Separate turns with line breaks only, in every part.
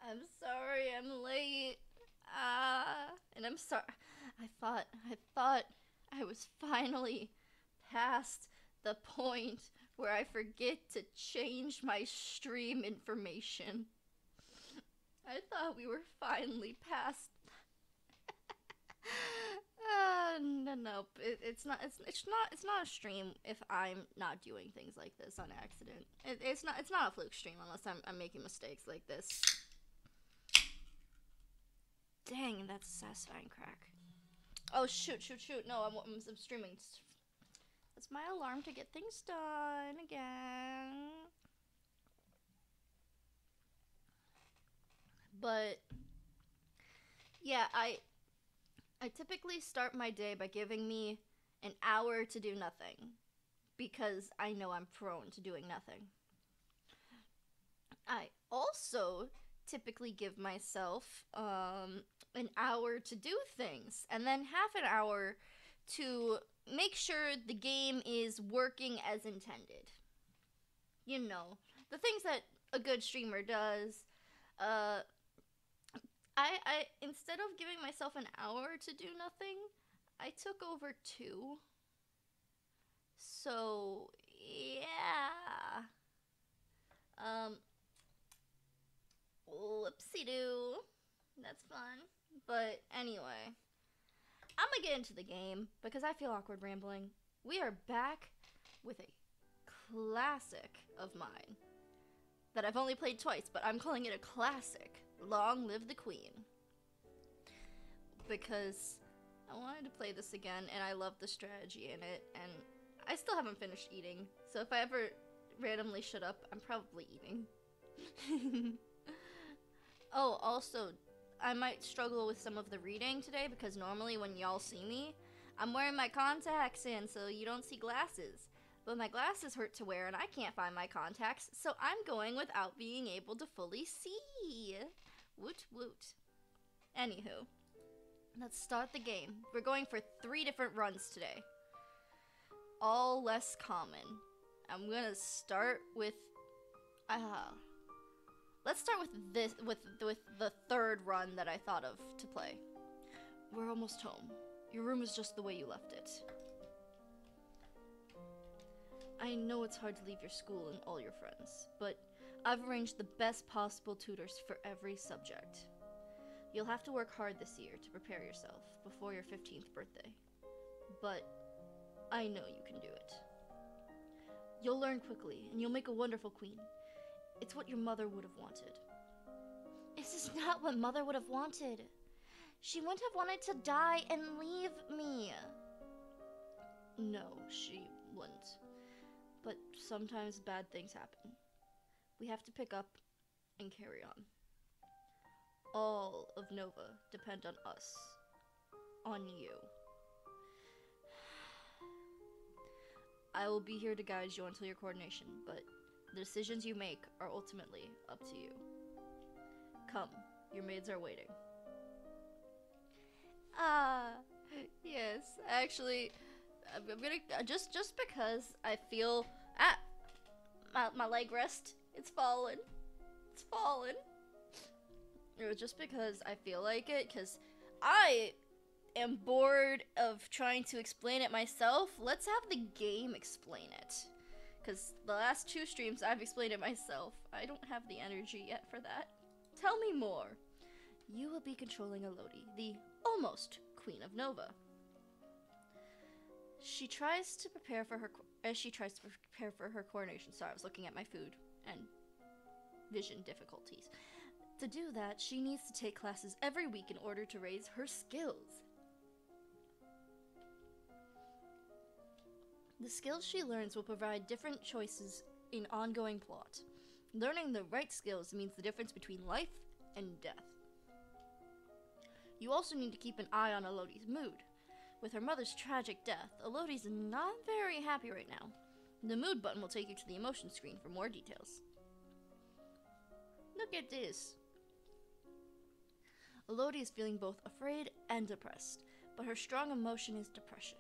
I'm sorry I'm late. And I'm sorry. I thought I was finally past the point where I forget to change my stream information. I thought we were finally past. No, no, it's not. It's not a stream if I'm not doing things like this on accident. It's not. It's not a fluke stream unless I'm making mistakes like this. Dang, that's a satisfying crack. Oh shoot, shoot, shoot! No, I'm streaming. That's my alarm to get things done again. But yeah, I typically start my day by giving me an hour to do nothing because I know I'm prone to doing nothing. I also typically give myself an hour to do things and then half an hour to make sure the game is working as intended. You know, the things that a good streamer does. Uh, I instead of giving myself an hour to do nothing, I took over two. So yeah. Um, whoopsie doo. That's fun. But anyway, I'm gonna get into the game because I feel awkward rambling. We are back with a classic of mine that I've only played twice, but I'm calling it a classic. Long Live the Queen. Because I wanted to play this again and I love the strategy in it, and I still haven't finished eating, so if I ever randomly shut up, I'm probably eating. Oh, also, I might struggle with some of the reading today because normally when y'all see me, I'm wearing my contacts in so you don't see glasses. But my glasses hurt to wear and I can't find my contacts, so I'm going without being able to fully see. Woot woot. Anywho, let's start the game. We're going for 3 different runs today. All less common. I'm gonna start with let's start with this with the third run that I thought of to play. We're almost home. Your room is just the way you left it. I know it's hard to leave your school and all your friends, but I've arranged the best possible tutors for every subject. You'll have to work hard this year to prepare yourself before your 15th birthday. But I know you can do it. You'll learn quickly, and you'll make a wonderful queen. It's what your mother would have wanted. This is not what Mother would have wanted. She wouldn't have wanted to die and leave me. No, she wouldn't. But sometimes bad things happen. We have to pick up and carry on. All of Nova depend on us. On you. I will be here to guide you until your coordination, but the decisions you make are ultimately up to you. Come, your maids are waiting. Ah, yes. Actually, I'm gonna just because I feel my leg rest. It's fallen. It's fallen. It was just because I feel like it, because I am bored of trying to explain it myself. Let's have the game explain it. Because the last 2 streams I've explained it myself. I don't have the energy yet for that. Tell me more. You will be controlling Elodie, the almost Queen of Nova. She tries to prepare for her coronation. Sorry, I was looking at my food and vision difficulties. To do that, she needs to take classes every week in order to raise her skills. The skills she learns will provide different choices in ongoing plot. Learning the right skills means the difference between life and death. You also need to keep an eye on Elodie's mood. With her mother's tragic death, Elodie's not very happy right now. The mood button will take you to the emotion screen for more details. Look at this. Elodie is feeling both afraid and depressed, but her strong emotion is depression.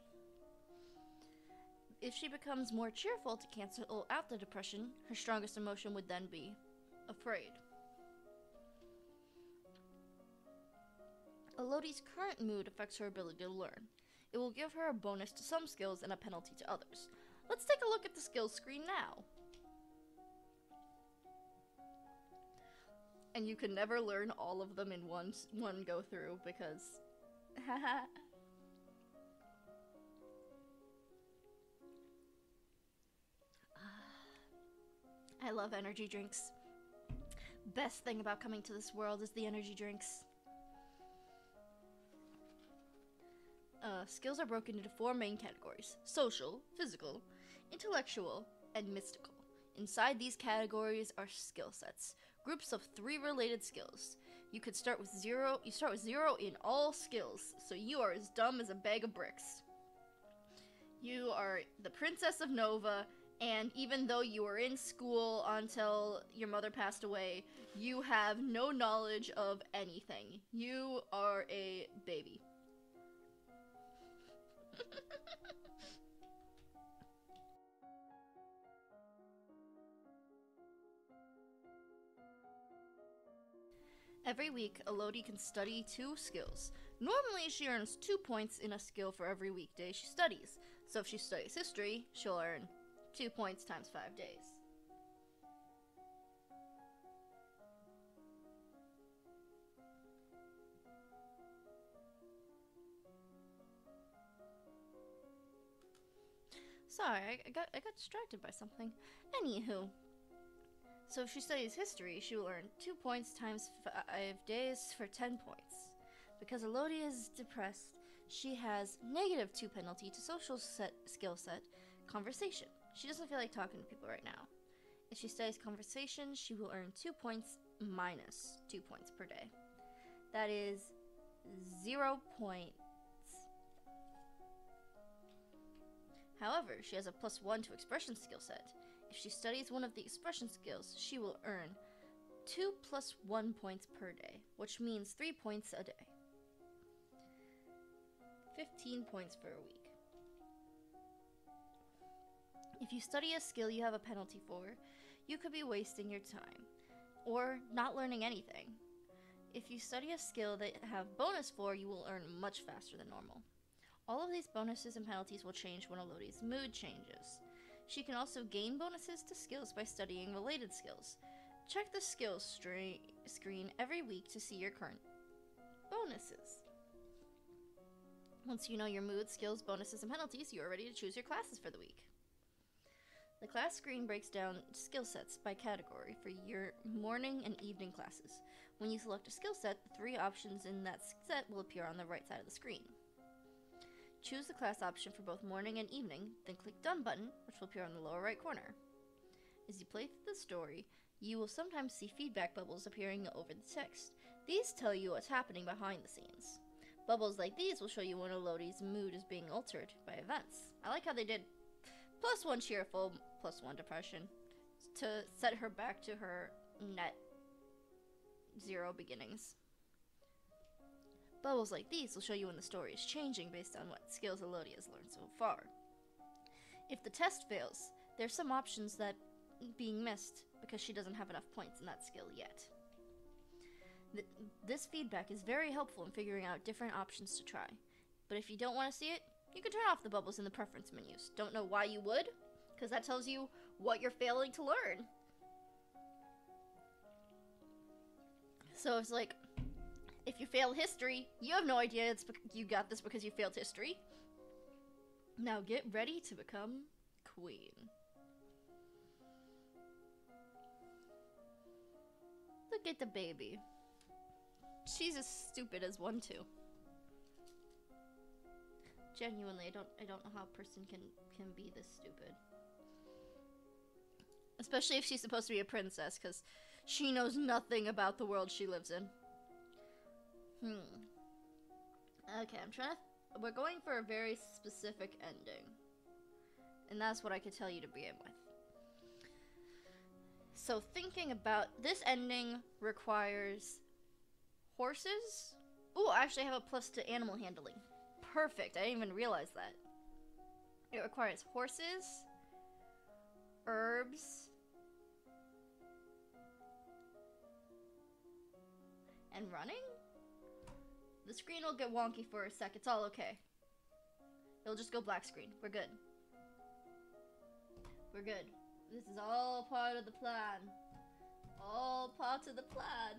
If she becomes more cheerful to cancel out the depression, her strongest emotion would then be afraid. Elodie's current mood affects her ability to learn. It will give her a bonus to some skills and a penalty to others. Let's take a look at the skills screen now. And you can never learn all of them in one go through because I love energy drinks. Best thing about coming to this world is the energy drinks. Skills are broken into 4 main categories: social, physical, intellectual, and mystical. Inside these categories are skill sets, groups of 3 related skills. You start with 0 in all skills, so you are as dumb as a bag of bricks. You are the Princess of Nova, and even though you were in school until your mother passed away, you have no knowledge of anything. You are a baby. Every week, Elodie can study 2 skills. Normally, she earns 2 points in a skill for every weekday she studies. So if she studies history, she'll earn 2 points times 5 days. Sorry, I got distracted by something. Anywho, so if she studies history, she will earn 2 points times 5 days for 10 points. Because Elodie is depressed, she has -2 penalty to social skill set, conversation. She doesn't feel like talking to people right now. If she studies conversation, she will earn 2 points minus 2 points per day. That is 0 points. However, she has a +1 to expression skill set. If she studies one of the expression skills, she will earn 2 + 1 points per day, which means 3 points a day. 15 points for a week. If you study a skill you have a penalty for, you could be wasting your time, or not learning anything. If you study a skill that you have bonus for, you will earn much faster than normal. All of these bonuses and penalties will change when Elodie's mood changes. She can also gain bonuses to skills by studying related skills. Check the skills screen every week to see your current bonuses. Once you know your mood, skills, bonuses, and penalties, you are ready to choose your classes for the week. The class screen breaks down skill sets by category for your morning and evening classes. When you select a skill set, the 3 options in that set will appear on the right side of the screen. Choose the class option for both morning and evening, then click Done button, which will appear on the lower right corner. As you play through the story, you will sometimes see feedback bubbles appearing over the text. These tell you what's happening behind the scenes. Bubbles like these will show you when Elodie's mood is being altered by events. I like how they did +1 cheerful, +1 depression, to set her back to her net 0 beginnings. Bubbles like these will show you when the story is changing based on what skills Elodie has learned so far. If the test fails, there's some options that being missed because she doesn't have enough points in that skill yet. This feedback is very helpful in figuring out different options to try. But if you don't want to see it, you can turn off the bubbles in the preference menus. Don't know why you would? Because that tells you what you're failing to learn. So it's like, if you fail history, you have no idea you got this because you failed history. Now get ready to become queen. Look at the baby. She's as stupid as one too. Genuinely, I don't know how a person can be this stupid. Especially if she's supposed to be a princess, because she knows nothing about the world she lives in. Okay, we're going for a very specific ending. And that's what I could tell you to begin with. So thinking about this ending requires horses. Ooh, I actually have a plus to animal handling. Perfect, I didn't even realize that. It requires horses, herbs, and running? The screen will get wonky for a sec. It's all okay. It'll just go black screen. We're good. We're good. This is all part of the plan. All part of the plan.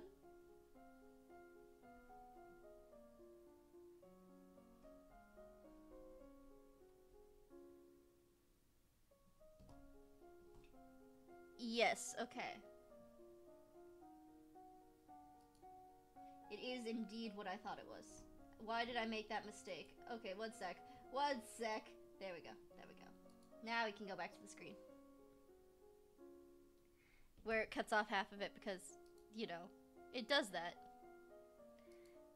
Yes, okay. It is indeed what I thought it was. Why did I make that mistake? Okay, one sec. One sec. There we go. There we go. Now we can go back to the screen. Where it cuts off half of it because, you know, it does that.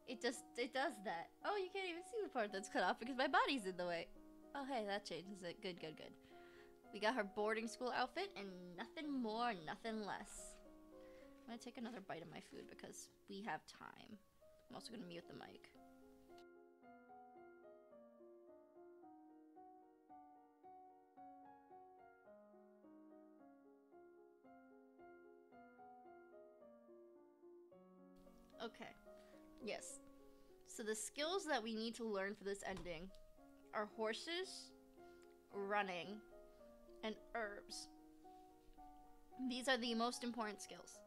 It does that. Oh, you can't even see the part that's cut off because my body's in the way. Oh, hey, that changes it. Good, good, good. We got her boarding school outfit and nothing more, nothing less. I'm gonna take another bite of my food because we have time. I'm also gonna mute the mic. Okay, yes. So the skills that we need to learn for this ending are horses, running, and herbs. These are the most important skills.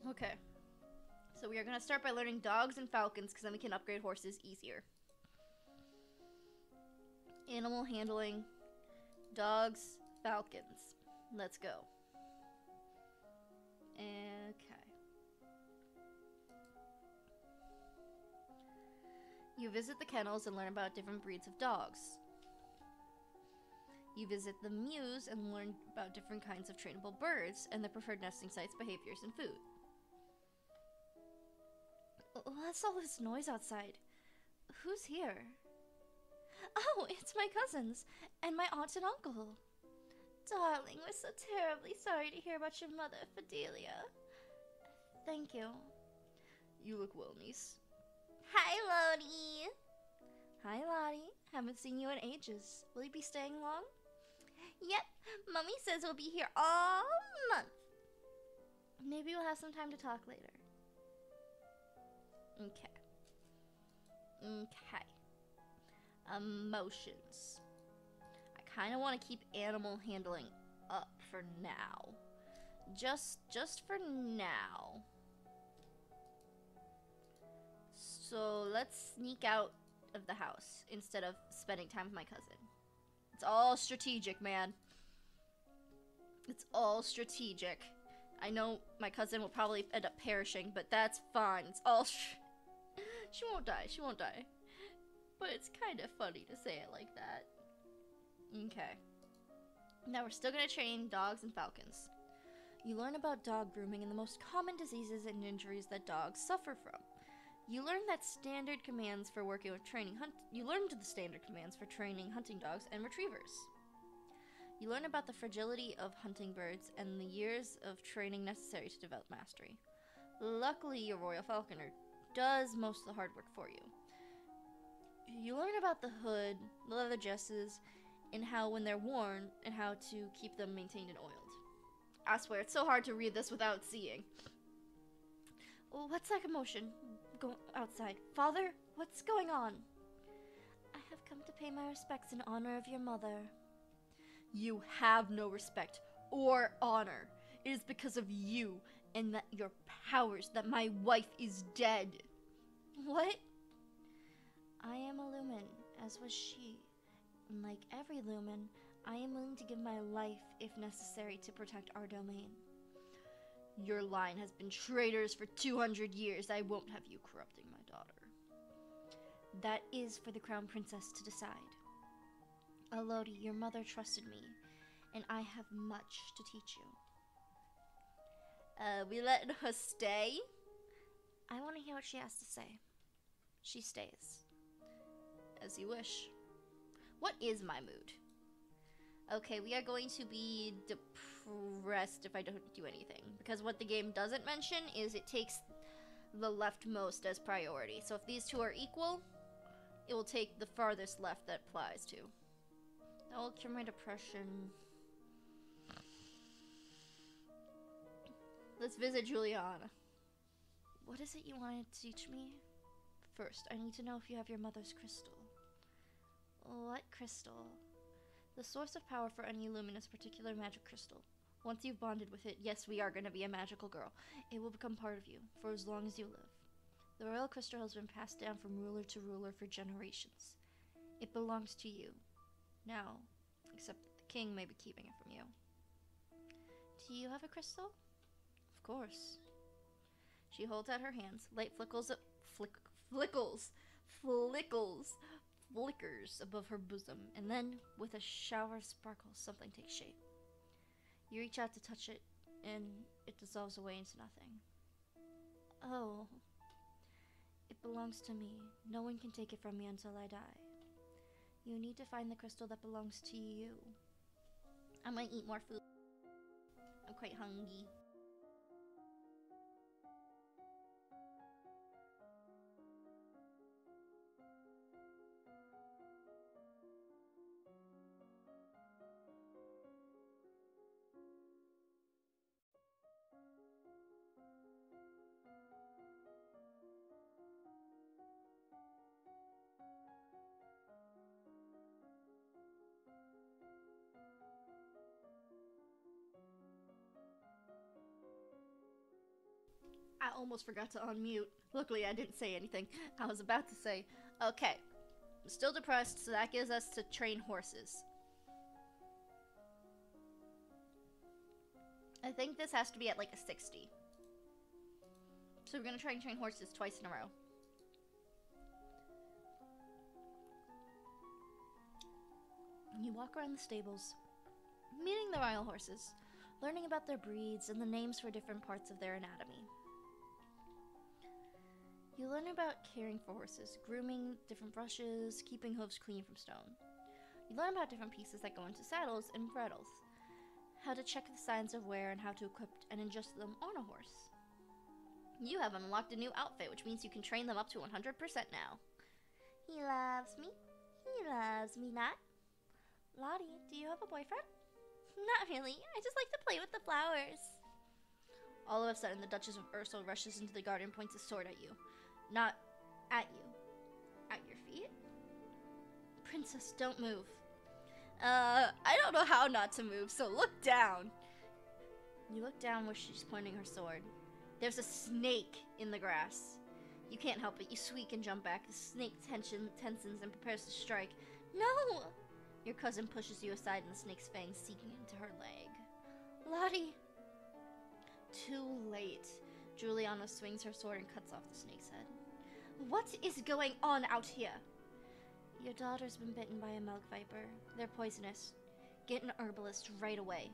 Okay, so we are going to start by learning dogs and falcons because then we can upgrade horses easier. Animal handling, dogs, falcons. Let's go. Okay. You visit the kennels and learn about different breeds of dogs. You visit the mews and learn about different kinds of trainable birds and their preferred nesting sites, behaviors, and food. What's all this noise outside? Who's here? Oh, it's my cousins and my aunt and uncle. Darling, we're so terribly sorry to hear about your mother, Fidelia. Thank you. You look well, niece. Hi, Lottie. Hi, Lottie. Haven't seen you in ages. Will you be staying long? Yep. Mummy says we'll be here all month. Maybe we'll have some time to talk later. Okay. Okay. Emotions. I kind of want to keep animal handling up for now. Just for now. So let's sneak out of the house instead of spending time with my cousin. It's all strategic, man. It's all strategic. I know my cousin will probably end up perishing, but that's fine. It's all she won't die. She won't die. But it's kind of funny to say it like that. Okay. Now we're still going to train dogs and falcons. You learn about dog grooming and the most common diseases and injuries that dogs suffer from. You learn that standard commands for working with training You learned the standard commands for training hunting dogs and retrievers. You learn about the fragility of hunting birds and the years of training necessary to develop mastery. Luckily, your Royal Falconer does most of the hard work for you. You learn about the hood, the leather dresses, and how when they're worn, and how to keep them maintained and oiled. I swear, it's so hard to read this without seeing. What's that commotion? Go outside. Father, what's going on? I have come to pay my respects in honor of your mother. You have no respect or honor. It is because of you and that your powers that my wife is dead. What? I am a Lumen, as was she. And like every Lumen, I am willing to give my life, if necessary, to protect our domain. Your line has been traitors for 200 years. I won't have you corrupting my daughter. That is for the Crown Princess to decide. Elodie, your mother trusted me, and I have much to teach you. We letting her stay? I want to hear what she has to say. She stays. As you wish. What is my mood? Okay, we are going to be depressed if I don't do anything. Because what the game doesn't mention is it takes the leftmost as priority. So if these two are equal, it will take the farthest left that applies to. That will cure my depression. Let's visit Juliana. What is it you wanted to teach me? First, I need to know if you have your mother's crystal. What crystal? The source of power for any luminous particular magic crystal. Once you've bonded with it, yes, we are going to be a magical girl. It will become part of you, for as long as you live. The royal crystal has been passed down from ruler to ruler for generations. It belongs to you. Now, except the king may be keeping it from you. Do you have a crystal? Of course. She holds out her hands. Light flickers above her bosom, and then, with a shower of sparkles, something takes shape. You reach out to touch it, and it dissolves away into nothing. Oh. It belongs to me. No one can take it from me until I die. You need to find the crystal that belongs to you. I'm gonna eat more food. I'm quite hungry. I almost forgot to unmute. Luckily, I didn't say anything. I was about to say, okay, I'm still depressed, so that gives us to train horses. I think this has to be at like a 60. So we're gonna try and train horses twice in a row. You walk around the stables, meeting the royal horses, learning about their breeds and the names for different parts of their anatomy. You learn about caring for horses, grooming, different brushes, keeping hooves clean from stone. You learn about different pieces that go into saddles and bridles, how to check the signs of wear and how to equip and adjust them on a horse. You have unlocked a new outfit, which means you can train them up to 100% now. He loves me. He loves me not. Lottie, do you have a boyfriend? Not really. I just like to play with the flowers. All of a sudden, the Duchess of Ursul rushes into the garden and points a sword at you. Not at you. At your feet? Princess, don't move. I don't know how not to move, so look down. You look down where she's pointing her sword. There's a snake in the grass. You can't help it. You squeak and jump back. The snake tensens and prepares to strike. No! Your cousin pushes you aside and the snake's fangs sinking into her leg. Lottie! Too late. Juliana swings her sword and cuts off the snake's head. What is going on out here? Your daughter's been bitten by a milk viper. They're poisonous. Get an herbalist right away.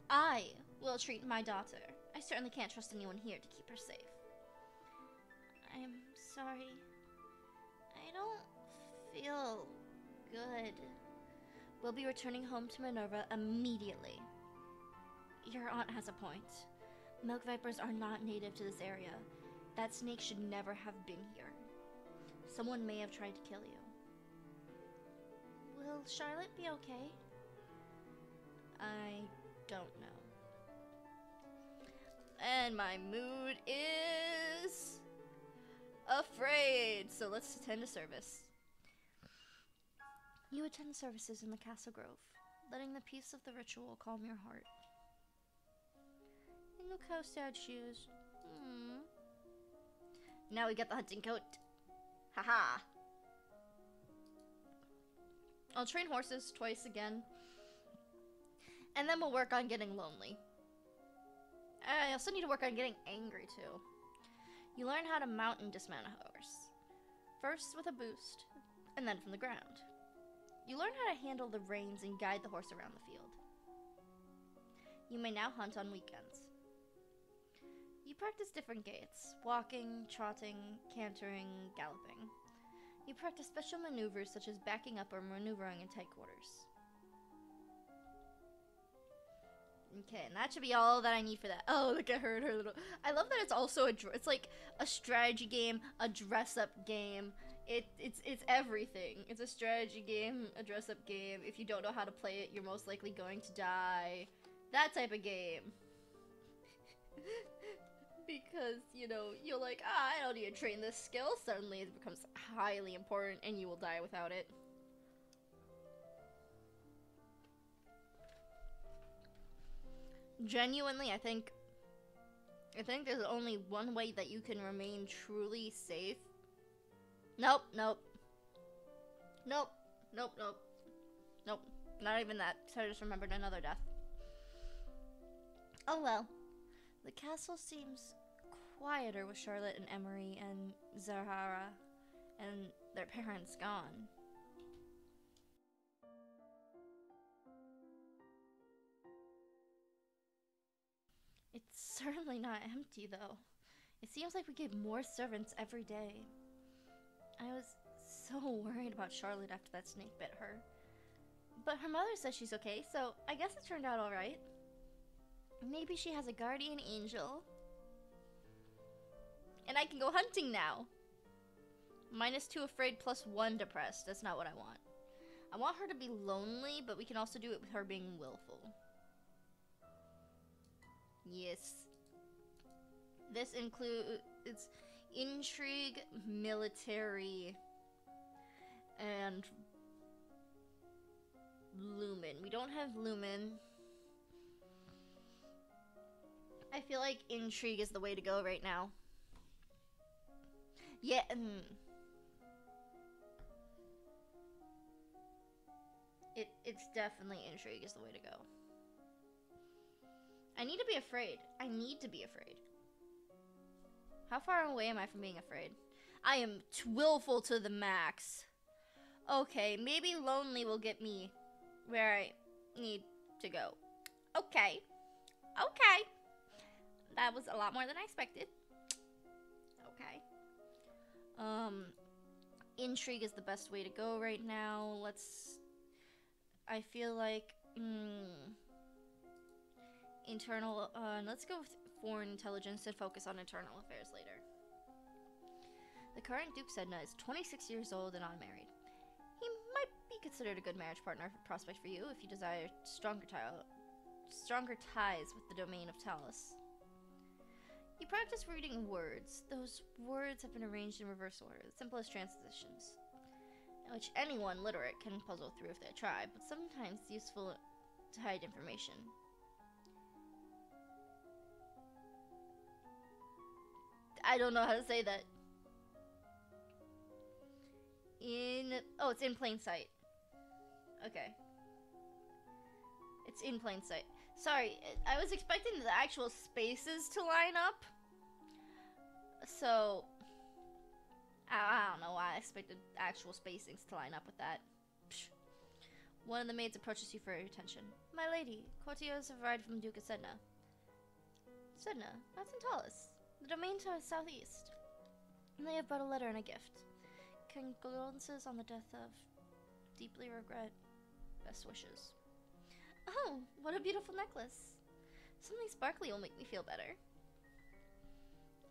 I will treat my daughter. I certainly can't trust anyone here to keep her safe. I'm sorry. I don't feel good. We'll be returning home to Minerva immediately. Your aunt has a point. Milk vipers are not native to this area. That snake should never have been here. Someone may have tried to kill you. Will Charlotte be okay? I don't know. And my mood is afraid. So let's attend a service. You attend services in the Castle Grove, letting the peace of the ritual calm your heart. And look how sad she is. Now we get the hunting coat. Haha. I'll train horses twice again. And then we'll work on getting lonely. I also need to work on getting angry too. You learn how to mount and dismount a horse. First with a boost, and then from the ground. You learn how to handle the reins and guide the horse around the field. You may now hunt on weekends. You practice different gaits: walking, trotting, cantering, galloping. You practice special maneuvers such as backing up or maneuvering in tight quarters. Okay, and that should be all that I need for that. Oh, look at her little... I love that it's also it's like a strategy game, a dress-up game. It's everything. It's a strategy game, a dress-up game. If you don't know how to play it, you're most likely going to die. That type of game. Because, you know, you're like, ah, I don't need to train this skill. Suddenly it becomes highly important and you will die without it. Genuinely, I think there's only one way that you can remain truly safe. Nope. Nope. Not even that. So I just remembered another death. Oh well. The castle seems quieter with Charlotte and Emery and Zahara and their parents gone. It's certainly not empty, though. It seems like we get more servants every day. I was so worried about Charlotte after that snake bit her. But her mother says she's okay, so I guess it turned out alright. Maybe she has a guardian angel. And I can go hunting now. -2 afraid, +1 depressed. That's not what I want. I want her to be lonely, but we can also do it with her being willful. Yes. This includes intrigue, military, and lumen. We don't have lumen. I feel like intrigue is the way to go right now. Yeah. It's definitely intrigue is the way to go. I need to be afraid. I need to be afraid. How far away am I from being afraid? I am willful to the max. Okay, maybe lonely will get me where I need to go. Okay. Okay. That was a lot more than I expected. Okay. Intrigue is the best way to go right now. I feel like, let's go with foreign intelligence and focus on internal affairs later. The current Duke Sedna is 26 years old and unmarried. He might be considered a good marriage partner prospect for you if you desire stronger ties with the domain of Talus. You practice reading words. Those words have been arranged in reverse order, the simplest transitions, which anyone literate can puzzle through if they try, but sometimes useful to hide information. I don't know how to say that. It's in plain sight. Okay. It's in plain sight. Sorry, I was expecting the actual spaces to line up. So, I don't know why I expected actual spacings to line up with that. Psh. One of the maids approaches you for your attention. My lady, courtiers have arrived from Duke of Sedna. Sedna, that's in Talus. The domain to our southeast. And they have brought a letter and a gift. Condolences on the death of... Deeply regret. Best wishes. Oh, what a beautiful necklace. Something sparkly will make me feel better.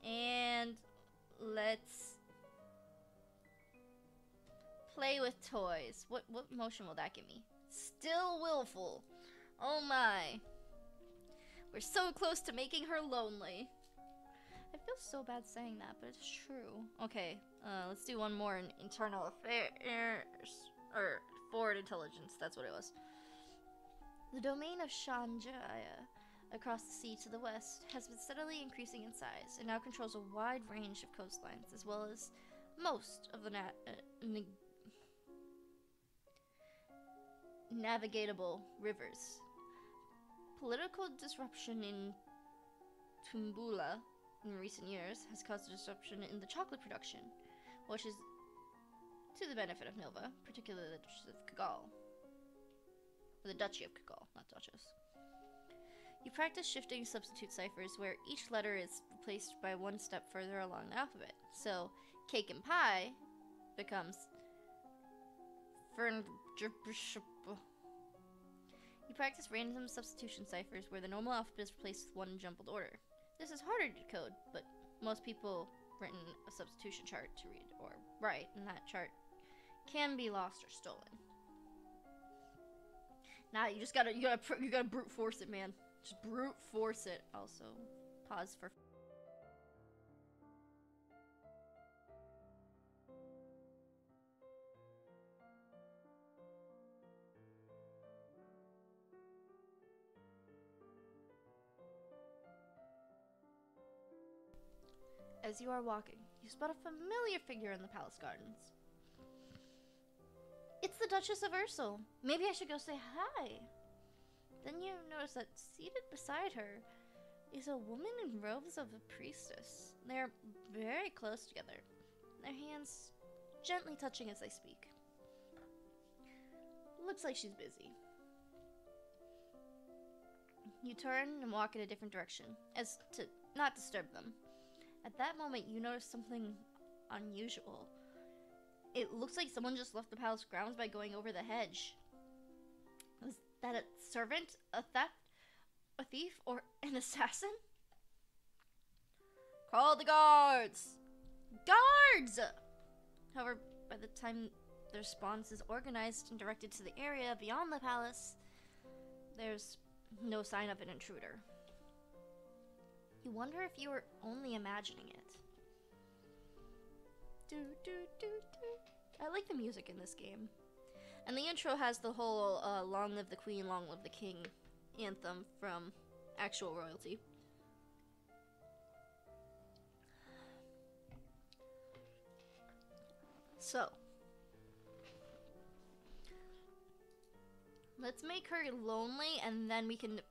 And let's play with toys. What motion will that give me? Still willful. Oh my. We're so close to making her lonely. I feel so bad saying that, but it's true. Okay, let's do one more in internal affairs. Or forward intelligence, that's what it was. The domain of Shanjaya, across the sea to the west, has been steadily increasing in size and now controls a wide range of coastlines, as well as most of the navigatable rivers. Political disruption in Tumbula in recent years has caused a disruption in the chocolate production, which is to the benefit of Nova, particularly the Duchess of Cagal. The Duchy of Cagal, not Duchess. You practice shifting substitute ciphers where each letter is replaced by one step further along the alphabet. So, cake and pie becomes Fern. You practice random substitution ciphers where the normal alphabet is replaced with one in jumbled order. This is harder to decode, but most people written a substitution chart to read or write, and that chart can be lost or stolen. Nah, you gotta brute force it, man. Just brute force it. Also, pause for As you are walking, you spot a familiar figure in the palace gardens. It's the Duchess of Ursul. Maybe I should go say hi. Then you notice that seated beside her is a woman in robes of a priestess. They're very close together, their hands gently touching as they speak. Looks like she's busy. You turn and walk in a different direction, as to not disturb them. At that moment, you notice something unusual. It looks like someone just left the palace grounds by going over the hedge. Was that a servant, a theft, a thief, or an assassin? Call the guards! Guards! However, by the time the response is organized and directed to the area beyond the palace, there's no sign of an intruder. You wonder if you were only imagining it. Do, do, do, do. I like the music in this game. And the intro has the whole Long Live the Queen, Long Live the King anthem from actual royalty. So, let's make her lonely, and then we can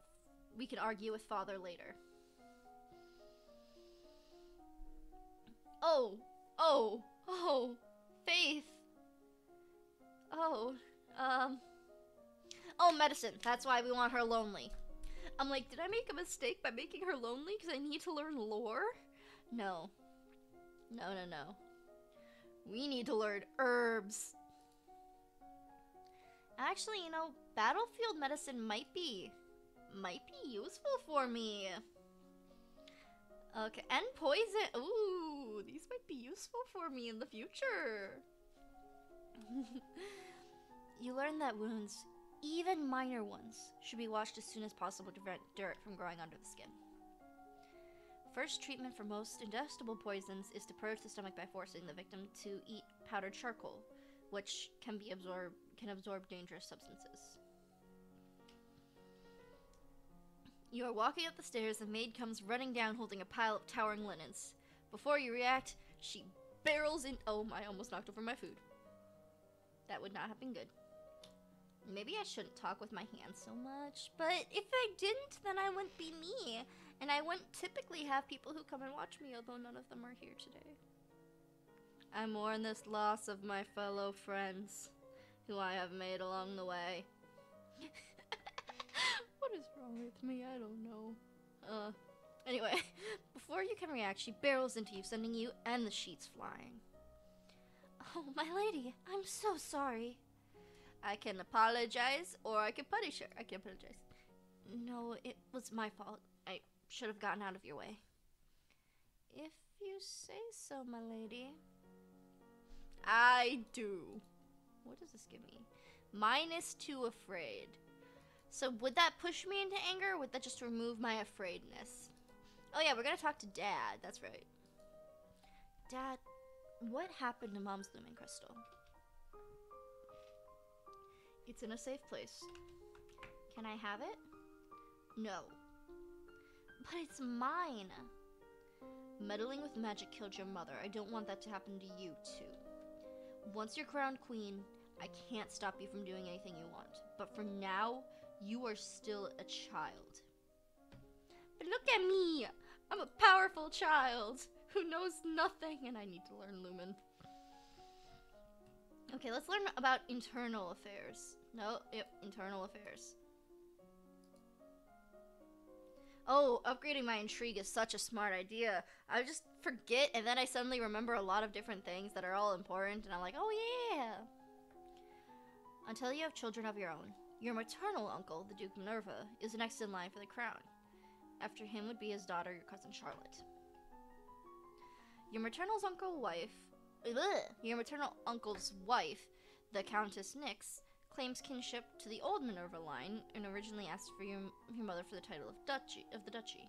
argue with father later. Oh, Faith. Oh, medicine. That's why we want her lonely. I'm like, did I make a mistake by making her lonely because I need to learn lore? No. No. We need to learn herbs. Actually, you know, battlefield medicine might be useful for me. Okay, and poison. Ooh, these might be useful for me in the future. You learn that wounds, even minor ones, should be washed as soon as possible to prevent dirt from growing under the skin. First treatment for most ingestible poisons is to purge the stomach by forcing the victim to eat powdered charcoal, which can absorb dangerous substances. You are walking up the stairs, the maid comes running down holding a pile of towering linens. Before you react, she barrels in— oh, I almost knocked over my food. That would not have been good. Maybe I shouldn't talk with my hands so much, but if I didn't, then I wouldn't be me, and I wouldn't typically have people who come and watch me, although none of them are here today. I mourn this loss of my fellow friends, who I have made along the way. What is wrong with me? I don't know. Anyway, before you can react, she barrels into you, sending you and the sheets flying. Oh, my lady, I'm so sorry. I can apologize, or I can punish her. I can apologize. No, it was my fault. I should have gotten out of your way. If you say so, my lady. I do. What does this give me? -2 afraid. So would that push me into anger, or would that just remove my afraidness? Oh yeah, we're gonna talk to Dad. That's right. Dad, what happened to Mom's Lumen Crystal? It's in a safe place. Can I have it? No. But it's mine. Meddling with magic killed your mother. I don't want that to happen to you, too. Once you're crowned queen, I can't stop you from doing anything you want. But for now, you are still a child. But look at me! I'm a powerful child who knows nothing, and I need to learn Lumen. Okay, let's learn about internal affairs. No, yep, internal affairs. Oh, upgrading my intrigue is such a smart idea. I just forget, and then I suddenly remember a lot of different things that are all important, and I'm like, oh yeah! Until you have children of your own, your maternal uncle, the Duke Minerva, is next in line for the crown. After him would be his daughter, your cousin Charlotte. Your maternal uncle's wife, the Countess Nyx, claims kinship to the old Minerva line and originally asked for your mother for the title of the duchy.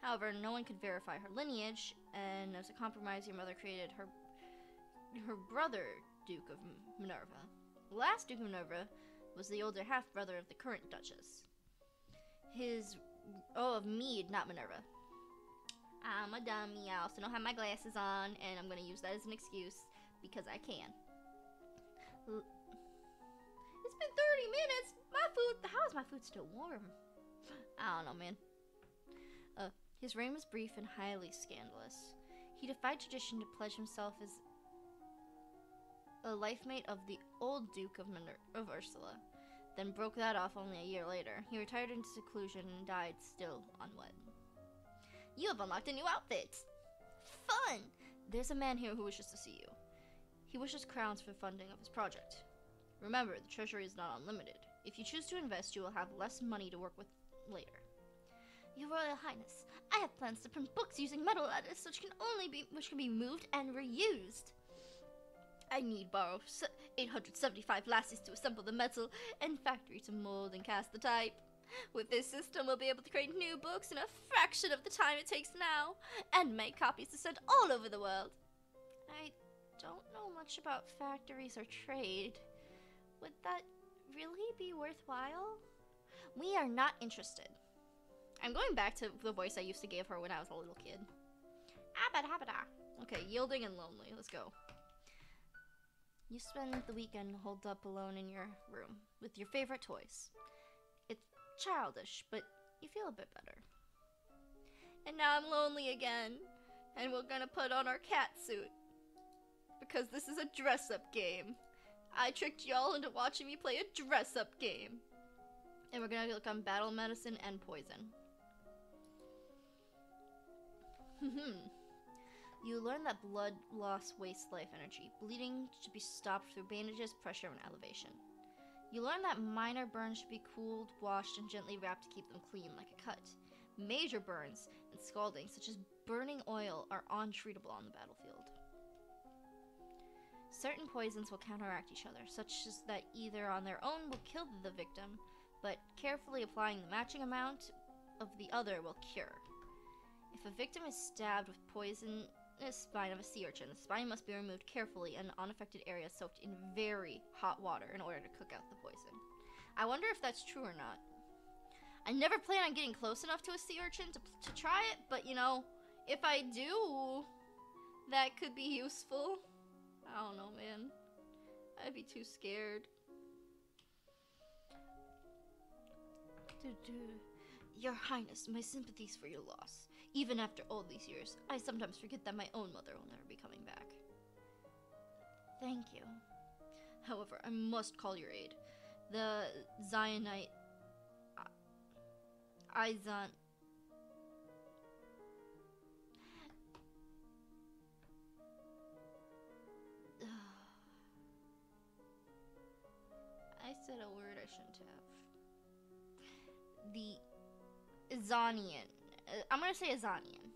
However, no one could verify her lineage, and as a compromise, your mother created her brother, Duke of Minerva. The last Duke of Minerva was the older half-brother of the current Duchess. Of Mead, not Minerva. I'm a dummy. I also don't have my glasses on, and I'm gonna use that as an excuse because I can. It's been 30 minutes. My food. How is my food still warm? I don't know, man. His reign was brief and highly scandalous. He defied tradition to pledge himself as a life mate of the old Duke of Ursula, then broke that off only a year later. He retired into seclusion and died still unwed. You have unlocked a new outfit! Fun! There's a man here who wishes to see you. He wishes crowns for funding of his project. Remember, the treasury is not unlimited. If you choose to invest, you will have less money to work with later. Your Royal Highness, I have plans to print books using metal letters which can be moved and reused. I need borrow 875 lassies to assemble the metal and factory to mold and cast the type. With this system, we'll be able to create new books in a fraction of the time it takes now, and make copies to send all over the world. I don't know much about factories or trade. Would that really be worthwhile? We are not interested. I'm going back to the voice I used to give her when I was a little kid. Okay, yielding and lonely. Let's go. You spend the weekend holed up alone in your room with your favorite toys. It's childish, but you feel a bit better. And now I'm lonely again, and we're gonna put on our cat suit. Because this is a dress-up game. I tricked y'all into watching me play a dress-up game. And we're gonna look on battle medicine and poison. You learn that blood loss wastes life energy. Bleeding should be stopped through bandages, pressure, and elevation. You learn that minor burns should be cooled, washed, and gently wrapped to keep them clean like a cut. Major burns and scalding, such as burning oil, are untreatable on the battlefield. Certain poisons will counteract each other, such as that either on their own will kill the victim, but carefully applying the matching amount of the other will cure. If a victim is stabbed with poisonous spine of a sea urchin, the spine must be removed carefully and unaffected areas soaked in very hot water in order to cook out the poison. I wonder if that's true or not. I never plan on getting close enough to a sea urchin to try it, but you know, if I do, that could be useful. I don't know, man. I'd be too scared. Your Highness, my sympathies for your loss. Even after all these years, I sometimes forget that my own mother will never be coming back. Thank you. However, I must call your aid. The Zionite... Izan... I said a word I shouldn't have. The Azanian. I'm gonna say Azanian.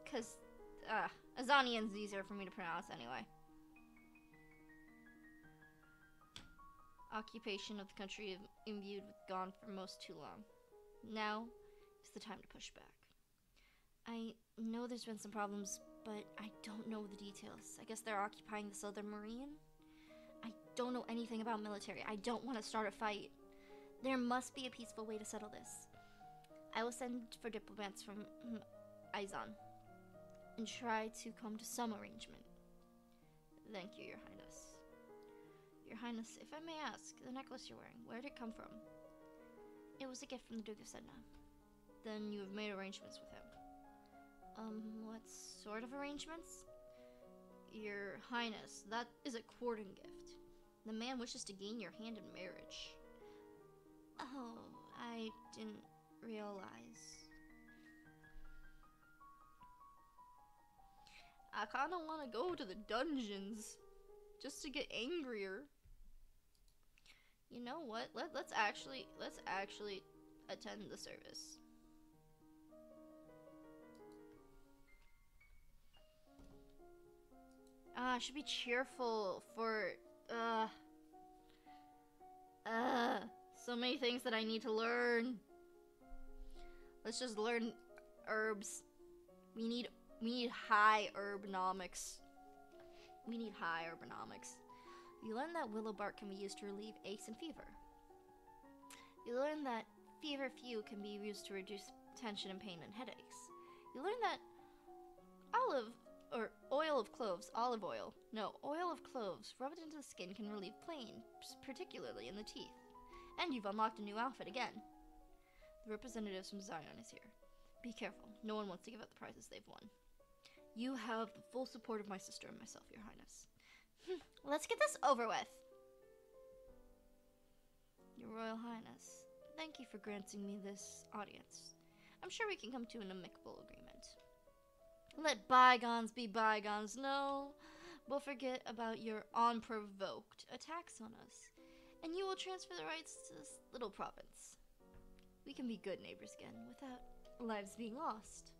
Because, Azanian's easier for me to pronounce anyway. Occupation of the country imbued with gone for most too long. Now is the time to push back. I know there's been some problems, but I don't know the details. I guess they're occupying the Southern Marine? I don't know anything about military. I don't want to start a fight. There must be a peaceful way to settle this. I will send for diplomats from Izan and try to come to some arrangement. Thank you, Your Highness. Your Highness, if I may ask, the necklace you're wearing, where did it come from? It was a gift from the Duke of Sedna. Then you have made arrangements with him. What sort of arrangements? Your Highness, that is a courting gift. The man wishes to gain your hand in marriage. Oh, I didn't realize. I kinda wanna go to the dungeons just to get angrier. You know what? Let's actually attend the service. I should be cheerful for so many things that I need to learn. Let's just learn herbs. We need high herbonomics. We need high herbonomics. You learn that willow bark can be used to relieve aches and fever. You learn that feverfew can be used to reduce tension and pain and headaches. You learn that olive oil of cloves rubbed into the skin can relieve pain, particularly in the teeth. And you've unlocked a new outfit again. The representatives from Zion is here. Be careful. No one wants to give up the prizes they've won. You have the full support of my sister and myself, Your Highness. Let's get this over with. Your Royal Highness, thank you for granting me this audience. I'm sure we can come to an amicable agreement. Let bygones be bygones. No, we'll forget about your unprovoked attacks on us, and you will transfer the rights to this little province. We can be good neighbors again without lives being lost.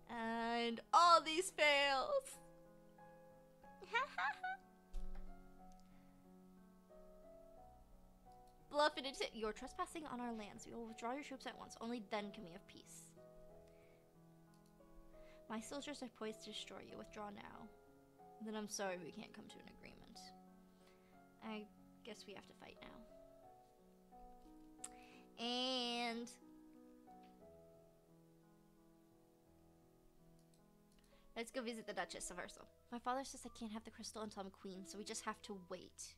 And all these fails. Bluff it into— You're trespassing on our lands. We will withdraw your troops at once. Only then can we have peace. My soldiers are poised to destroy you. Withdraw now. Then I'm sorry we can't come to an agreement. I guess we have to fight now. And let's go visit the Duchess of Ursel. My father says I can't have the crystal until I'm queen, so we just have to wait.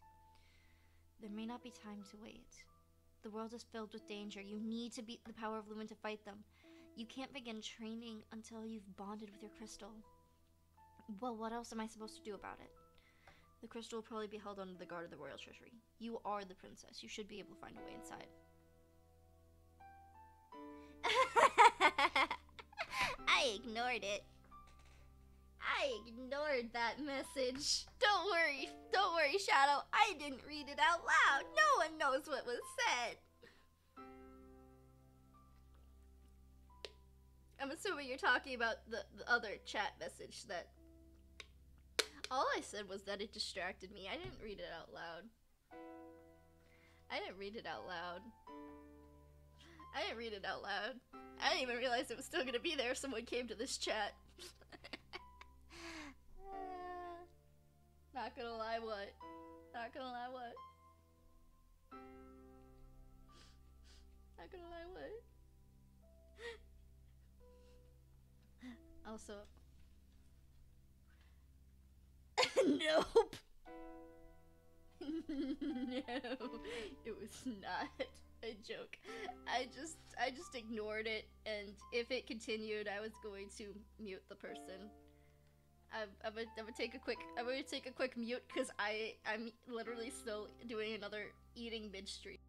There may not be time to wait. The world is filled with danger. You need to beat the power of Lumen to fight them. You can't begin training until you've bonded with your crystal. Well, what else am I supposed to do about it? The crystal will probably be held under the guard of the royal treasury. You are the princess. You should be able to find a way inside. I ignored it. I ignored that message. Don't worry, Shadow. I didn't read it out loud. No one knows what was said. I'm assuming you're talking about the other chat message that... All I said was that it distracted me. I didn't read it out loud. I didn't read it out loud. I didn't even realize it was still gonna be there if someone came to this chat. Not gonna lie, what? Not gonna lie, what? Not gonna lie, what? Also... Nope! No, it was not a joke. I just ignored it, and if it continued, I was going to mute the person. I'm gonna take a quick mute because I'm literally still doing another eating midstream.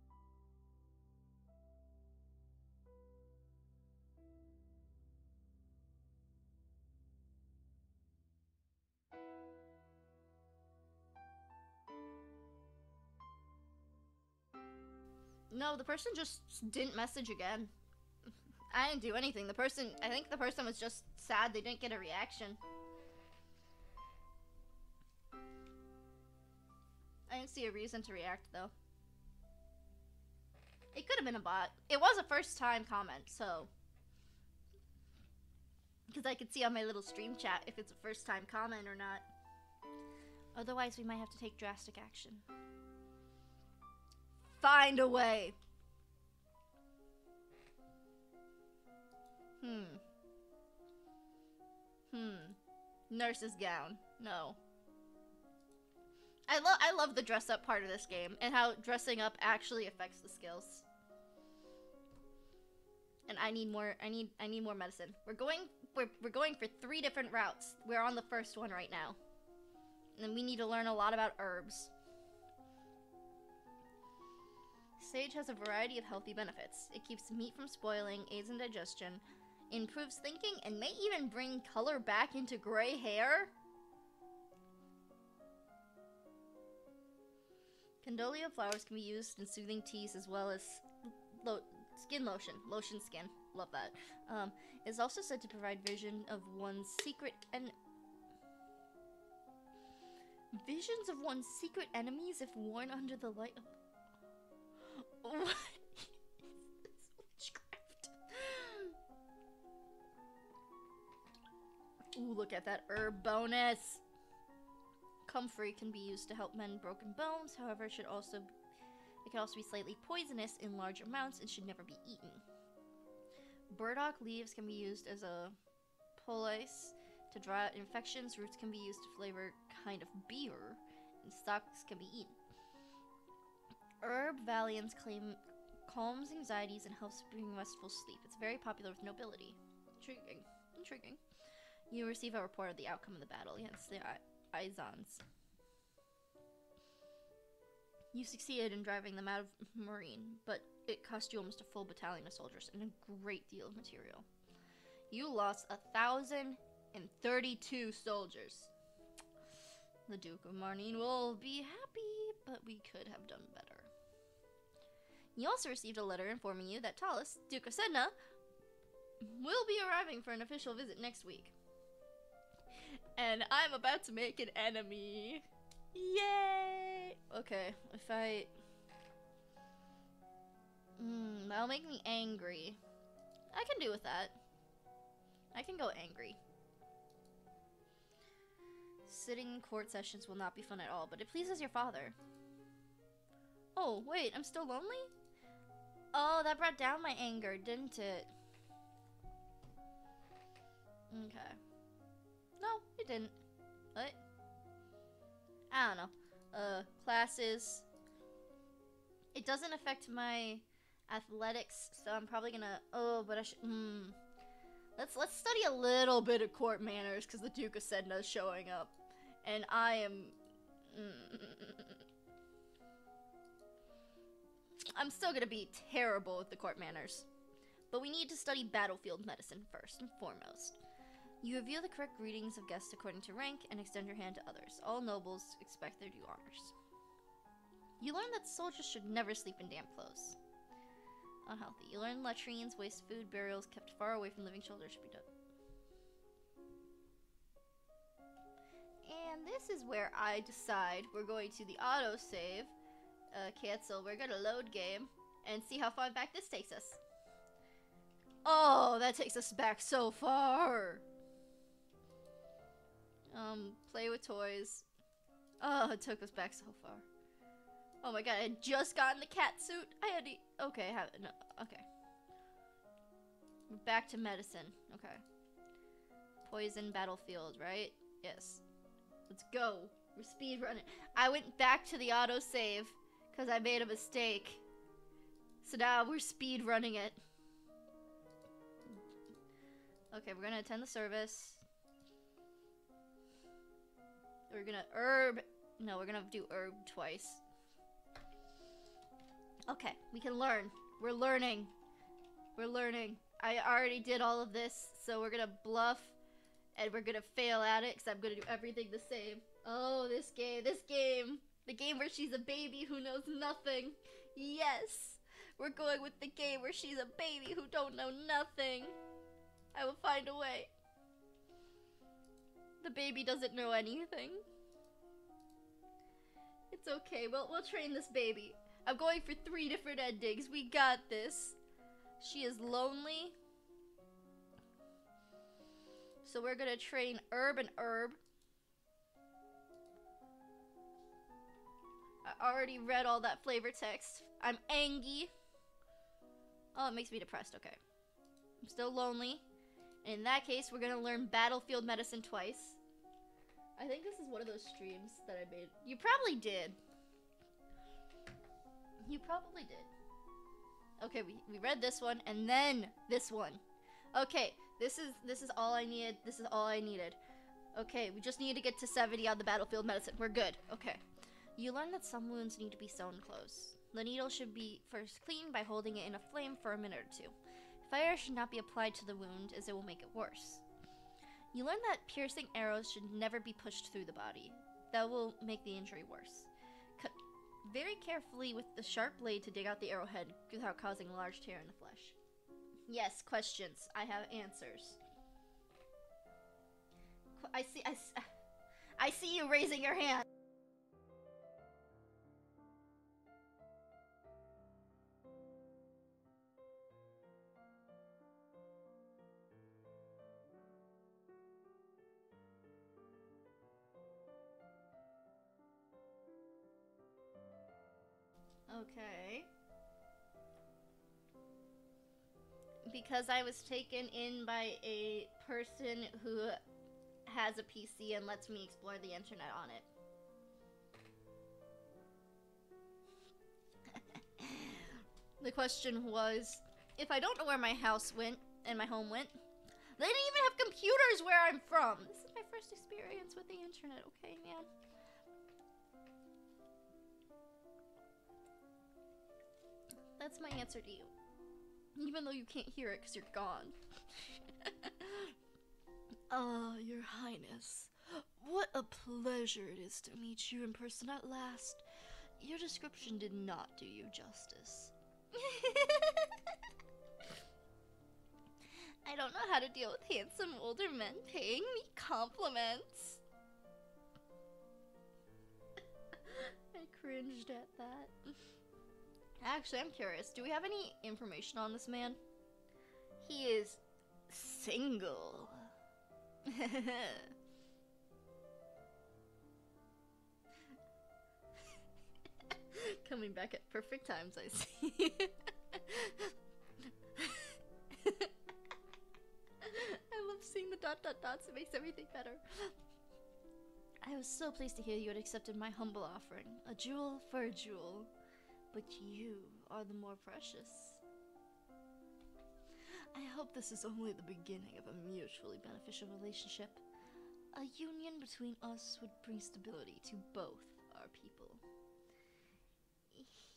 No, the person just didn't message again. I didn't do anything. I think the person was just sad they didn't get a reaction. I didn't see a reason to react, though. It could have been a bot. It was a first-time comment, so... Because I could see on my little stream chat if it's a first-time comment or not. Otherwise, we might have to take drastic action. Find a way! Nurse's gown. No. I love the dress up part of this game and how dressing up actually affects the skills. And I need more medicine. We're going for 3 different routes. We're on the first one right now. And then we need to learn a lot about herbs. Sage has a variety of healthy benefits. It keeps meat from spoiling, aids in digestion, improves thinking, and may even bring color back into gray hair. Condolia flowers can be used in soothing teas as well as skin lotion. Lotion skin. Love that. It's also said to provide visions of one's secret enemies if worn under the light of... What is this witchcraft? Ooh, look at that herb bonus. Comfrey can be used to help mend broken bones. However, it should also It can also be slightly poisonous in large amounts and should never be eaten. Burdock leaves can be used as a poultice to dry out infections. Roots can be used to flavor kind of beer, and stalks can be eaten. Herb Valiance calms anxieties and helps bring restful sleep. It's very popular with nobility. Intriguing. You receive a report of the outcome of the battle against the Izans. You succeeded in driving them out of Marine, but it cost you almost a full battalion of soldiers and a great deal of material. You lost 1,032 soldiers. The Duke of Marine will be happy, but we could have done better. You also received a letter informing you that Talus, Duke of Sedna, will be arriving for an official visit next week. And I'm about to make an enemy. Yay! Okay, if that'll make me angry. I can do with that. I can go angry. Sitting in court sessions will not be fun at all, but it pleases your father. Oh, wait, I'm still lonely? Oh, that brought down my anger, didn't it? Okay. No, it didn't. What? I don't know. Classes. It doesn't affect my athletics, so I'm probably gonna. Oh, but I should. Let's study a little bit of court manners, because the Duke of Sedna is showing up, and I am. I'm still gonna be terrible with the court manners, but we need to study battlefield medicine first and foremost. You review the correct greetings of guests according to rank and extend your hand to others. All nobles expect their due honors. You learn that soldiers should never sleep in damp clothes. Unhealthy. You learn latrines, waste food, burials kept far away from living children should be done. And this is where I decide we're going to the autosave, cancel, we're gonna load game, and see how far back this takes us. Oh, that takes us back so far! Play with toys. Oh, it took us back so far. Oh my god, I had just gotten the cat suit. I had to... Okay, I have it. No, okay. We're back to medicine. Okay. Poison battlefield, right? Yes. Let's go. We're speed running. I went back to the autosave because I made a mistake. So now we're speed running it. Okay, we're gonna attend the service. We're gonna herb. No, we're gonna do herb twice. Okay, we can learn. We're learning. We're learning. I already did all of this, so we're gonna bluff, and we're gonna fail at it, because I'm gonna do everything the same. Oh, this game. The game where she's a baby who knows nothing. Yes! We're going with the game where she's a baby who don't know nothing. I will find a way. The baby doesn't know anything. It's okay, we'll train this baby. I'm going for 3 different endings. We got this. She is lonely. So we're gonna train herb and herb. I already read all that flavor text. I'm angry. Oh, it makes me depressed. Okay. I'm still lonely. And in that case, we're gonna learn battlefield medicine twice. I think this is one of those streams that I made. You probably did. You probably did. Okay, we read this one and then this one. Okay, this is all I needed. This is all I needed. Okay, we just need to get to 70 on the battlefield medicine. We're good. Okay. You learn that some wounds need to be sewn close. The needle should be first cleaned by holding it in a flame for a minute or 2. Fire should not be applied to the wound, as it will make it worse. You learn that piercing arrows should never be pushed through the body. That will make the injury worse. Cut very carefully with the sharp blade to dig out the arrowhead without causing a large tear in the flesh. Yes, questions. I have answers. I see you raising your hand. Okay. Because I was taken in by a person who has a PC and lets me explore the internet on it. The question was, if I don't know where my house went and my home went, they didn't even have computers where I'm from. This is my first experience with the internet, okay, man? That's my answer to you. Even though you can't hear it because you're gone. Ah, Your Highness. What a pleasure it is to meet you in person at last. Your description did not do you justice. I don't know how to deal with handsome older men paying me compliments. I cringed at that. Actually, I'm curious. Do we have any information on this man? He is single. Coming back at perfect times, I see. I love seeing the ... dots. It makes everything better. I was so pleased to hear you had accepted my humble offering. A jewel for a jewel. But you are the more precious. I hope this is only the beginning of a mutually beneficial relationship. A union between us would bring stability to both our people.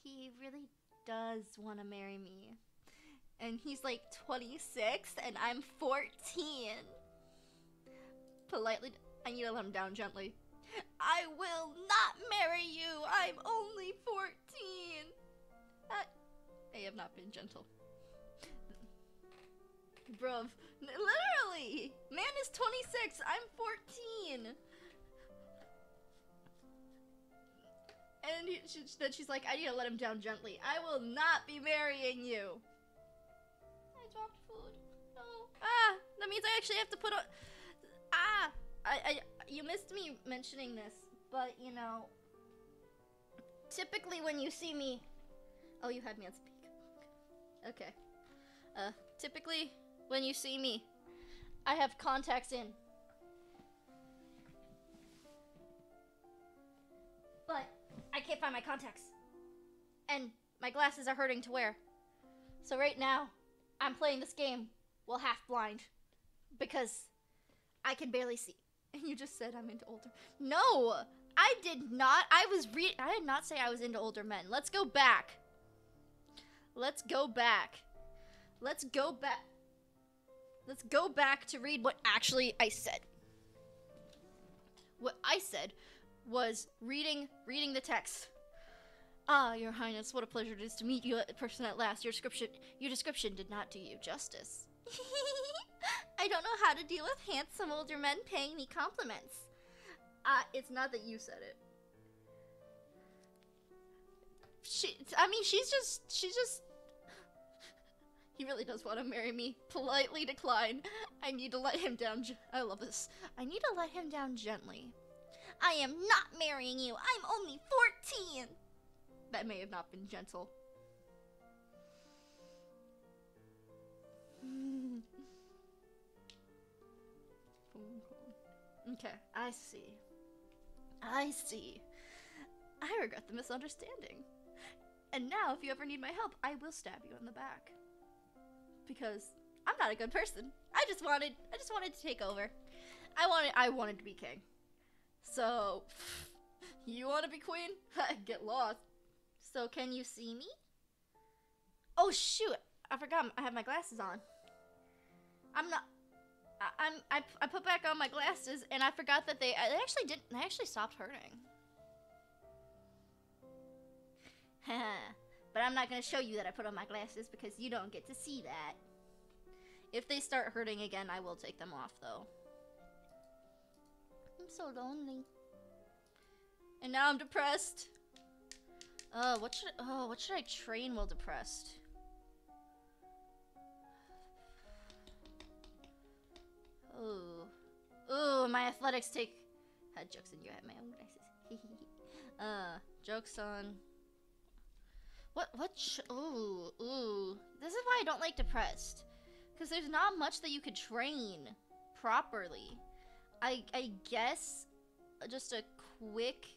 He really does want to marry me. And he's like 26 and I'm 14. Politely, I need to let him down gently. I will not marry you. I'm only 14. I have not been gentle. Bruv, literally, man is 26, I'm 14. And then she's like, I need to let him down gently. I will not be marrying you. I dropped food. No. Ah, that means I actually have to put on... Ah, you missed me mentioning this, but you know, typically when you see me... Oh, you had me on speak. Okay. Typically when you see me, I have contacts in. But I can't find my contacts. And my glasses are hurting to wear. So right now, I'm playing this game while half blind. Because I can barely see. And you just said I'm into older... No! I did not. I did not say I was into older men. Let's go back. Let's go back. Let's go back. Let's go back to read what actually I said. What I said was reading the text. Ah, Your Highness, what a pleasure it is to meet you in person at last. Your description did not do you justice. I don't know how to deal with handsome older men paying me compliments. It's not that you said it. She's just... He really does want to marry me. Politely decline. I need to let him down. I love this. I need to let him down gently. I am not marrying you. I'm only 14. That may have not been gentle. Okay, I see. I see. I regret the misunderstanding. And now, if you ever need my help, I will stab you in the back. Because I'm not a good person. I just wanted to take over. I wanted to be king. So, you want to be queen? Get lost. So, can you see me? Oh shoot! I forgot I have my glasses on. I put back on my glasses and I forgot that they actually stopped hurting. But I'm not gonna show you that I put on my glasses because you don't get to see that. If they start hurting again, I will take them off though. I'm so lonely. And now I'm depressed. What should I train while depressed? Ooh, my athletics take... Had jokes in you, I have my own glasses. Jokes on... Ooh. This is why I don't like Depressed. Because there's not much that you could train properly. I guess just a quick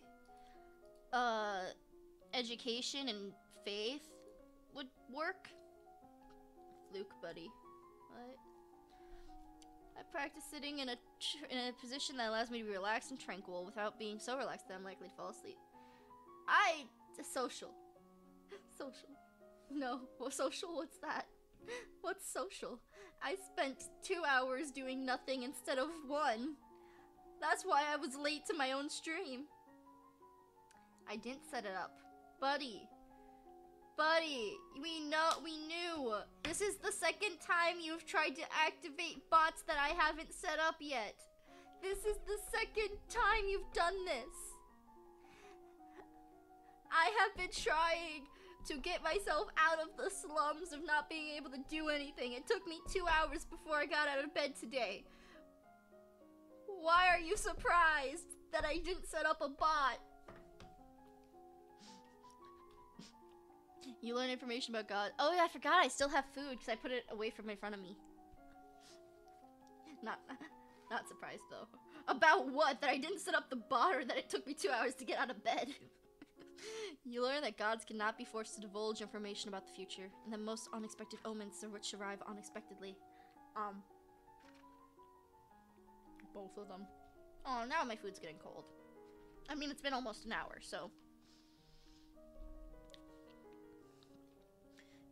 education and faith would work. Fluke, buddy. What? I practice sitting in a position that allows me to be relaxed and tranquil without being so relaxed that I'm likely to fall asleep. Social. Social. No, social? What's that? What's social? I spent 2 hours doing nothing instead of 1. That's why I was late to my own stream. I didn't set it up. Buddy, we knew. This is the second time you've tried to activate bots that I haven't set up yet. This is the second time you've done this. I have been trying to get myself out of the slums of not being able to do anything. It took me 2 hours before I got out of bed today. Why are you surprised that I didn't set up a bot? You learn information about God. Oh yeah, I forgot I still have food because I put it away from in front of me. Not surprised though. About what? That I didn't set up the bot or that it took me 2 hours to get out of bed. You learn that gods cannot be forced to divulge information about the future, and that most unexpected omens are which arrive unexpectedly. Both of them. Oh, now my food's getting cold. I mean, it's been almost an hour, so.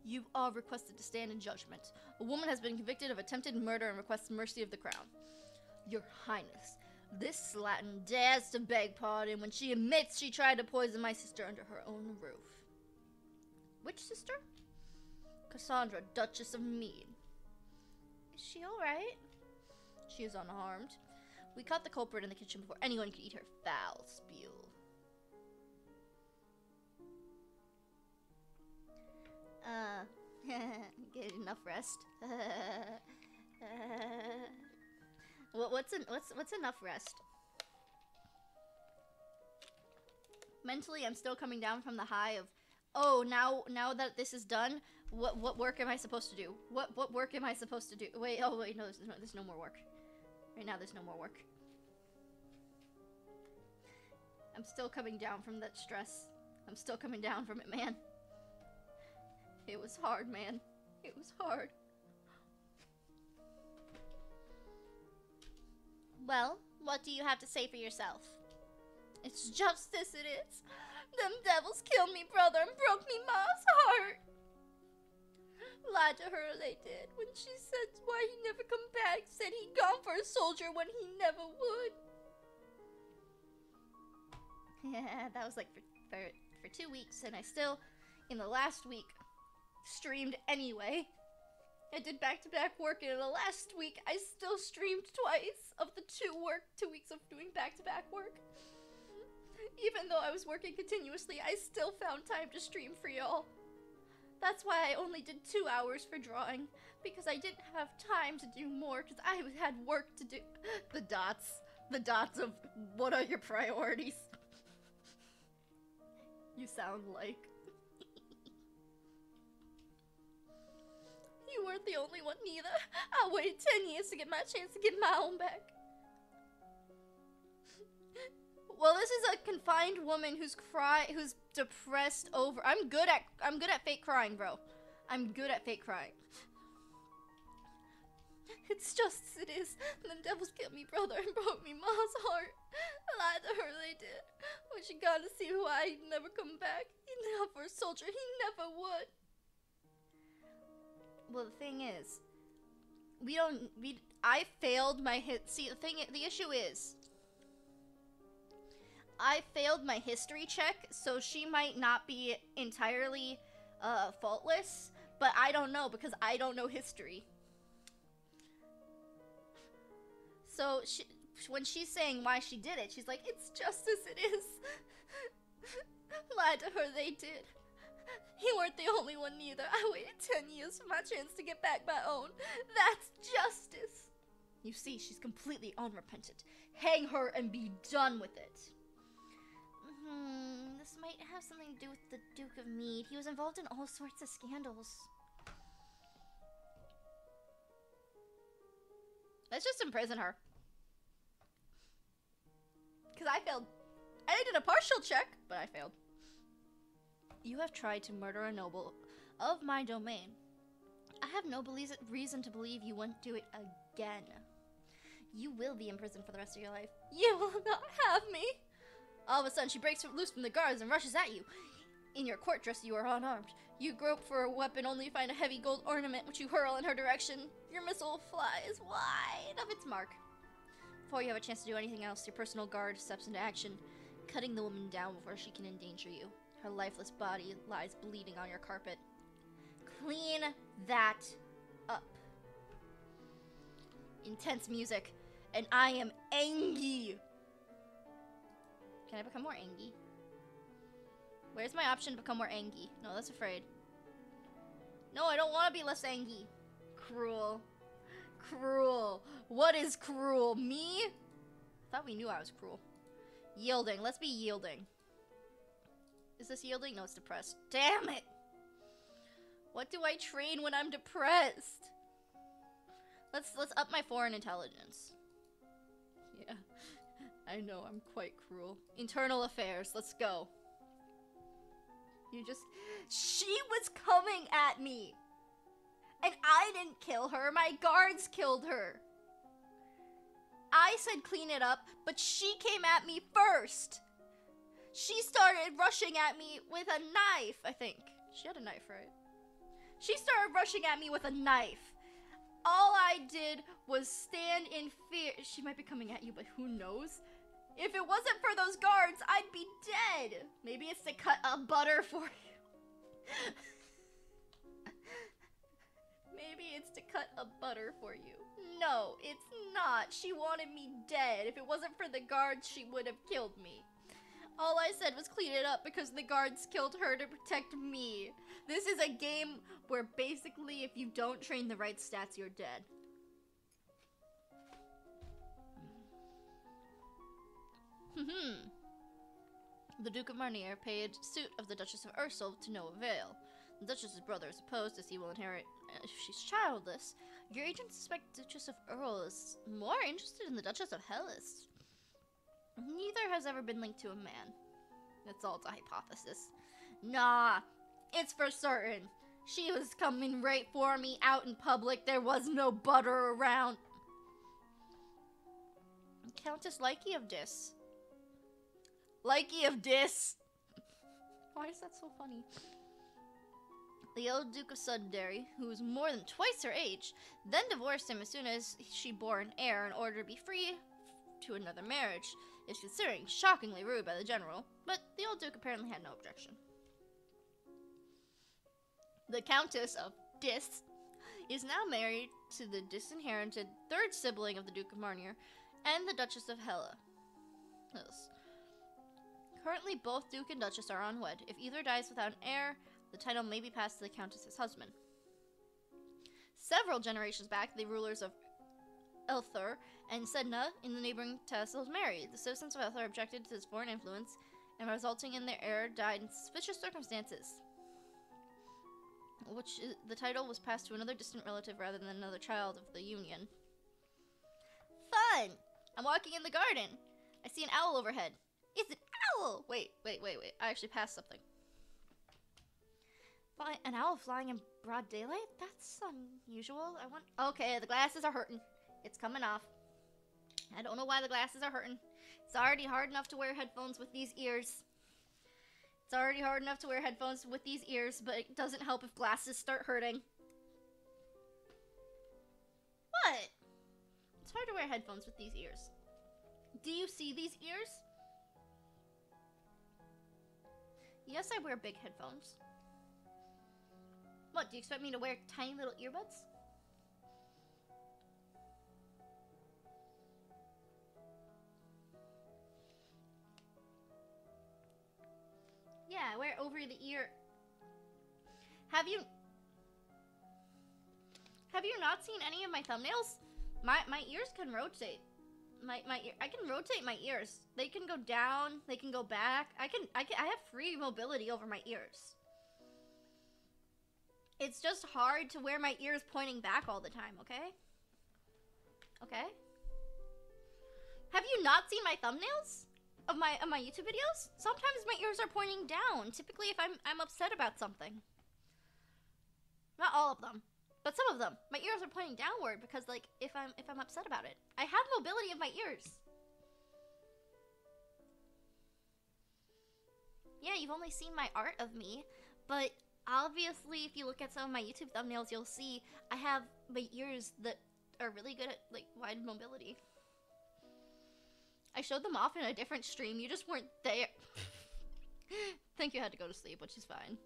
You are requested to stand in judgment. A woman has been convicted of attempted murder and requests mercy of the crown. Your Highness, this slattern dares to beg pardon when she admits she tried to poison my sister under her own roof. Which sister? Cassandra, Duchess of Mead. Is she alright? She is unharmed. We caught the culprit in the kitchen before anyone could eat her foul spew. Get enough rest. What's enough rest? Mentally, I'm still coming down from the high of, oh, now that this is done, what work am I supposed to do? What work am I supposed to do? Wait, no, there's no more work. Right now, there's no more work. I'm still coming down from that stress. I'm still coming down from it, man. It was hard, man. It was hard. Well, what do you have to say for yourself? It's justice, it is. Them devils killed me brother and broke me ma's heart. Lied to her, they did, when she said why he never come back, said he gone for a soldier when he never would. Yeah, that was like for 2 weeks, and I still, in the last week, streamed anyway. I did back-to-back work, and in the last week, I still streamed twice of the 2 weeks of doing back-to-back work. Even though I was working continuously, I still found time to stream for y'all. That's why I only did 2 hours for drawing, because I didn't have time to do more, because I had work to do. The dots of what are your priorities? You sound like. You weren't the only one neither. I waited 10 years to get my chance to get my own back. Well, this is a confined woman who's depressed over. I'm good at fake crying, bro. I'm good at fake crying. It's just as it is. Them devils killed me brother and broke me ma's heart. I lied to her, they did. When she got to see why he'd never come back. He never a soldier, he never would. Well, the thing is, I failed my the issue is, I failed my history check, so she might not be entirely, faultless, but I don't know, because I don't know history. So, when she's saying why she did it, she's like, it's just as it is. Lied to her, they did. You weren't the only one neither. I waited 10 years for my chance to get back my own. That's justice. You see, she's completely unrepentant. Hang her and be done with it. This This might have something to do with the Duke of Mead. He was involved in all sorts of scandals. Let's just imprison her. Because I failed. I did a partial check, but I failed. You have tried to murder a noble of my domain. I have no reason to believe you wouldn't do it again. You will be in prison for the rest of your life. You will not have me. All of a sudden, she breaks loose from the guards and rushes at you. In your court dress, you are unarmed. You grope for a weapon only to find a heavy gold ornament which you hurl in her direction. Your missile flies wide of its mark. Before you have a chance to do anything else, your personal guard steps into action, cutting the woman down before she can endanger you. Her lifeless body lies bleeding on your carpet. Clean that up. Intense music, and I am angry. Can I become more angry? Where's my option to become more angry? No, that's afraid. No, I don't want to be less angry. Cruel. Cruel. What is cruel? Me? I thought we knew I was cruel. Yielding. Let's be yielding. Is this yielding? No, it's depressed. Damn it! What do I train when I'm depressed? Let's up my foreign intelligence. Yeah. I know, I'm quite cruel. Internal affairs, let's go. She was coming at me! And I didn't kill her, my guards killed her. I said clean it up, but she came at me first. She started rushing at me with a knife, I think. She had a knife, right? She started rushing at me with a knife. All I did was stand in fear. She might be coming at you, but who knows? If it wasn't for those guards, I'd be dead. Maybe it's to cut a butter for you. Maybe it's to cut a butter for you. No, it's not. She wanted me dead. If it wasn't for the guards, she would have killed me. All I said was clean it up because the guards killed her to protect me. This is a game where basically if you don't train the right stats, you're dead. The Duke of Marnier paid suit of the Duchess of Ursel to no avail. The Duchess's brother is opposed as he will inherit if she's childless. Your agents suspect Duchess of Earl is more interested in the Duchess of Hellas. Neither has ever been linked to a man. That's all, it's a hypothesis. Nah, it's for certain. She was coming right for me out in public. There was no butter around. Countess Lykie of Dis. Lykie of Dis. Why is that so funny? The old Duke of Sudbury, who was more than twice her age, then divorced him as soon as she bore an heir in order to be free to another marriage. Is considered shockingly rude by the general, but the old Duke apparently had no objection. The Countess of Dis is now married to the disinherited third sibling of the Duke of Marnier and the Duchess of Hella. Yes. Currently, both Duke and Duchess are unwed. If either dies without an heir, the title may be passed to the Countess's husband. Several generations back, the rulers of Elthur and Sedna in the neighboring Tassels married. The citizens of Elthur objected to this foreign influence, and resulting in their heir died in suspicious circumstances. The title was passed to another distant relative rather than another child of the union. Fun! I'm walking in the garden. I see an owl overhead. It's an owl! Wait. I actually passed something. An owl flying in broad daylight? That's unusual. Okay, the glasses are hurting. It's coming off. I don't know why the glasses are hurting. It's already hard enough to wear headphones with these ears. But it doesn't help if glasses start hurting. What? It's hard to wear headphones with these ears. Do you see these ears? Yes, I wear big headphones. What, do you expect me to wear tiny little earbuds? Yeah, I wear over the ear. Have you not seen any of my thumbnails? My ears can rotate. I can rotate my ears. They can go down, they can go back. I have free mobility over my ears. It's just hard to wear my ears pointing back all the time, okay? Okay? Have you not seen my thumbnails of my YouTube videos? Sometimes my ears are pointing down, typically if I'm upset about something. Not all of them, but some of them. My ears are pointing downward because, like, if I'm upset about it. I have mobility of my ears. Yeah, you've only seen my art of me, but obviously if you look at some of my YouTube thumbnails, you'll see I have my ears that are really good at, like, wide mobility. I showed them off in a different stream, you just weren't there. Think you had to go to sleep, which is fine.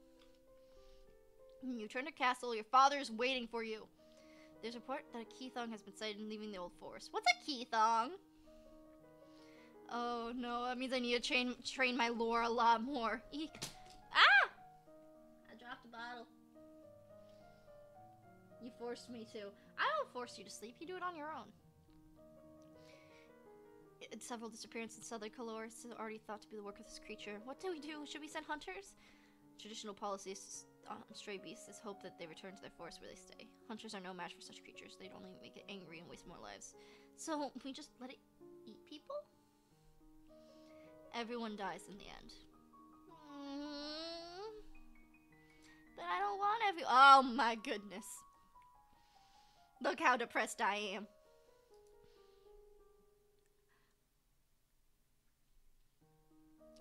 You return to castle, your father is waiting for you. There's a report that a Keithong has been sighted leaving the old forest. What's a Keithong? Oh no, that means I need to train my lore a lot more. Eek. Ah! I dropped a bottle. You forced me to. I don't force you to sleep, you do it on your own. Several disappearances in southern Caloris is already thought to be the work of this creature. What do we do? Should we send hunters? Traditional policies on stray beasts is hope that they return to their forest where they stay. Hunters are no match for such creatures. They'd only make it angry and waste more lives. So, we just let it eat people? Everyone dies in the end. But I don't want oh my goodness. Look how depressed I am.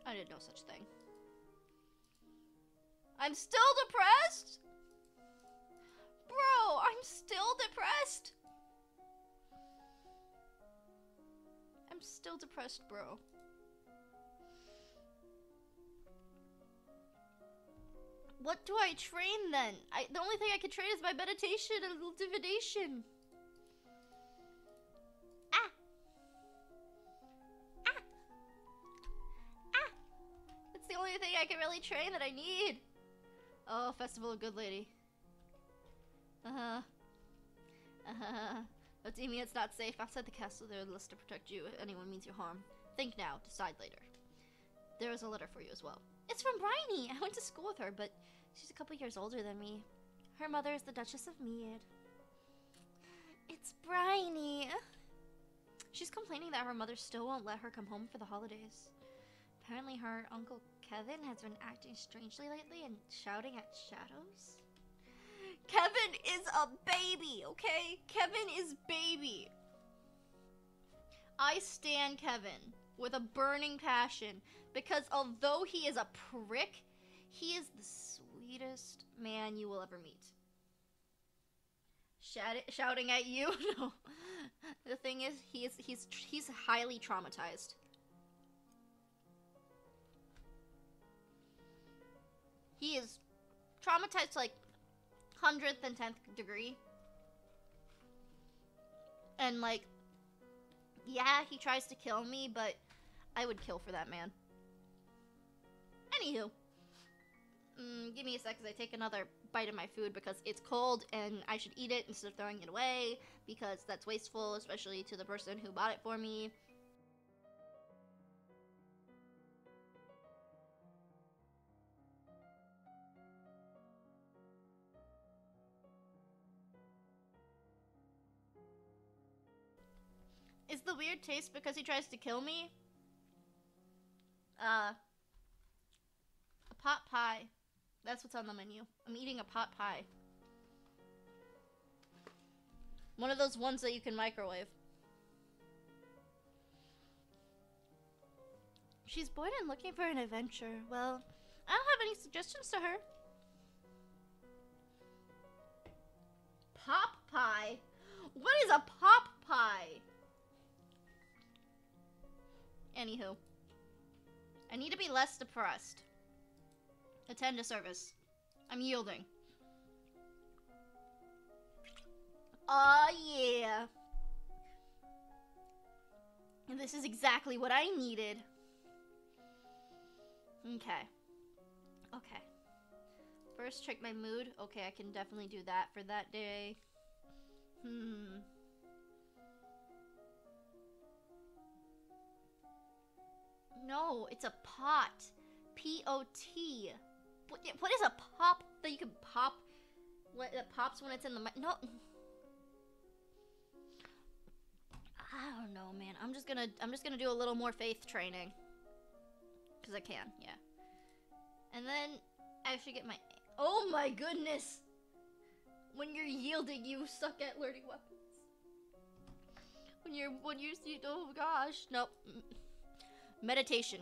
I did no such thing. I'm still depressed? Bro, I'm still depressed. I'm still depressed, bro. What do I train then? The only thing I can train is my meditation and divination. Ah! Ah! Ah! That's the only thing I can really train that I need. Oh, Festival of Good Lady. But Damien, it's not safe. Outside the castle, there are lists to protect you if anyone means you harm. Think now, decide later. There is a letter for you as well. It's from Bryony. I went to school with her, but she's a couple years older than me. Her mother is the Duchess of Mead. It's Bryony. She's complaining that her mother still won't let her come home for the holidays. Apparently her Uncle Kevin has been acting strangely lately and shouting at shadows. Kevin is a baby, okay? Kevin is baby. I stan Kevin with a burning passion because although he is a prick, he is the sweetest man you will ever meet. Shouting at you? No. The thing is, he's highly traumatized. He is traumatized to like 100th and 10th degree. And like, yeah, he tries to kill me, but I would kill for that man. Anywho. Give me a sec as I take another bite of my food because it's cold and I should eat it instead of throwing it away because that's wasteful, especially to the person who bought it for me. Is the weird taste because he tries to kill me? A pot pie. That's what's on the menu. I'm eating a pot pie. One of those ones that you can microwave. She's bored and looking for an adventure. Well, I don't have any suggestions to her. Pop pie? What is a pop pie? Anywho. I need to be less depressed. Attend to service. I'm yielding. Oh yeah. This is exactly what I needed. Okay. Okay. First, check my mood. Okay, I can definitely do that for that day. No, it's a pot. P-O-T. What is a pop that you can pop? What that pops when it's in the mic? No. I don't know, man. I'm just gonna do a little more faith training. Cause I can, yeah. And then I should get my. Oh my goodness! When you're yielding, you suck at learning weapons. Oh gosh, nope. Meditation.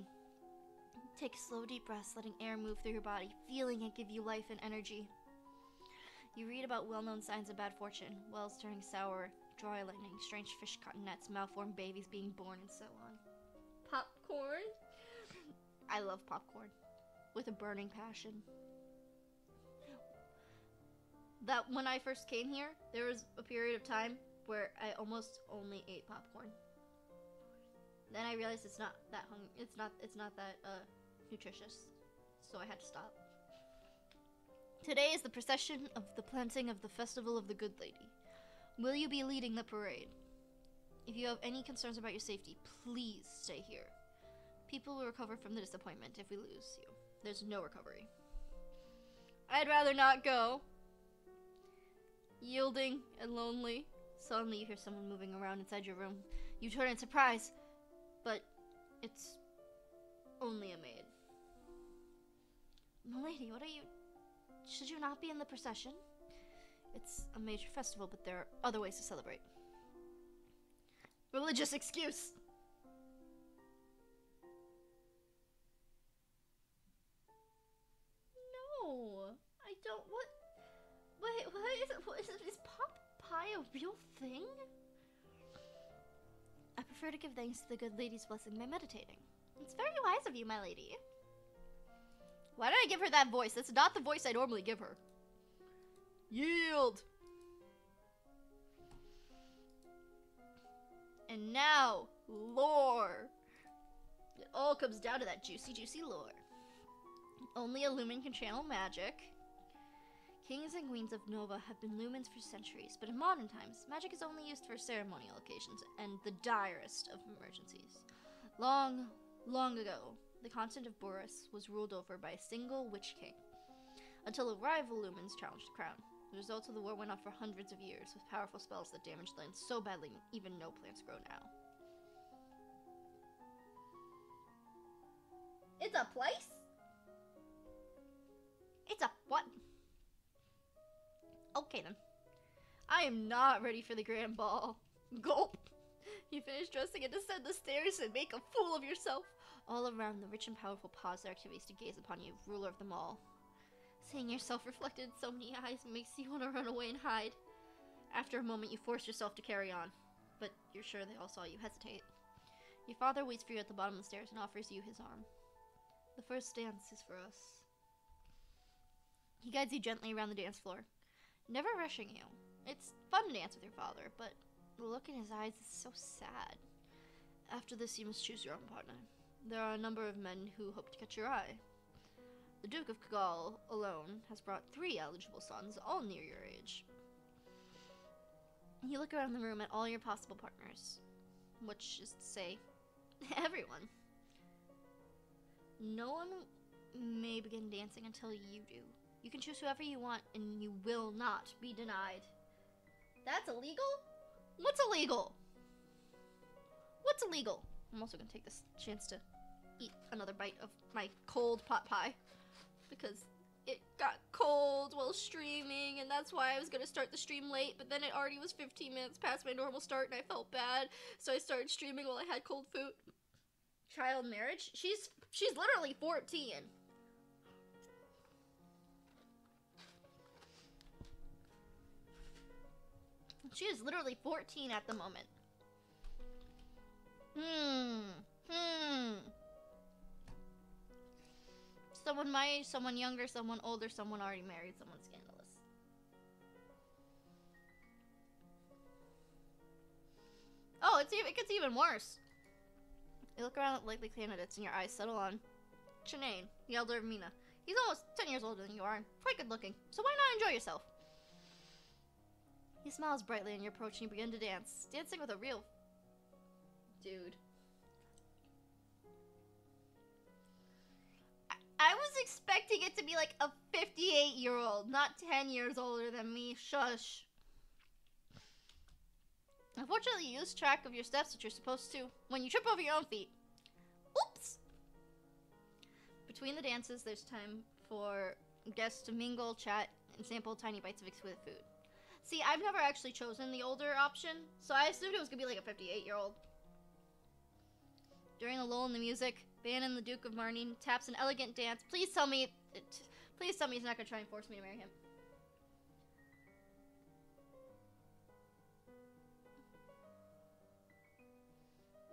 Take slow, deep breaths, letting air move through your body, feeling it give you life and energy. You read about well-known signs of bad fortune, wells turning sour, dry lightning, strange fish caught in nets, malformed babies being born, and so on. Popcorn? I love popcorn. With a burning passion. That when I first came here, there was a period of time where I almost only ate popcorn. Then I realized it's not that nutritious, so I had to stop. Today is the procession of the planting of the Festival of the Good Lady. Will you be leading the parade? If you have any concerns about your safety, please stay here. People will recover from the disappointment if we lose you. There's no recovery. I'd rather not go. Yielding and lonely. Suddenly you hear someone moving around inside your room. You turn in surprise, but it's only a maid. Milady, what are you... Should you not be in the procession? It's a major festival, but there are other ways to celebrate. Religious excuse! No! I don't... What? Wait, what is it? Is pot pie a real thing? I prefer to give thanks to the good lady's blessing by meditating. It's very wise of you, my lady. Why did I give her that voice? That's not the voice I normally give her. Yield! And now, lore. It all comes down to that juicy, juicy lore. Only a lumen can channel magic. Kings and queens of Nova have been lumens for centuries, but in modern times, magic is only used for ceremonial occasions and the direst of emergencies. Long, long ago, the continent of Boris was ruled over by a single witch king, until a rival lumens challenged the crown. The result of the war went on for hundreds of years, with powerful spells that damaged land so badly even no plants grow now. It's a place? It's a what? Okay then. I am not ready for the grand ball. Gulp! You finish dressing and descend the stairs and make a fool of yourself. All around, the rich and powerful pause their activities to gaze upon you, ruler of them all. Seeing yourself reflected in so many eyes makes you want to run away and hide. After a moment, you force yourself to carry on, but you're sure they all saw you hesitate. Your father waits for you at the bottom of the stairs and offers you his arm. The first dance is for us. He guides you gently around the dance floor, never rushing you. It's fun to dance with your father, but the look in his eyes is so sad. After this, you must choose your own partner. There are a number of men who hope to catch your eye. The Duke of Kagall alone has brought 3 eligible sons, all near your age. You look around the room at all your possible partners, which is to say, everyone. No one may begin dancing until you do. You can choose whoever you want, and you will not be denied. That's illegal? What's illegal? What's illegal? I'm also gonna take this chance to eat another bite of my cold pot pie, because it got cold while streaming, and that's why I was gonna start the stream late, but then it already was 15 minutes past my normal start, and I felt bad, so I started streaming while I had cold food. Child marriage? She's literally 14. She is literally 14 at the moment. Someone my age, someone younger, someone older, someone already married, someone scandalous. Oh, it gets even worse. You look around at likely candidates and your eyes settle on Chanain, the elder of Mina. He's almost 10 years older than you are and quite good looking, so why not enjoy yourself? He smiles brightly on your approach and you begin to dance, dancing with a real dude. I was expecting it to be like a 58-year-old, not 10 years older than me. Shush. Unfortunately, you lose track of your steps that you're supposed to when you trip over your own feet. Oops! Between the dances, there's time for guests to mingle, chat, and sample tiny bites of exquisite food. See, I've never actually chosen the older option, so I assumed it was gonna be like a 58-year-old. During a lull in the music, Ban and the Duke of Marnie taps an elegant dance. Please tell me he's not gonna try and force me to marry him.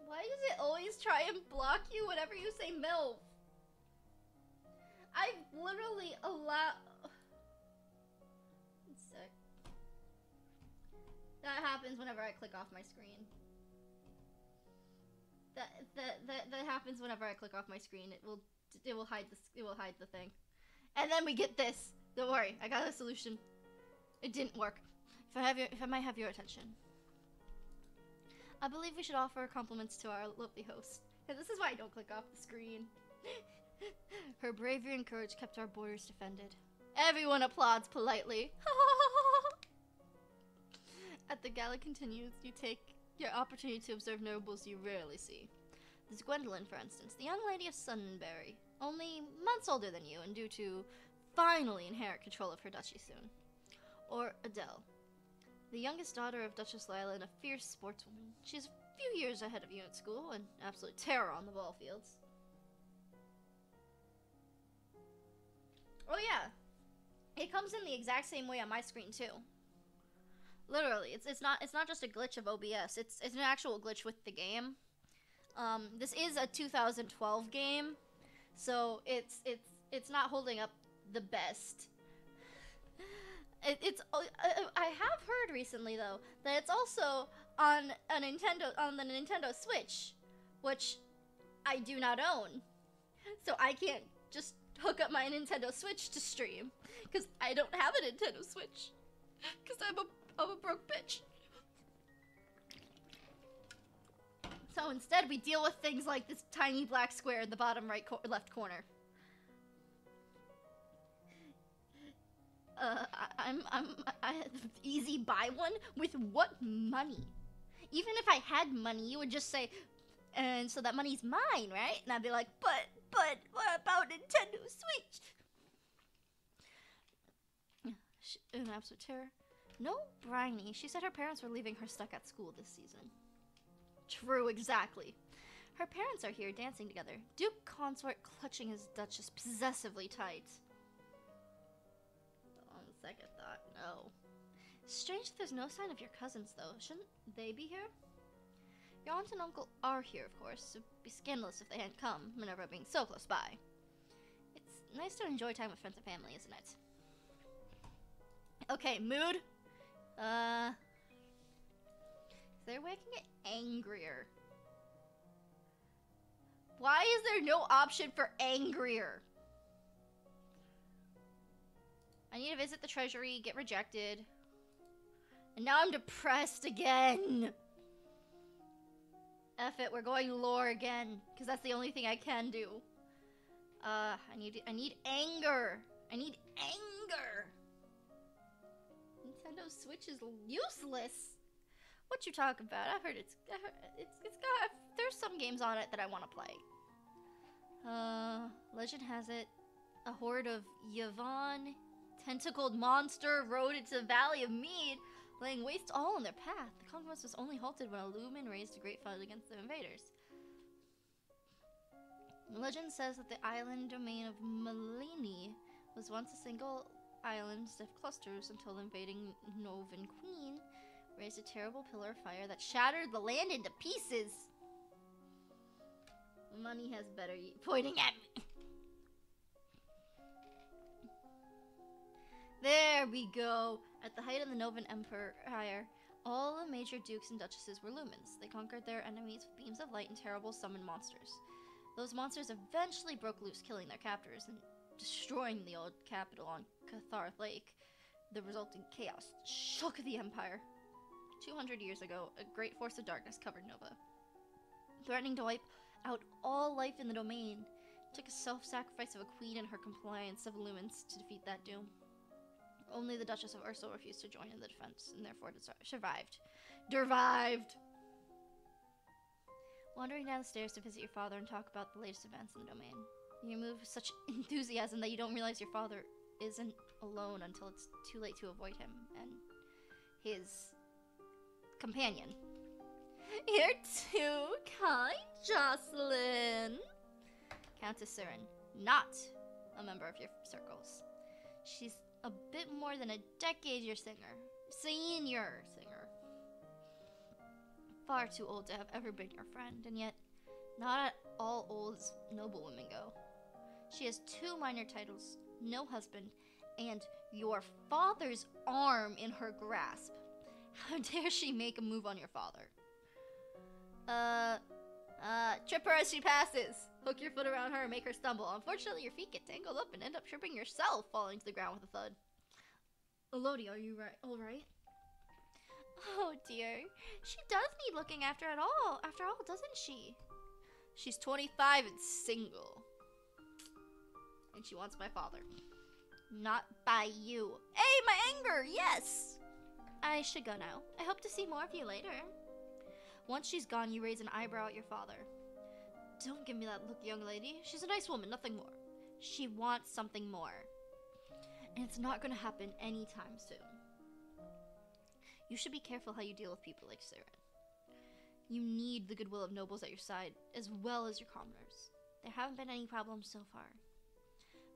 Why does it always try and block you whenever you say MILF? I've literally allowed... One sec. That happens whenever I click off my screen. That happens whenever I click off my screen. It will hide the thing. And then we get this. Don't worry, I got a solution. It didn't work. If I might have your attention. I believe we should offer compliments to our lovely host. And this is why I don't click off the screen. Her bravery and courage kept our borders defended. Everyone applauds politely. As the gala continues, you take your opportunity to observe nobles you rarely see. There's Gwendolyn, for instance, the young lady of Sunbury, only months older than you and due to finally inherit control of her duchy soon. Or Adele, the youngest daughter of Duchess Lila and a fierce sportswoman. She's a few years ahead of you at school and absolute terror on the ball fields. Oh yeah, it comes in the exact same way on my screen too. Literally, it's not just a glitch of OBS. It's an actual glitch with the game. This is a 2012 game, so it's not holding up the best. I have heard recently though that it's also on the Nintendo Switch, which I do not own, so I can't just hook up my Nintendo Switch to stream because I don't have a Nintendo Switch because I'm a broke bitch. So instead, we deal with things like this tiny black square in the bottom left corner. I easy buy one with what money? Even if I had money, you would just say, and so that money's mine, right? And I'd be like, but what about Nintendo Switch? An absolute terror. No, Bryony. She said her parents were leaving her stuck at school this season. True, exactly. Her parents are here dancing together. Duke Consort clutching his Duchess possessively tight. On second thought, no. Strange that there's no sign of your cousins, though. Shouldn't they be here? Your aunt and uncle are here, of course. It'd be scandalous if they hadn't come, Minerva being so close by. It's nice to enjoy time with friends and family, isn't it? Okay, mood. They're making it angrier. Why is there no option for angrier? I need to visit the treasury, get rejected. And now I'm depressed again. F it, we're going lore again. Because that's the only thing I can do. I need anger. I need anger. Nintendo Switch is useless. What you talking about? I heard it's got, there's some games on it that I want to play. Legend has it, a horde of Yvonne tentacled monster rode into the Valley of Mead, laying waste all in their path. The conquest was only halted when a Lumen raised a great fight against the invaders. Legend says that the island domain of Malini was once a single island of clusters until the invading Novan Queen raised a terrible pillar of fire that shattered the land into pieces. Money has better pointing at me. There we go. At the height of the Novan Empire, all the major dukes and duchesses were lumens. They conquered their enemies with beams of light and terrible summoned monsters. Those monsters eventually broke loose, killing their captors and destroying the old capital on Catharth Lake. The resulting chaos shook the empire. 200 years ago, a great force of darkness covered Nova, threatening to wipe out all life in the domain. Took a self-sacrifice of a queen and her compliance of lumens to defeat that doom. Only the Duchess of Ursul refused to join in the defense, and therefore survived. Dervived! Wandering down the stairs to visit your father and talk about the latest events in the domain. You move with such enthusiasm that you don't realize your father isn't alone until it's too late to avoid him and his companion. You're too kind, Jocelyn! Countess Siren, not a member of your circles. She's a bit more than a decade your senior singer. Far too old to have ever been your friend, and yet not all old noblewomen go. She has 2 minor titles, no husband, and your father's arm in her grasp. How dare she make a move on your father? Trip her as she passes. Hook your foot around her and make her stumble. Unfortunately, your feet get tangled up and end up tripping yourself, falling to the ground with a thud. Elodie, are you alright? Oh dear, she does need looking after all, doesn't she? She's 25 and single. And she wants my father. Not by you. Hey, my anger, yes! I should go now. I hope to see more of you later. Once she's gone, you raise an eyebrow at your father. Don't give me that look, young lady. She's a nice woman, nothing more. She wants something more. And it's not gonna happen anytime soon. You should be careful how you deal with people like Siren. You need the goodwill of nobles at your side, as well as your commoners. There haven't been any problems so far.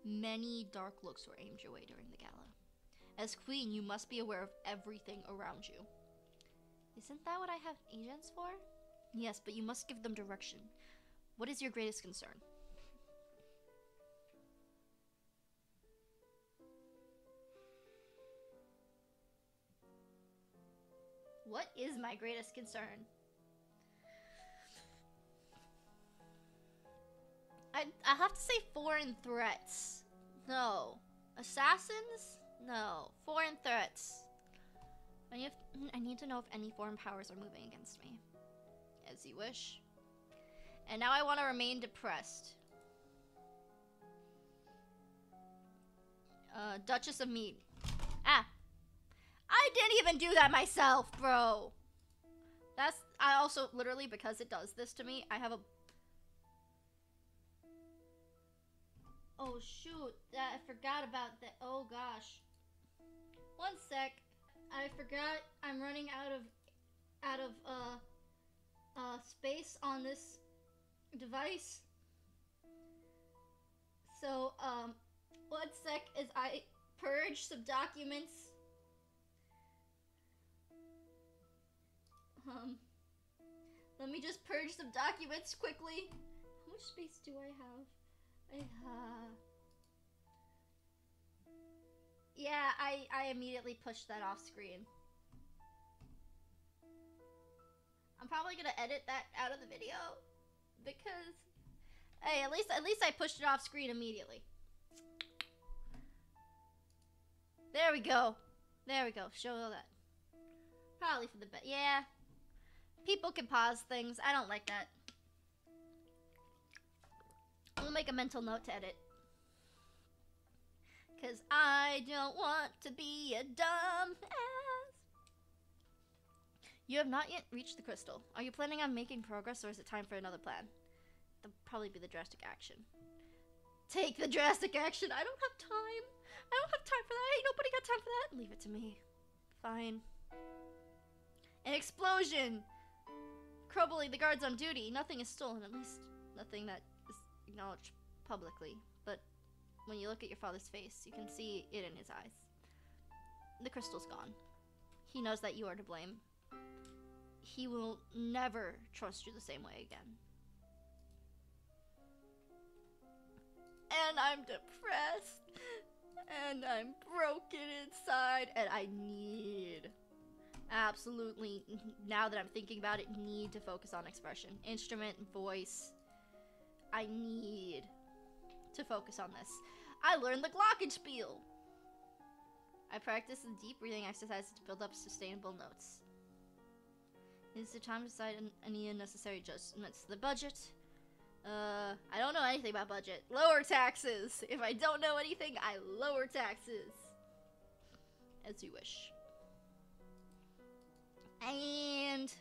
Many dark looks were aimed your way during the gala. As queen, you must be aware of everything around you. Isn't that what I have agents for? Yes, but you must give them direction. What is your greatest concern? What is my greatest concern? I have to say foreign threats. No. Assassins? No. Foreign threats. I need to know if any foreign powers are moving against me. As you wish. And now I want to remain depressed. Duchess of Mead. Ah. I didn't even do that myself, bro. I also, literally, because it does this to me, I have a... Oh, shoot. I forgot about that. Oh, gosh. One sec. I forgot I'm running out of space on this device. So, one sec as I purge some documents. Let me just purge some documents quickly. How much space do I have? Yeah, I immediately pushed that off screen. I'm probably gonna edit that out of the video because, hey, at least I pushed it off screen immediately. There we go. There we go. Show all that. Probably for the best. Yeah. People can pause things. I don't like that. We'll make a mental note to edit. Cause I don't want to be a dumb ass. You have not yet reached the crystal. Are you planning on making progress, or is it time for another plan? That'll probably be the drastic action. Take the drastic action. I don't have time. I don't have time for that. Ain't nobody got time for that. Leave it to me. Fine. An explosion. Crumbling the guards on duty. Nothing is stolen. At least nothing that is acknowledged publicly. But when you look at your father's face, you can see it in his eyes. The crystal's gone. He knows that you are to blame. He will never trust you the same way again. And I'm depressed. And I'm broken inside. And I need... absolutely, now that I'm thinking about it, need to focus on expression. Instrument, voice. I need to focus on this. I learned the glockenspiel. I practice the deep breathing exercises to build up sustainable notes. It is the time to decide any unnecessary adjustments to the budget. I don't know anything about budget. Lower taxes! If I don't know anything, I lower taxes. As you wish. And...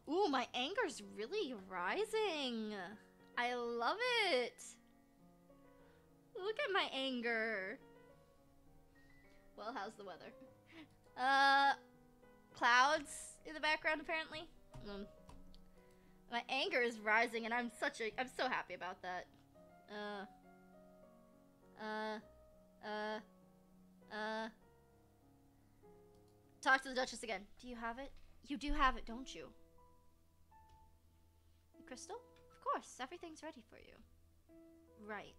ooh, my anger's really rising. I love it. Look at my anger. Well, how's the weather? Clouds in the background, apparently. My anger is rising, and I'm so happy about that. Talk to the Duchess again. Do you have it? You do have it, don't you? Crystal? Of course, everything's ready for you. Right.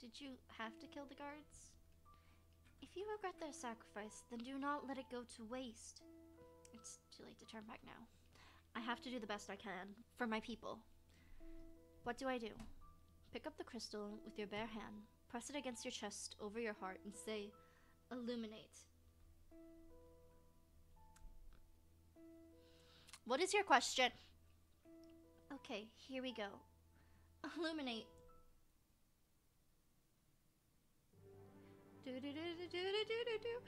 Did you have to kill the guards? If you regret their sacrifice, then do not let it go to waste. It's too late to turn back now. I have to do the best I can for my people. What do? Pick up the crystal with your bare hand, press it against your chest over your heart, and say, illuminate. What is your question? Okay, here we go. Illuminate. Do do do do do do do do.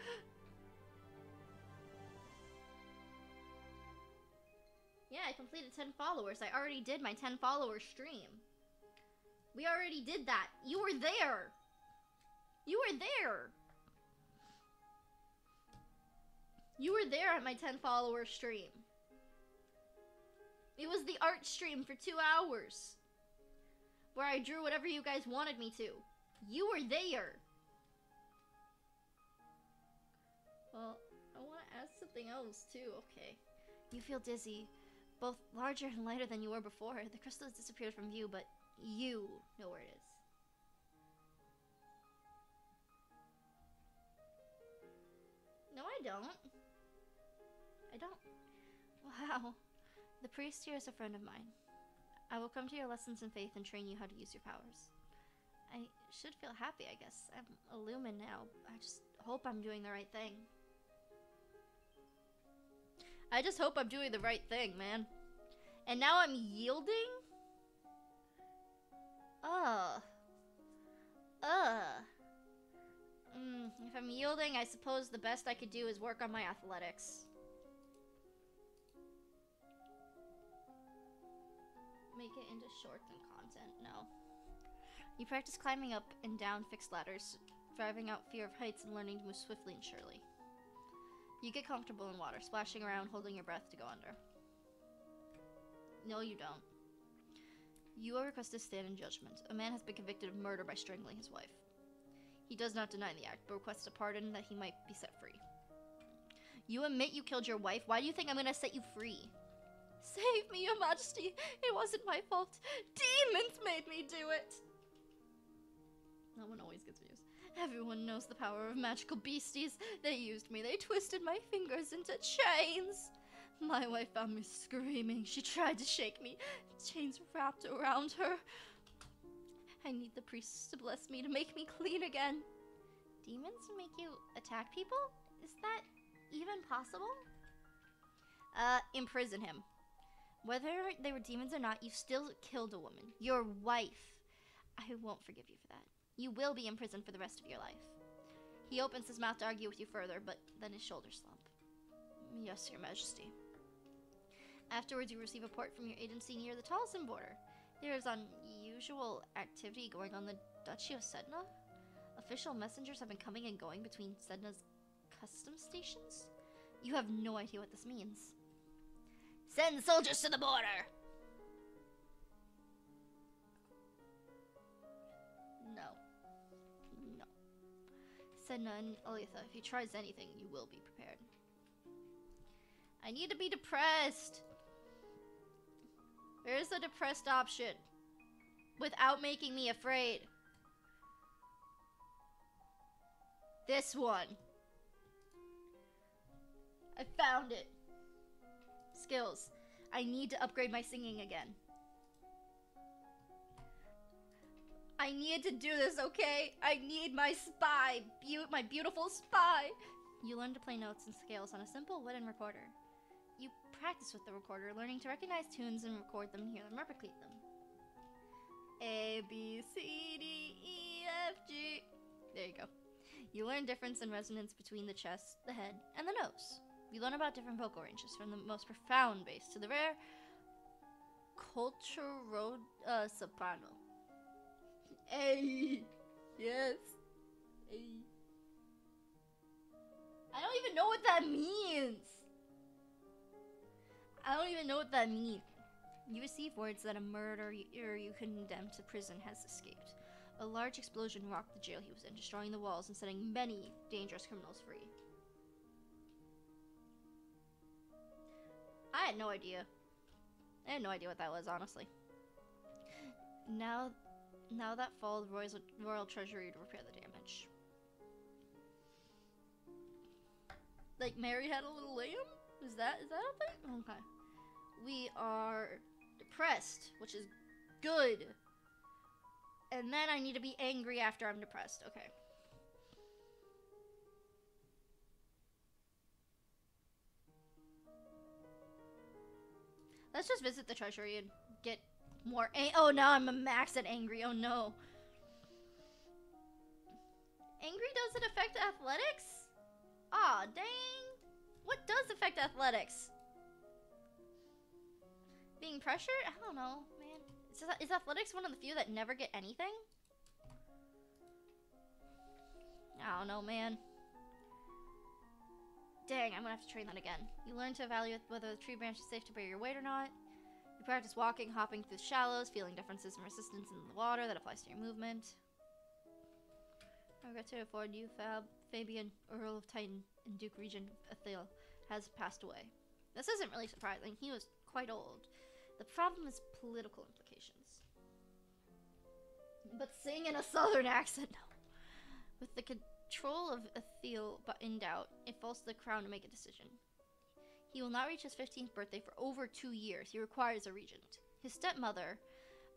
Yeah, I completed 10 followers. I already did my 10 follower stream. We already did that. You were there. You were there. You were there at my 10 follower stream. It was the art stream for 2 hours. Where I drew whatever you guys wanted me to. You were there. Well, I want to ask something else too. Okay. You feel dizzy. Both larger and lighter than you were before. The crystal has disappeared from view, but you know where it is. No, I don't. I don't. Wow. The priest here is a friend of mine. I will come to your lessons in faith and train you how to use your powers. I should feel happy, I guess. I'm a lumen now. I just hope I'm doing the right thing. I just hope I'm doing the right thing, man. And now I'm yielding? If I'm yielding, I suppose the best I could do is work on my athletics. Make it into shorts and content. No. You practice climbing up and down fixed ladders, driving out fear of heights and learning to move swiftly and surely. You get comfortable in water, splashing around, holding your breath to go under. No, you don't. You are requested to stand in judgment. A man has been convicted of murder by strangling his wife. He does not deny the act, but requests a pardon that he might be set free. You admit you killed your wife? Why do you think I'm gonna set you free? Save me, your majesty! It wasn't my fault! Demons made me do it! That one always gets views. Everyone knows the power of magical beasties. They used me. They twisted my fingers into chains. My wife found me screaming. She tried to shake me. Chains wrapped around her. I need the priests to bless me to make me clean again. Demons make you attack people? Is that even possible? Imprison him. Whether they were demons or not, you still killed a woman. Your wife. I won't forgive you for that. You will be imprisoned for the rest of your life. He opens his mouth to argue with you further, but then his shoulders slump. Yes, your majesty. Afterwards, you receive a report from your agency near the Taliesin border. There is unusual activity going on in the Duchy of Sedna. Official messengers have been coming and going between Sedna's custom stations. You have no idea what this means. Send soldiers to the border! No. No. Sedna and Alitha, if he tries anything, you will be prepared. I need to be depressed! Where's the depressed option? Without making me afraid. This one. I found it. Skills. I need to upgrade my singing again. I need to do this, okay? I need my spy. My beautiful spy. You learn to play notes and scales on a simple wooden recorder. You practice with the recorder, learning to recognize tunes and record them, hear them, replicate them. A, B, C, D, E, F, G. There you go. You learn difference and resonance between the chest, the head, and the nose. You learn about different vocal ranges, from the most profound bass to the rare cultural soprano. A. Yes. A. I don't even know what that means. I don't even know what that means. You receive words that a murderer you condemned to prison has escaped. A large explosion rocked the jail he was in, destroying the walls and setting many dangerous criminals free. I had no idea. I had no idea what that was, honestly. Now that fall, the royal treasury to repair the damage. Like Mary had a little lamb? Is that a thing? Okay. We are depressed, which is good. And then I need to be angry after I'm depressed. Okay. Let's just visit the treasury and get more oh, now I'm a max at angry. Oh no. Angry doesn't affect athletics? Aw, dang. What does affect athletics? Being pressured? I don't know, man. Is athletics one of the few that never get anything? I don't know, man. Dang, I'm gonna have to train that again. You learn to evaluate whether the tree branch is safe to bear your weight or not. You practice walking, hopping through shallows, feeling differences in resistance in the water that applies to your movement. I regret to inform you, Fabian, Earl of Titan and Duke Regent Athel, has passed away. This isn't really surprising. He was quite old. The problem is political implications. But sing in a southern accent, no. With the control of Athel in doubt, it falls to the crown to make a decision. He will not reach his 15th birthday for over 2 years. He requires a regent. His stepmother,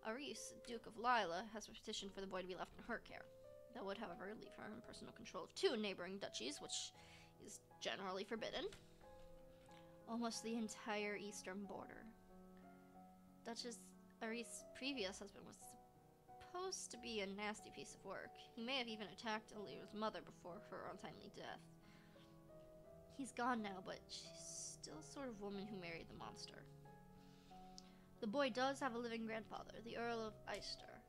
Aris, Duke of Lila, has petitioned for the boy to be left in her care. That would, however, leave her in personal control of 2 neighboring duchies, which is generally forbidden. Almost the entire eastern border. Duchess Aris' previous husband was supposed to be a nasty piece of work. He may have even attacked Alira's mother before her untimely death. He's gone now, but she's still the sort of woman who married the monster. The boy does have a living grandfather, the Earl of Eister.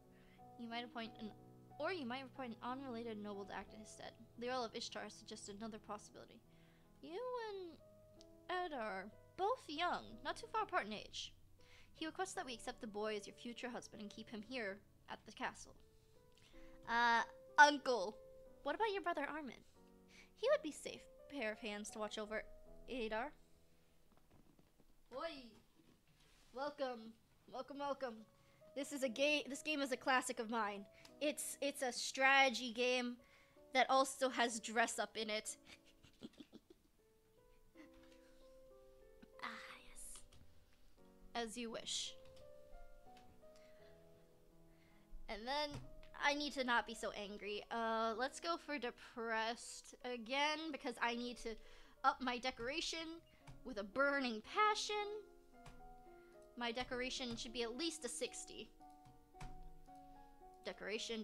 You might appoint an unrelated noble to act in his stead. The Earl of Ishtar suggested another possibility. You and Ed are both young, not too far apart in age. He requests that we accept the boy as your future husband and keep him here at the castle. Uncle, what about your brother Armin? He would be safe pair of hands to watch over Adar. Oi! Welcome. This game is a classic of mine. It's a strategy game that also has dress up in it. Yes. As you wish. And then I need to not be so angry. Let's go for depressed again because I need to up my decoration with a burning passion. My decoration should be at least a 60. Decoration.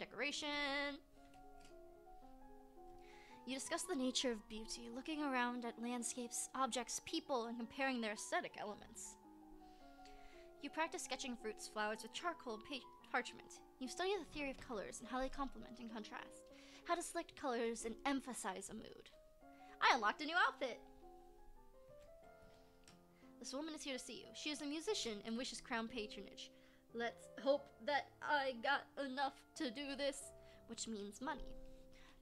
You discuss the nature of beauty, looking around at landscapes, objects, people, and comparing their aesthetic elements. You practice sketching fruits, flowers with charcoal and parchment. You study the theory of colors and how they complement and contrast, how to select colors and emphasize a mood. I unlocked a new outfit! This woman is here to see you. She is a musician and wishes crown patronage. Let's hope that I got enough to do this, which means money.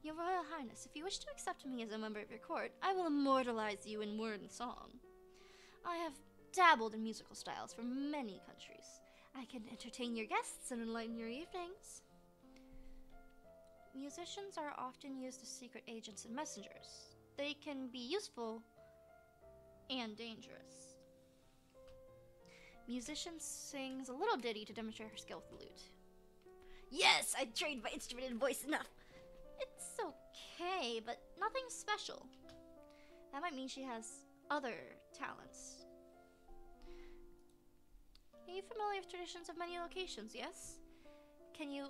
Your Royal Highness, if you wish to accept me as a member of your court, I will immortalize you in word and song. I have dabbled in musical styles from many countries. I can entertain your guests and enlighten your evenings. Musicians are often used as secret agents and messengers. They can be useful and dangerous. Musician sings a little ditty to demonstrate her skill with the lute. Yes, I trained my instrument and voice enough. It's okay, but nothing special. That might mean she has other talents. Are you familiar with traditions of many locations, yes? can you...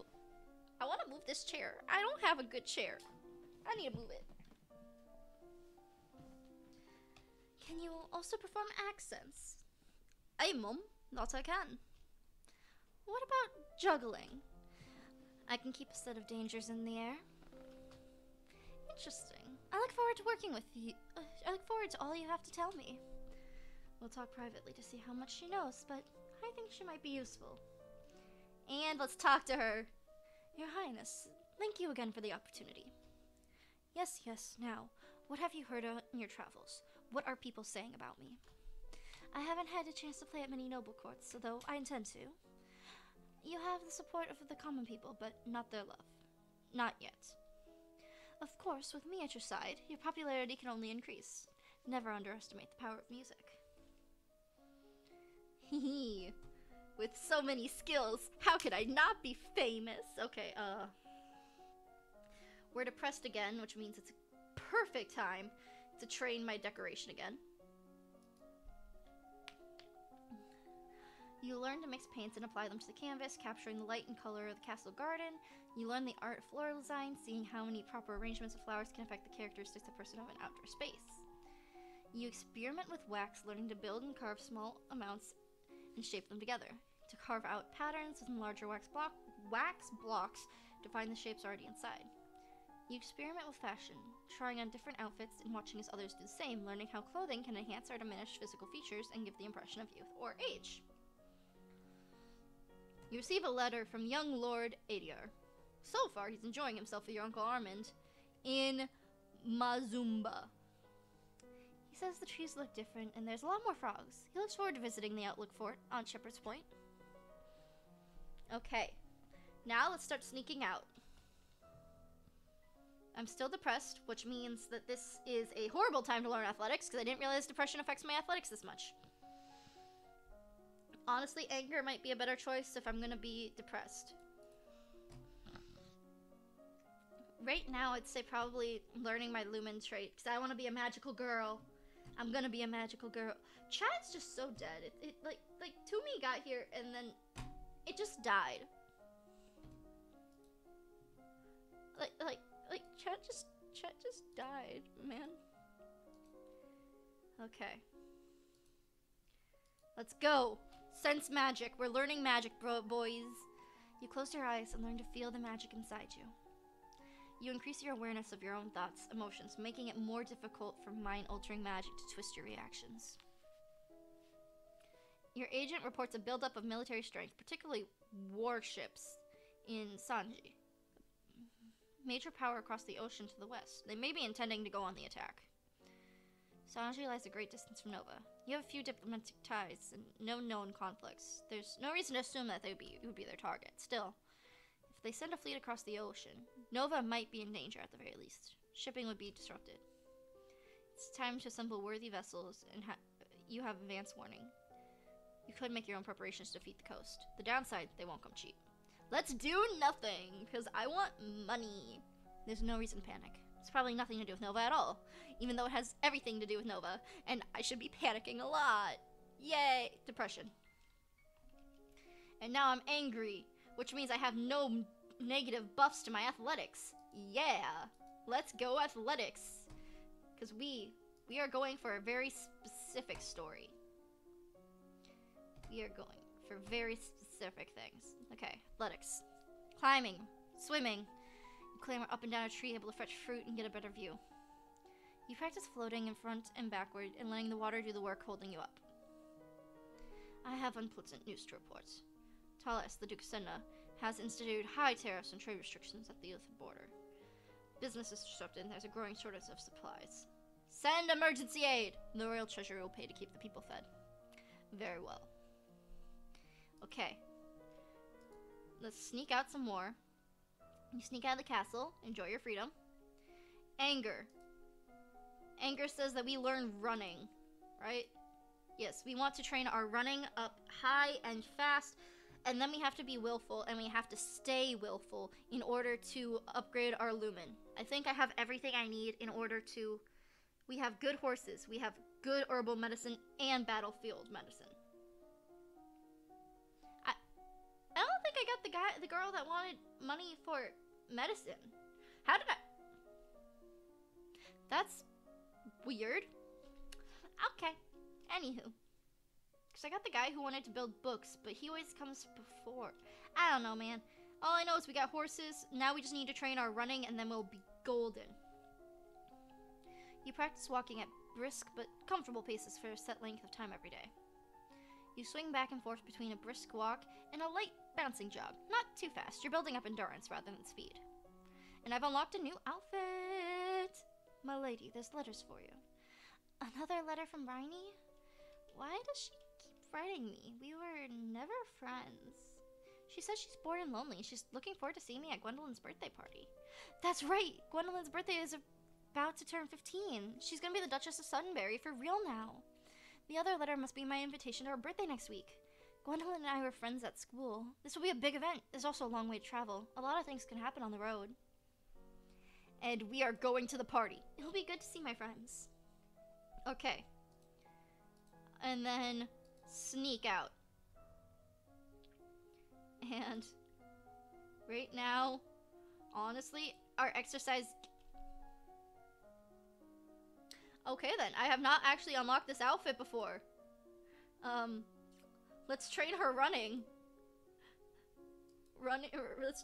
I want to move this chair. I don't have a good chair. I need to move it. Can you also perform accents? Aye, mum. That I can. What about juggling? I can keep a set of dangers in the air. Interesting. I look forward to working with you. I look forward to all you have to tell me. We'll talk privately to see how much she knows, but I think she might be useful. And let's talk to her. Your Highness, thank you again for the opportunity. Yes, now, what have you heard on your travels? What are people saying about me? I haven't had a chance to play at many noble courts, although I intend to. You have the support of the common people, but not their love. Not yet. Of course, with me at your side, your popularity can only increase. Never underestimate the power of music. Hehe. With so many skills, how could I not be famous? Okay, we're depressed again, which means it's a perfect time to train my decoration again. You learn to mix paints and apply them to the canvas, capturing the light and color of the castle garden. You learn the art of floral design, seeing how many proper arrangements of flowers can affect the characteristics of person of an outdoor space. You experiment with wax, learning to build and carve small amounts and shape them together. To carve out patterns with larger wax blocks to find the shapes already inside. You experiment with fashion, trying on different outfits and watching as others do the same, learning how clothing can enhance or diminish physical features and give the impression of youth or age. You receive a letter from young Lord Adiar. So far, he's enjoying himself with your Uncle Armand in Mazumba. He says the trees look different and there's a lot more frogs. He looks forward to visiting the Outlook Fort on Shepherd's Point. Okay, now let's start sneaking out. I'm still depressed, which means that this is a horrible time to learn athletics because I didn't realize depression affects my athletics this much. Honestly, anger might be a better choice if I'm going to be depressed. Right now, I'd say probably learning my Lumen trait because I want to be a magical girl. I'm going to be a magical girl. Chad's just so dead. It like Toomey got here and then it just died. Like Chad just died, man. Okay. Let's go. Sense magic. We're learning magic, boys. You close your eyes and learn to feel the magic inside you. You increase your awareness of your own thoughts, emotions, making it more difficult for mind-altering magic to twist your reactions. Your agent reports a buildup of military strength, particularly warships, in Sanji. Major power across the ocean to the west. They may be intending to go on the attack. Sanji lies a great distance from Nova. You have a few diplomatic ties and no known conflicts. There's no reason to assume that it would be their target. Still, if they send a fleet across the ocean, Nova might be in danger at the very least. Shipping would be disrupted. It's time to assemble worthy vessels, and you have advance warning. You could make your own preparations to defeat the coast. The downside, they won't come cheap. Let's do nothing, because I want money. There's no reason to panic. It's probably nothing to do with Nova at all, even though it has everything to do with Nova, and I should be panicking a lot. Yay! Depression. And now I'm angry, which means I have no negative buffs to my athletics. Yeah! Let's go athletics! Because we are going for a very specific story. We are going for very specific things. Okay, athletics. Climbing. Swimming. You clamber up and down a tree, able to fetch fruit and get a better view. You practice floating in front and backward and letting the water do the work holding you up. I have unpleasant news to report. Talas, the Duke of Senna, has instituted high tariffs and trade restrictions at the Ilford border. Business is disrupted and there's a growing shortage of supplies. Send emergency aid! The royal treasury will pay to keep the people fed. Very well. Okay. Let's sneak out some more. You sneak out of the castle. Enjoy your freedom. Anger. Anger says that we learn running, right? Yes, we want to train our running up high and fast, and then we have to be willful, and we have to stay willful in order to upgrade our lumen. I think I have everything I need in order to... We have good horses, we have good herbal medicine, and battlefield medicine. I don't think I got got the girl that wanted money for medicine. How did I? That's weird. Okay. Anywho. Because I got the guy who wanted to build books, but he always comes before. I don't know, man. All I know is we got horses. Now we just need to train our running, and then we'll be golden. You practice walking at brisk but comfortable paces for a set length of time every day. You swing back and forth between a brisk walk and a light bouncing jog. Not too fast. You're building up endurance rather than speed. And I've unlocked a new outfit. My lady, there's letters for you. Another letter from Bryony? Why does she keep writing me? We were never friends. She says she's bored and lonely. She's looking forward to seeing me at Gwendolyn's birthday party. That's right! Gwendolyn's birthday is about to turn 15. She's gonna be the Duchess of Suddenberry for real now. The other letter must be my invitation to her birthday next week. Gwendolyn and I were friends at school. This will be a big event. There's also a long way to travel. A lot of things can happen on the road. And we are going to the party. It'll be good to see my friends. Okay. And then sneak out. And right now, honestly, our exercise... Okay then, I have not actually unlocked this outfit before. Let's train her running.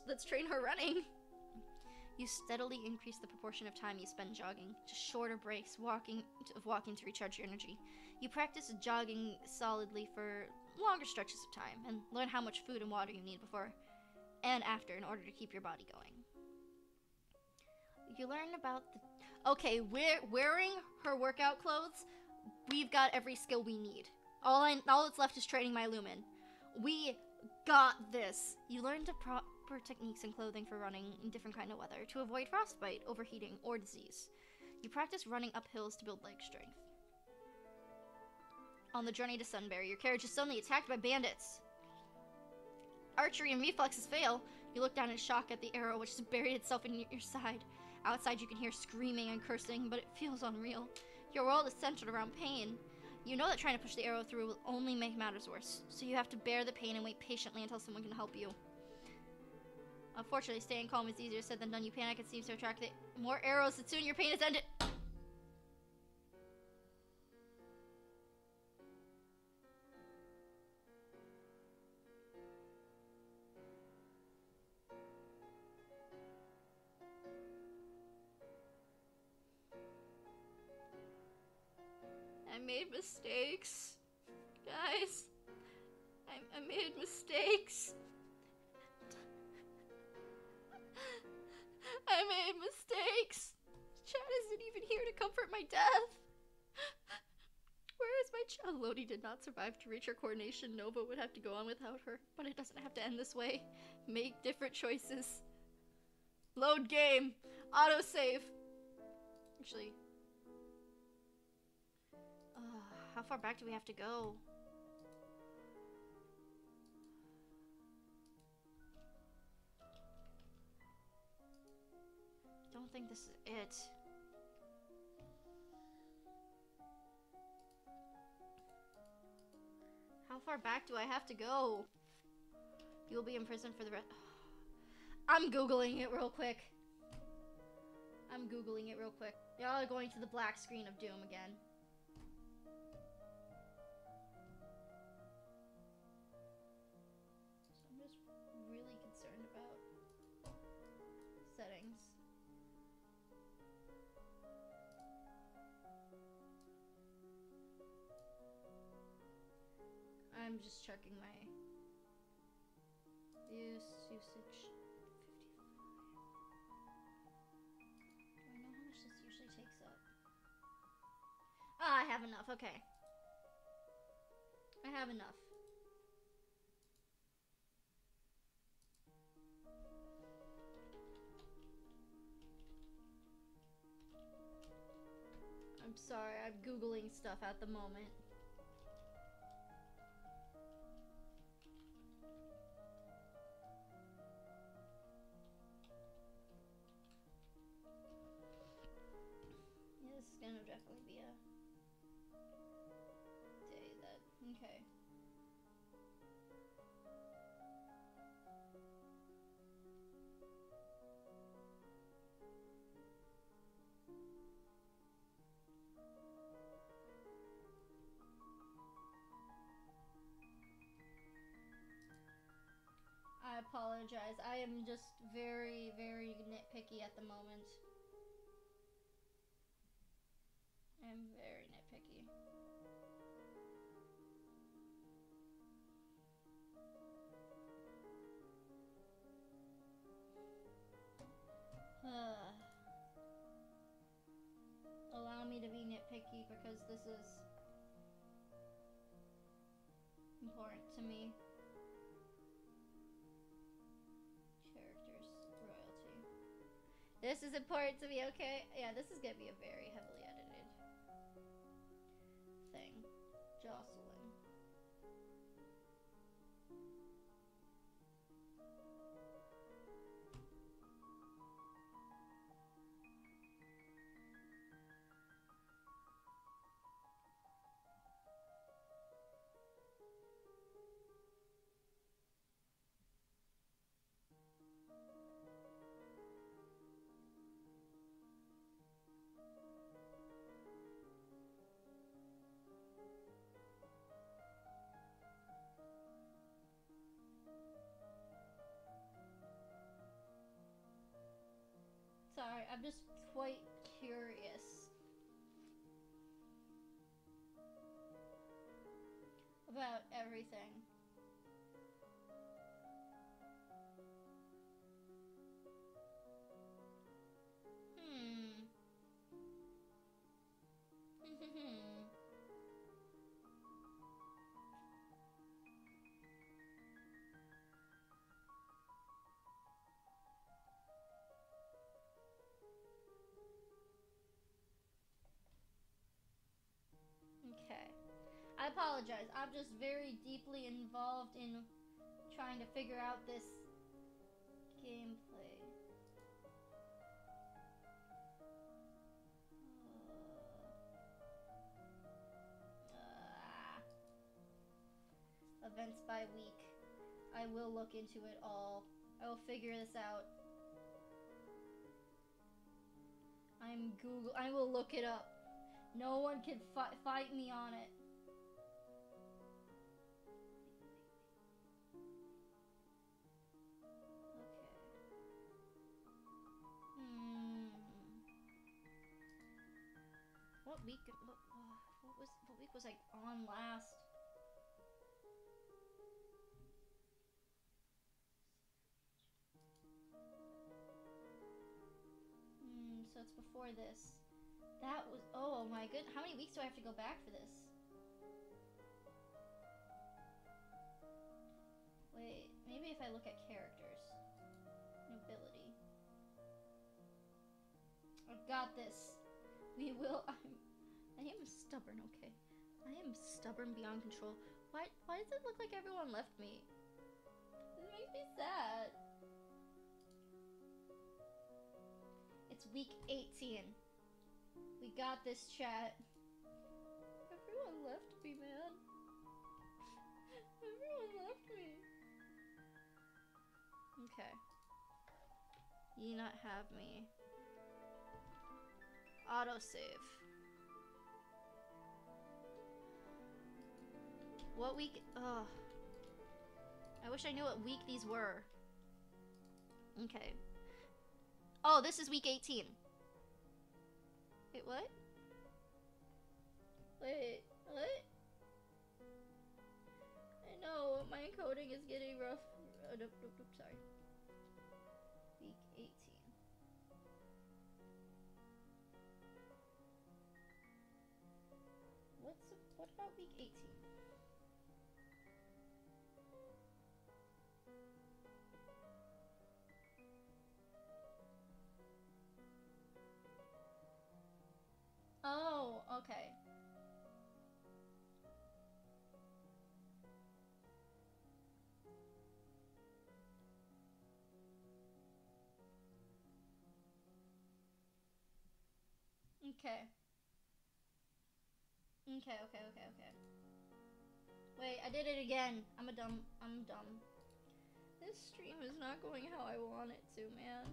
Let's train her running. You steadily increase the proportion of time you spend jogging, just shorter breaks, walking to recharge your energy. You practice jogging solidly for longer stretches of time, and learn how much food and water you need before and after in order to keep your body going. You learn about the... Okay, wearing her workout clothes, we've got every skill we need. All that's left is training my Lumen. We got this. You learn the proper techniques and clothing for running in different kind of weather to avoid frostbite, overheating, or disease. You practice running up hills to build leg strength. On the journey to Sunbury, your carriage is suddenly attacked by bandits. Archery and reflexes fail. You look down in shock at the arrow, which has buried itself in your side. Outside, you can hear screaming and cursing, but it feels unreal. Your world is centered around pain. You know that trying to push the arrow through will only make matters worse, so you have to bear the pain and wait patiently until someone can help you. Unfortunately, staying calm is easier said than done. You panic and seem to attract more arrows, and soon your pain is ended. I made mistakes. Guys. I made mistakes. I made mistakes. Chad isn't even here to comfort my death. Where is my child? Lodi did not survive to reach her coronation. Nova would have to go on without her, but it doesn't have to end this way. Make different choices. Load game. Autosave. Actually... how far back do we have to go? Don't think this is it. How far back do I have to go? You'll be in prison for the rest. I'm Googling it real quick. Y'all are going to the black screen of doom again. Really concerned about settings. I'm just checking my usage. 55. Do I know how much this usually takes up? Ah, I have enough. Okay. I have enough. I'm sorry, I'm Googling stuff at the moment. Yeah, this is gonna definitely be a day that... Okay. apologize. I am just very, very nitpicky at the moment. I'm very nitpicky. Allow me to be nitpicky because this is important to me. Characters, royalty. This is important to me, okay? Yeah, this is gonna be a very heavily edited thing. Jocelyn. Sorry, I'm just quite curious about everything. Okay. I apologize. I'm just very deeply involved in trying to figure out this gameplay. Events by week. I will look into it all. I will figure this out. I will look it up. No one can fight me on it. Okay. What week was I on last? So it's before this. That was, oh my goodness. How many weeks do I have to go back for this? Wait, maybe if I look at characters. Nobility. I've got this. We will, I am stubborn, okay? I am stubborn beyond control. Why does it look like everyone left me? It makes me sad. It's week 18. We got this, chat. Everyone left me, man. Everyone left me. Okay. Ye not have me. Autosave. What week? Ugh. I wish I knew what week these were. Okay. Oh, this is week 18. Wait, what? Wait, what? I know, my encoding is getting rough. Sorry. Week 18. What about week 18? Oh, okay. Okay. Okay. Wait, I did it again. I'm dumb. This stream is not going how I want it to, man.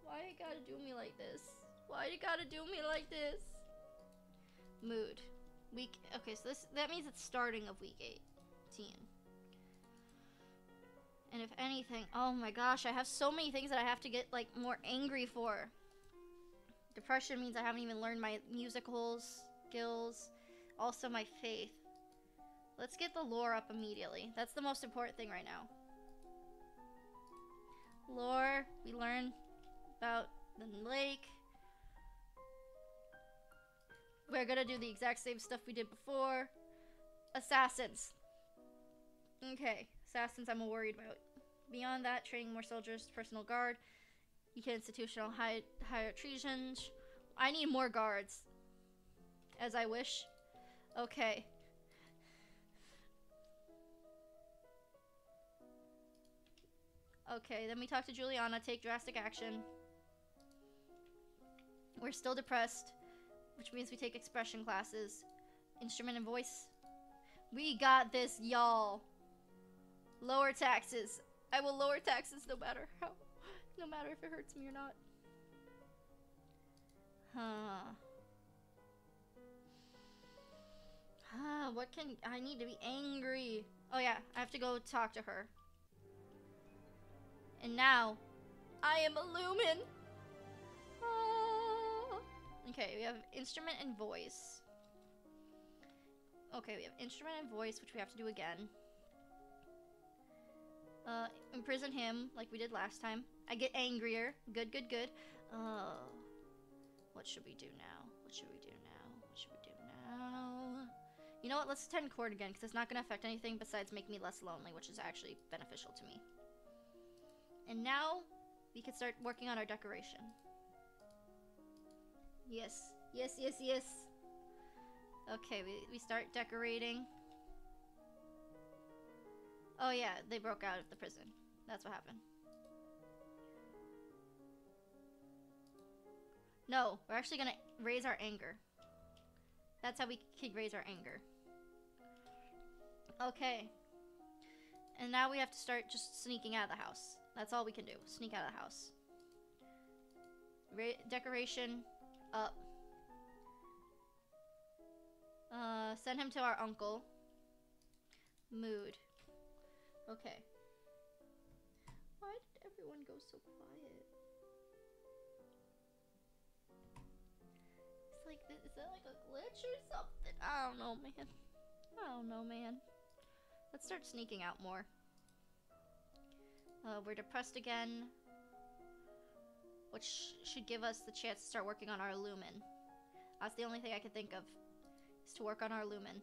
Why you gotta do me like this? Why you gotta do me like this? Mood. Okay, so that means it's starting of week 18. And if anything, oh my gosh, I have so many things that I have to get, like, more angry for. Depression means I haven't even learned my musicals, skills, also my faith. Let's get the lore up immediately. That's the most important thing right now. Lore, we learn about the lake. We're gonna do the exact same stuff we did before. Assassins. Okay, assassins I'm worried about. Beyond that, training more soldiers, personal guard. You can institutional higher treason. I need more guards. As I wish. Okay. Okay, then we talk to Juliana, take drastic action. We're still depressed, which means we take expression classes. Instrument and voice. We got this, y'all. Lower taxes. I will lower taxes no matter how. No matter if it hurts me or not. What can... I need to be angry. Oh yeah, I have to go talk to her. And now, I am a lumen. Okay, we have instrument and voice. Okay, we have instrument and voice, which we have to do again. Imprison him, like we did last time. I get angrier. Good, good, good. What should we do now? What should we do now? What should we do now? You know what? Let's attend court again, because it's not going to affect anything besides make me less lonely, which is actually beneficial to me. And now, we can start working on our decoration. Yes. Yes, yes, yes. Okay, we start decorating. Oh yeah, they broke out of the prison. That's what happened. No, we're actually gonna raise our anger. That's how we can raise our anger. Okay. And now we have to start just sneaking out of the house. That's all we can do. Sneak out of the house. Decoration up. Send him to our uncle. Mood. Okay. Why did everyone go so quiet? It's like, is that like a glitch or something? I don't know, man. I don't know, man. Let's start sneaking out more. We're depressed again. Which should give us the chance to start working on our lumen. That's the only thing I can think of. Is to work on our lumen.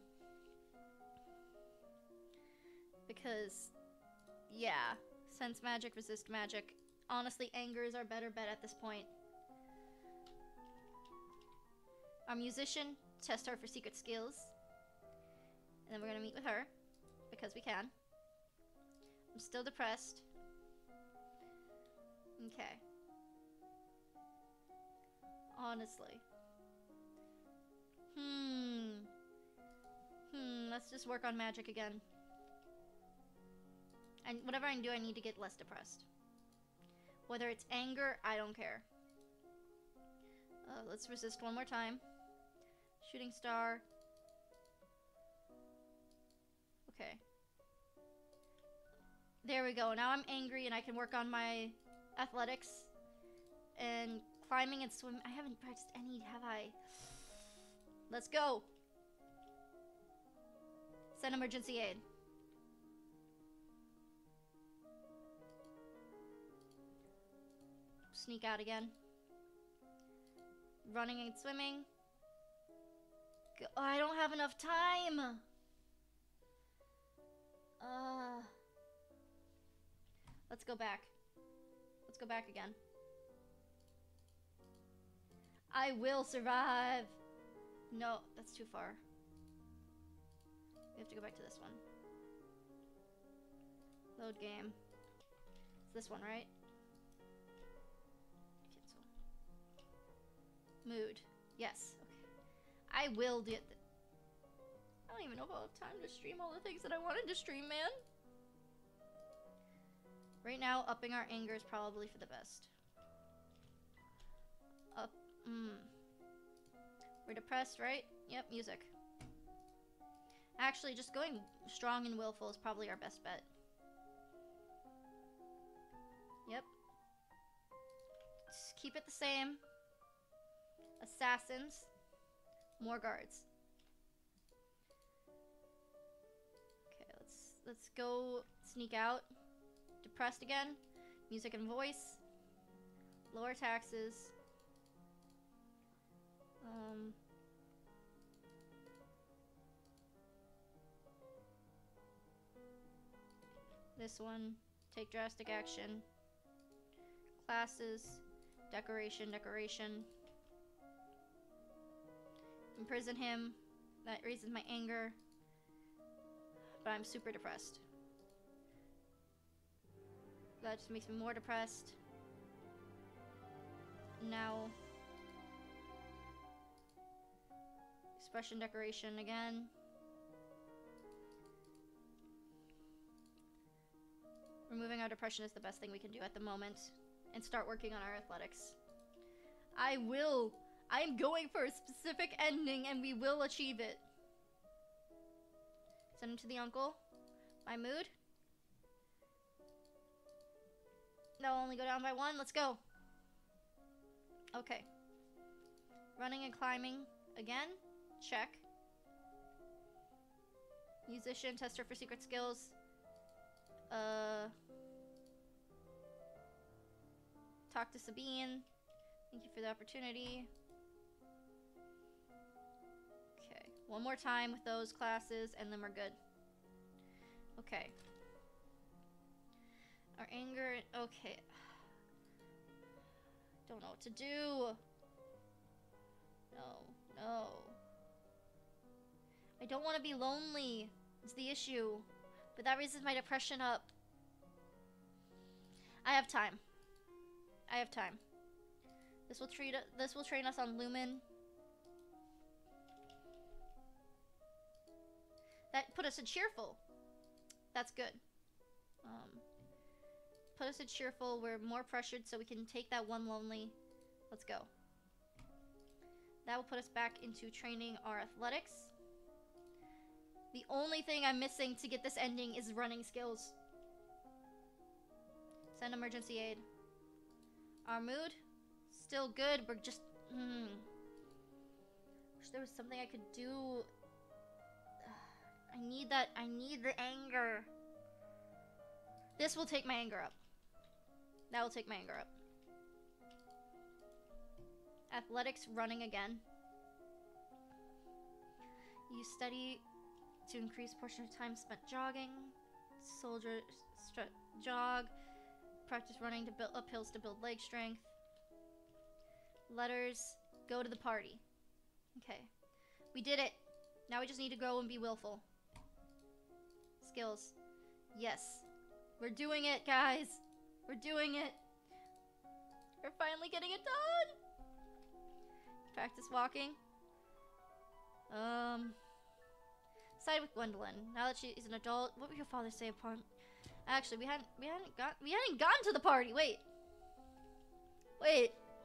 Because, yeah. Sense magic, resist magic. Honestly, anger is our better bet at this point. Our musician, test her for secret skills. And then we're gonna meet with her. Because we can. I'm still depressed. Okay. Honestly. Let's just work on magic again. And whatever I do, I need to get less depressed. Whether it's anger, I don't care. Let's resist one more time. Shooting star. Okay. There we go. Now I'm angry and I can work on my athletics. And climbing and swimming. I haven't practiced any, have I? Let's go. Send emergency aid. Sneak out again. Running and swimming. Oh, I don't have enough time. Let's go back. Let's go back again. I will survive. No, that's too far. We have to go back to this one. Load game. It's this one, right? Cancel. Mood. Yes. Okay. I will do it. I don't even know if I'll have time to stream all the things that I wanted to stream, man. Right now, upping our anger is probably for the best. Up. We're depressed, right? Yep, music. Actually, just going strong and willful is probably our best bet. Yep. Just keep it the same. Assassins. More guards. Okay, let's go sneak out. Depressed again. Music and voice. Lower taxes. This one. Take drastic action. Classes. Decoration. Imprison him. That raises my anger. But I'm super depressed. That just makes me more depressed. Now, expression decoration again. Removing our depression is the best thing we can do at the moment. And start working on our athletics. I am going for a specific ending and we will achieve it. Send him to the uncle. My mood. That'll only go down by 1. Let's go. Okay. Running and climbing again. Check. Musician, tester for secret skills. Talk to Sabine. Thank you for the opportunity. Okay. One more time with those classes and then we're good. Okay. Our anger. Okay. Don't know what to do. No. I don't want to be lonely. It's the issue. But that raises my depression up. I have time. This will train us on Lumen. That put us in cheerful. That's good. Put us in cheerful. We're more pressured, so we can take that one lonely. Let's go. That will put us back into training our athletics. The only thing I'm missing to get this ending is running skills. Send emergency aid. Our mood? Still good. We're just... Wish there was something I could do. I need that. I need the anger. This will take my anger up. That will take my anger up. Athletics, running again. Use study to increase portion of time spent jogging. Soldier jog. Practice running to build up hills to build leg strength. Letters, go to the party. Okay. We did it. Now we just need to go and be willful. Skills. Yes. We're doing it, guys. We're doing it. We're finally getting it done. Practice walking. Side with Gwendolyn. Now that she is an adult, what would your father say upon... Actually, we hadn't gotten to the party. Wait,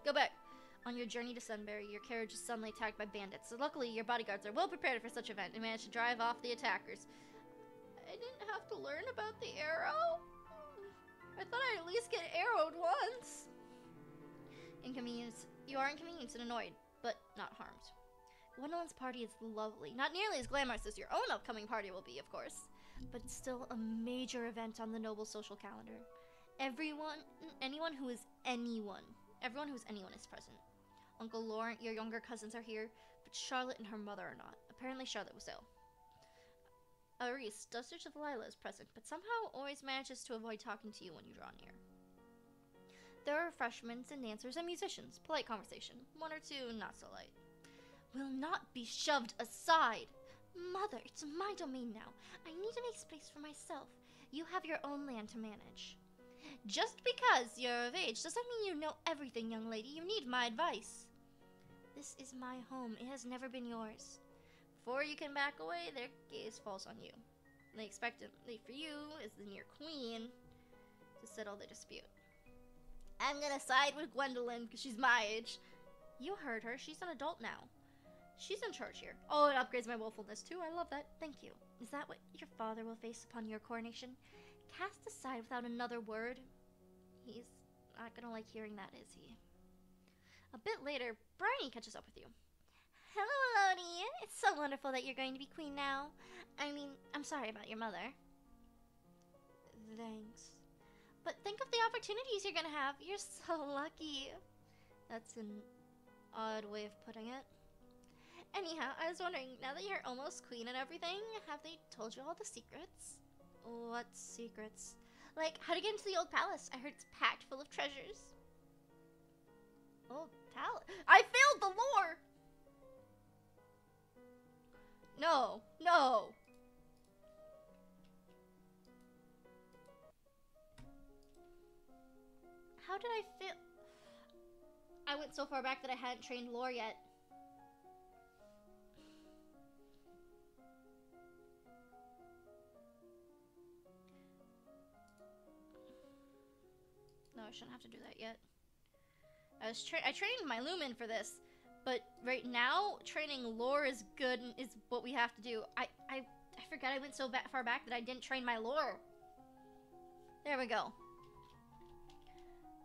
go back. On your journey to Sunbury, your carriage is suddenly attacked by bandits. So luckily, your bodyguards are well prepared for such event and managed to drive off the attackers. I didn't have to learn about the arrow? I thought I'd at least get arrowed once. Inconvenience. You are inconvenienced and annoyed, but not harmed. Gwendolyn's party is lovely. Not nearly as glamorous as your own upcoming party will be, of course. But it's still a major event on the noble social calendar. Everyone who is anyone is present. Uncle Laurent, your younger cousins are here, but Charlotte and her mother are not. Apparently Charlotte was ill. Aris, Duchess of Lila, is present, but somehow always manages to avoid talking to you when you draw near. There are refreshments and dancers and musicians. Polite conversation. One or two not so light. Will not be shoved aside. Mother, it's my domain now. I need to make space for myself. You have your own land to manage. Just because you're of age doesn't mean you know everything, young lady. You need my advice. This is my home. It has never been yours. Before you can back away, their gaze falls on you. They expectantly for you, as the near queen, to settle the dispute. I'm gonna side with Gwendolyn because she's my age. You heard her. She's an adult now. She's in charge here. Oh, it upgrades my willfulness too. I love that. Thank you. Is that what your father will face upon your coronation? Cast aside without another word. He's not gonna like hearing that, is he? A bit later, Bryony catches up with you. Hello, Elodie. It's so wonderful that you're going to be queen now. I mean, I'm sorry about your mother. Thanks. But think of the opportunities you're gonna have. You're so lucky. That's an odd way of putting it. Anyhow, I was wondering, now that you're almost queen and everything, have they told you all the secrets? What secrets? Like, how to get into the old palace. I heard it's packed full of treasures. Old palace? I failed the lore! No, no. How did I fail? I went so far back that I hadn't trained lore yet. No, I shouldn't have to do that yet. I trained my Lumen for this, but right now training lore is good and is what we have to do. I forgot I went so far back that I didn't train my lore. There we go.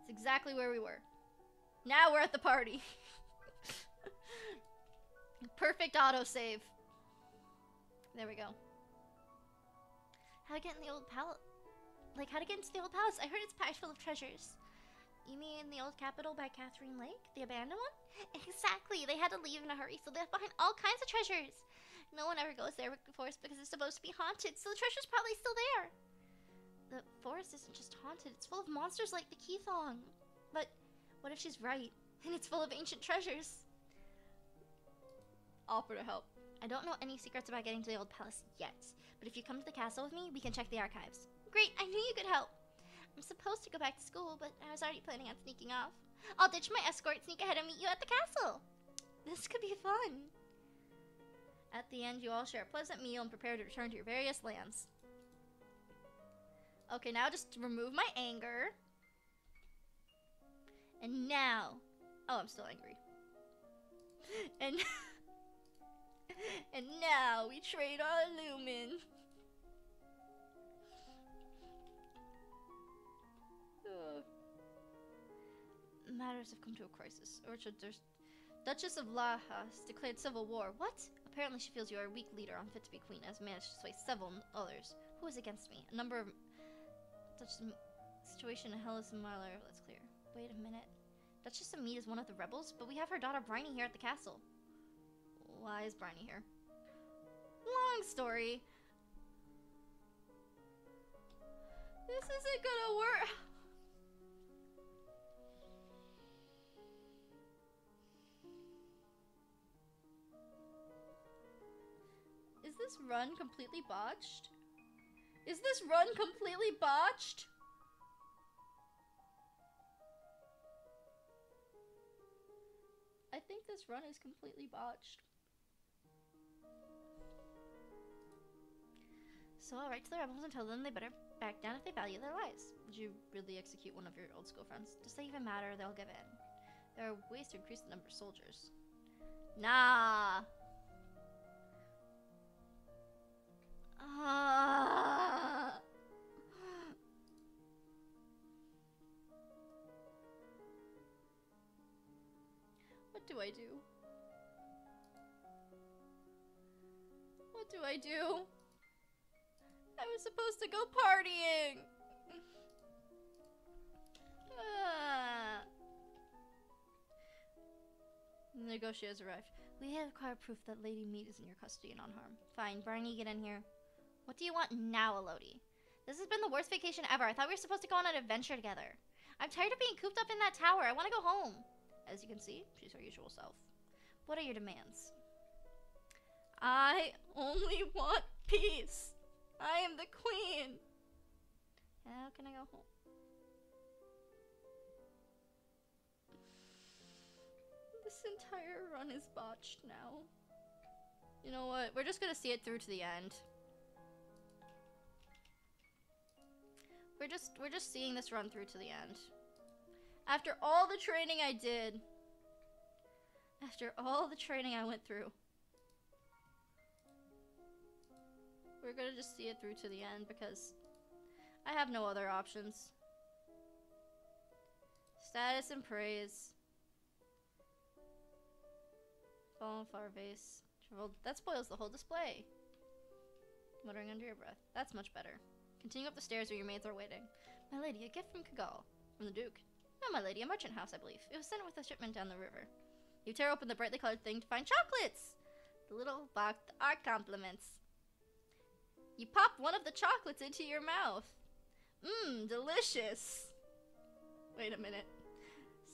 It's exactly where we were. Now we're at the party. Perfect autosave. There we go. How to get in the old palace? Like, how to get into the old palace? I heard it's packed full of treasures. You mean the old capital by Catherine Lake? The abandoned one? Exactly. They had to leave in a hurry, so they left behind all kinds of treasures. No one ever goes there, of course, because it's supposed to be haunted, so the treasure's probably still there. The forest isn't just haunted. It's full of monsters like the Keithong. But what if she's right, and it's full of ancient treasures? Offer to help. I don't know any secrets about getting to the old palace yet, but if you come to the castle with me, we can check the archives. Great, I knew you could help. I'm supposed to go back to school, but I was already planning on sneaking off. I'll ditch my escort, sneak ahead, and meet you at the castle. This could be fun. At the end, you all share a pleasant meal and prepare to return to your various lands. Okay, now just remove my anger. And now... Oh, I'm still angry. And... and now we trade our Lumen. Matters have come to a crisis. Duchess of Lahas declared civil war. What? Apparently she feels you are a weak leader, unfit to be queen, has managed to sway several others. Who is against me? A number of... Such situation in Hellas and Marlar, that's clear. Wait a minute. Duchess Amid is one of the rebels, but we have her daughter Bryony here at the castle. Why is Bryony here? Long story. This isn't gonna work. Is this run completely botched? Is this run completely botched? I think this run is completely botched. So I'll write to the rebels and tell them they better back down if they value their lives. Would you really execute one of your old school friends? Does that even matter? They'll give in. There are ways to increase the number of soldiers. Nah. What do I do? What do I do? I was supposed to go partying! The negotiators arrived. We have acquired proof that Lady Mead is in your custody and unharmed. Fine, Bryony, get in here. What do you want now, Elodie? This has been the worst vacation ever. I thought we were supposed to go on an adventure together. I'm tired of being cooped up in that tower. I want to go home. As you can see, she's her usual self. What are your demands? I only want peace. I am the queen. How can I go home? This entire run is botched now. You know what? We're just gonna see it through to the end. We're just seeing this run through to the end. After all the training I did. After all the training I went through. We're gonna just see it through to the end because I have no other options. Status and praise. Fallen flower vase. That spoils the whole display. Muttering under your breath. That's much better. Continue up the stairs where your maids are waiting. My lady, a gift from Kigal. From the Duke. No, my lady, a merchant house, I believe. It was sent with a shipment down the river. You tear open the brightly colored thing to find chocolates! The little box are compliments. You pop one of the chocolates into your mouth. Mmm, delicious. Wait a minute.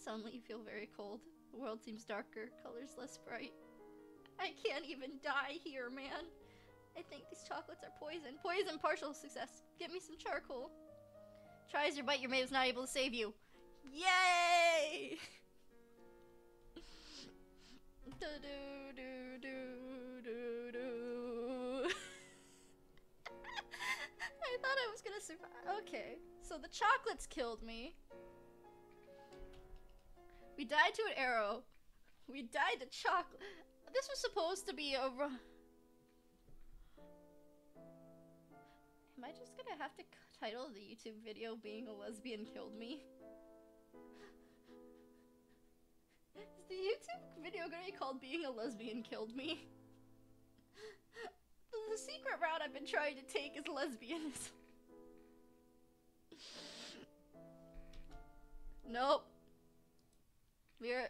Suddenly you feel very cold. The world seems darker, colors less bright. I can't even die here, man. I think these chocolates are poison. Poison, partial success. Get me some charcoal. Try as your bite, your maid was not able to save you. Yay! Do do do do do do. I thought I was gonna survive. Okay, so the chocolates killed me. We died to an arrow. We died to chocolate. This was supposed to be a run. Am I just gonna have to title the YouTube video "Being a Lesbian Killed Me"? Is the YouTube video gonna be called "Being a Lesbian Killed Me"? The secret route I've been trying to take is lesbianism. Nope. We're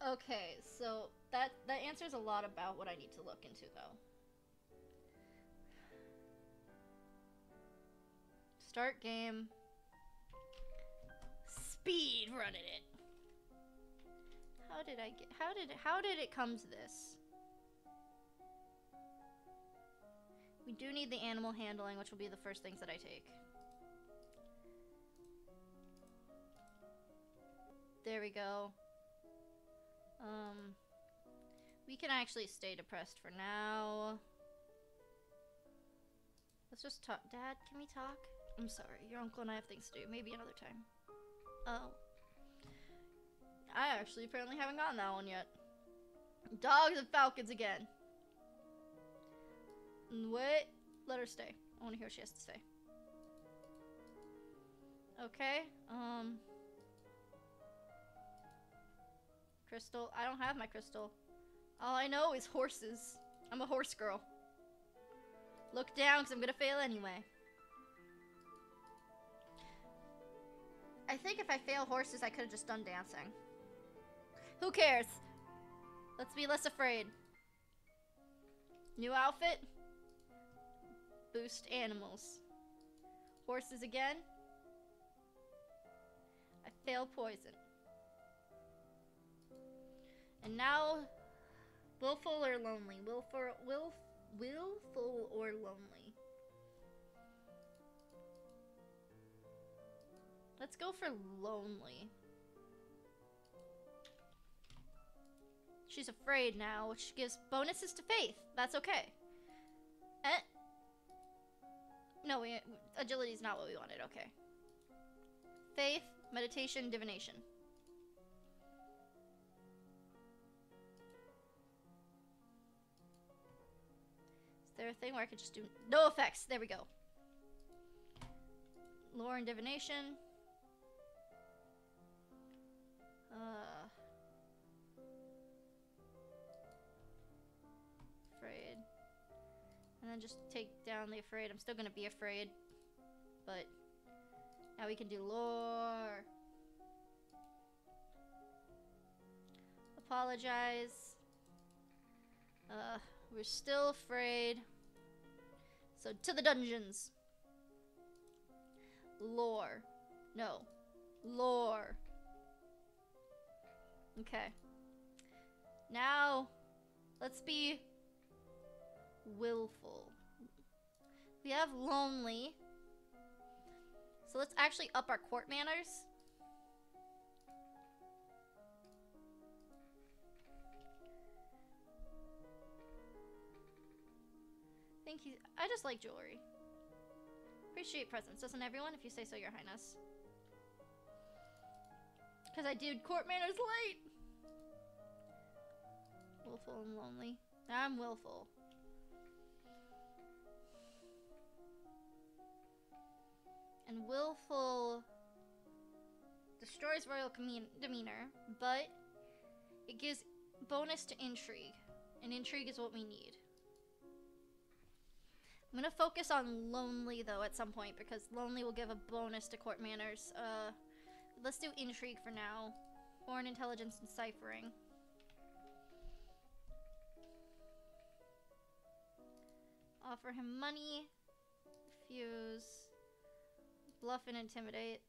okay, so that answers a lot about what I need to look into though. Start game. Speed running it. How did it come to this? We do need the animal handling, which will be the first things that I take. There we go. We can actually stay depressed for now. Let's just talk. Dad, can we talk? I'm sorry, your uncle and I have things to do. Maybe another time. Oh. I actually apparently haven't gotten that one yet. Dogs and falcons again. Wait. Let her stay. I want to hear what she has to say. Okay. Crystal. I don't have my crystal. All I know is horses. I'm a horse girl. Look down, because I'm gonna fail anyway. I think if I fail horses, I could have just done dancing. Who cares? Let's be less afraid. New outfit. Boost animals. Horses again. I fail poison. And now, willful or lonely? Willful or lonely? Let's go for lonely. She's afraid now, which gives bonuses to faith. That's okay. No, agility is not what we wanted. Okay. Faith, meditation, divination. Is there a thing where I could just do no effects? There we go. Lore and divination. Afraid. And then just take down the afraid. I'm still gonna be afraid. But now we can do lore. Apologize. We're still afraid. So to the dungeons. Lore. No. Lore. Okay. Now, let's be willful. We have lonely. So let's actually up our court manners. I just like jewelry. Appreciate presents, doesn't everyone? If you say so, your highness. Because I did court manners late. Willful and lonely. I'm willful. And willful destroys royal demeanor, but it gives bonus to intrigue. And intrigue is what we need. I'm gonna focus on lonely though at some point because lonely will give a bonus to court manners. Let's do intrigue for now. Foreign intelligence and ciphering. Offer him money. Fuse. Bluff and intimidate.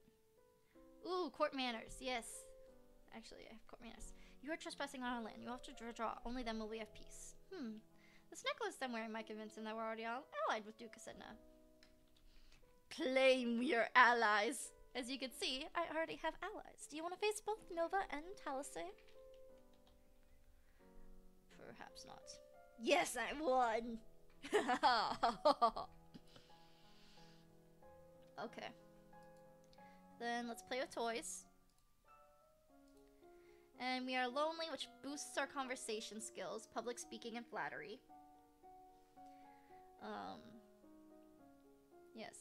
Ooh, court manners. Yes. Actually, I have court manners. You are trespassing on our land. You have to draw. Only then will we have peace. This necklace I'm wearing might convince him that we're already allied with Duke Acidna. Claim we are allies. As you can see, I already have allies. Do you want to face both Nova and Talise? Perhaps not. Yes, I won! Okay. Then let's play with toys. And we are lonely, which boosts our conversation skills, public speaking, and flattery. Yes.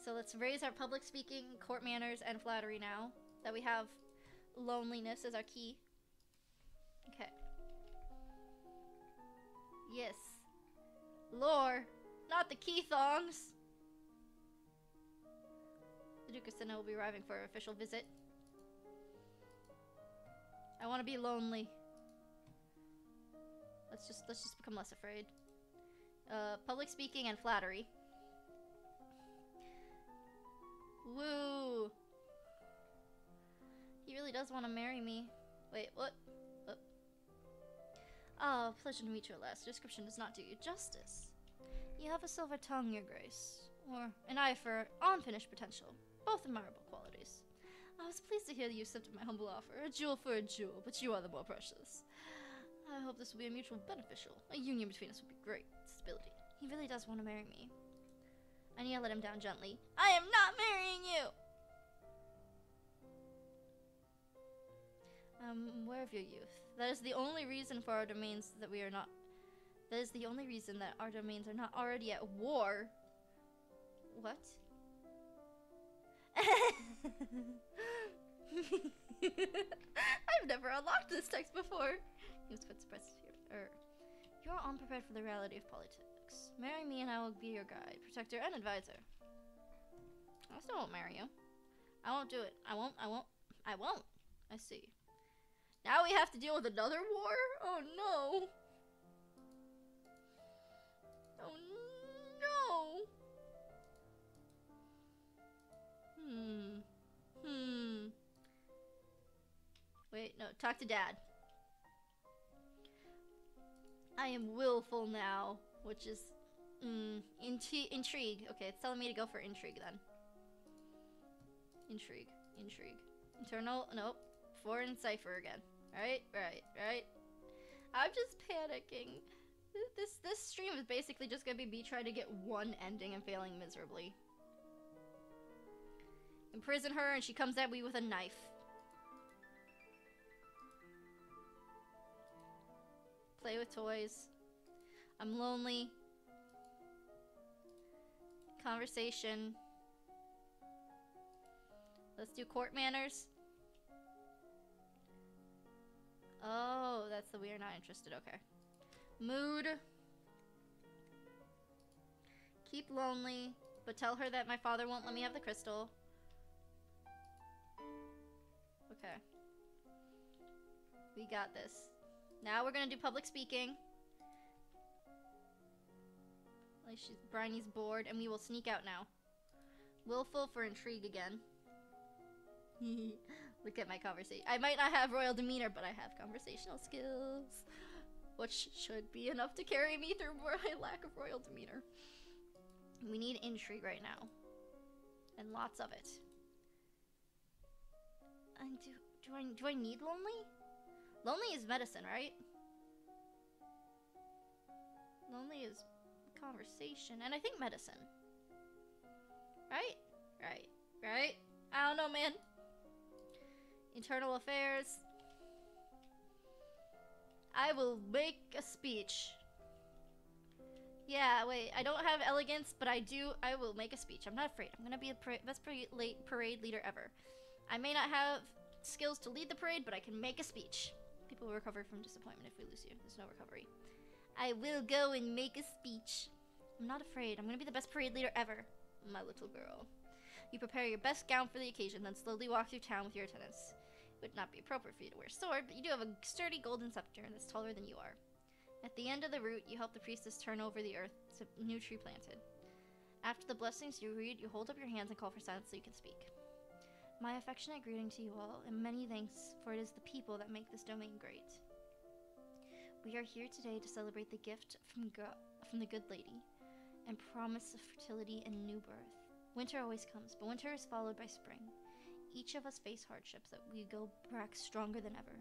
So let's raise our public speaking, court manners, and flattery now that we have loneliness as our key. Okay. Yes. Lore, not the key thongs. The Duke of Acidna will be arriving for an official visit. I want to be lonely. Let's just become less afraid. Public speaking and flattery. Woo! He really does want to marry me. Wait, what? Oh, pleasure to meet you at last. Your description does not do you justice. You have a silver tongue, your grace, or an eye for unfinished potential. Both admirable qualities. I was pleased to hear that you accepted my humble offer. A jewel for a jewel, but you are the more precious. I hope this will be a mutual beneficial. A union between us would be great. Stability. He really does want to marry me. I need to let him down gently. I am not marrying you! I'm aware of your youth. That is the only reason for our domains that we are not... That is the only reason that our domains are not already at war. What? I've never unlocked this text before. He was quite surprised to hear. You're unprepared for the reality of politics. Marry me and I will be your guide, protector, and advisor. I still won't marry you. I won't do it. I won't. I see. Now we have to deal with another war? Oh no. Oh no. Wait, no, talk to Dad. I am willful now, which is, intrigue. Okay, it's telling me to go for intrigue then. Intrigue. Internal, nope. Foreign cipher again. Right. I'm just panicking. This stream is basically just gonna be me trying to get one ending and failing miserably. Imprison her and she comes at me with a knife. Play with toys. I'm lonely. Conversation. Let's do court manners. Oh, that's the we are not interested. Okay. Mood. Keep lonely, but tell her that my father won't let me have the crystal. Okay. We got this. Now we're gonna do public speaking. Like Bryony's bored, and we will sneak out now. Willful for intrigue again. Look at my conversation. I might not have royal demeanor, but I have conversational skills, which should be enough to carry me through my lack of royal demeanor. We need intrigue right now, and lots of it. And do I need lonely? Lonely is medicine, right? Lonely is conversation, and I think medicine. Right? Right? I don't know, man. Internal affairs. I will make a speech. Yeah, wait, I don't have elegance, but I will make a speech. I'm not afraid. I'm gonna be the best parade leader ever. I may not have skills to lead the parade, but I can make a speech. People will recover from disappointment if we lose you. There's no recovery. I will go and make a speech. I'm not afraid. I'm gonna be the best parade leader ever, my little girl. You prepare your best gown for the occasion, then slowly walk through town with your attendants. It would not be appropriate for you to wear a sword, but you do have a sturdy golden scepter that's taller than you are. At the end of the route, you help the priestess turn over the earth to a new tree planted. After the blessings you read, you hold up your hands and call for silence so you can speak. My affectionate greeting to you all, and many thanks, for it is the people that make this domain great. We are here today to celebrate the gift from the good lady, and promise of fertility and new birth. Winter always comes, but winter is followed by spring. Each of us face hardships that we go back stronger than ever.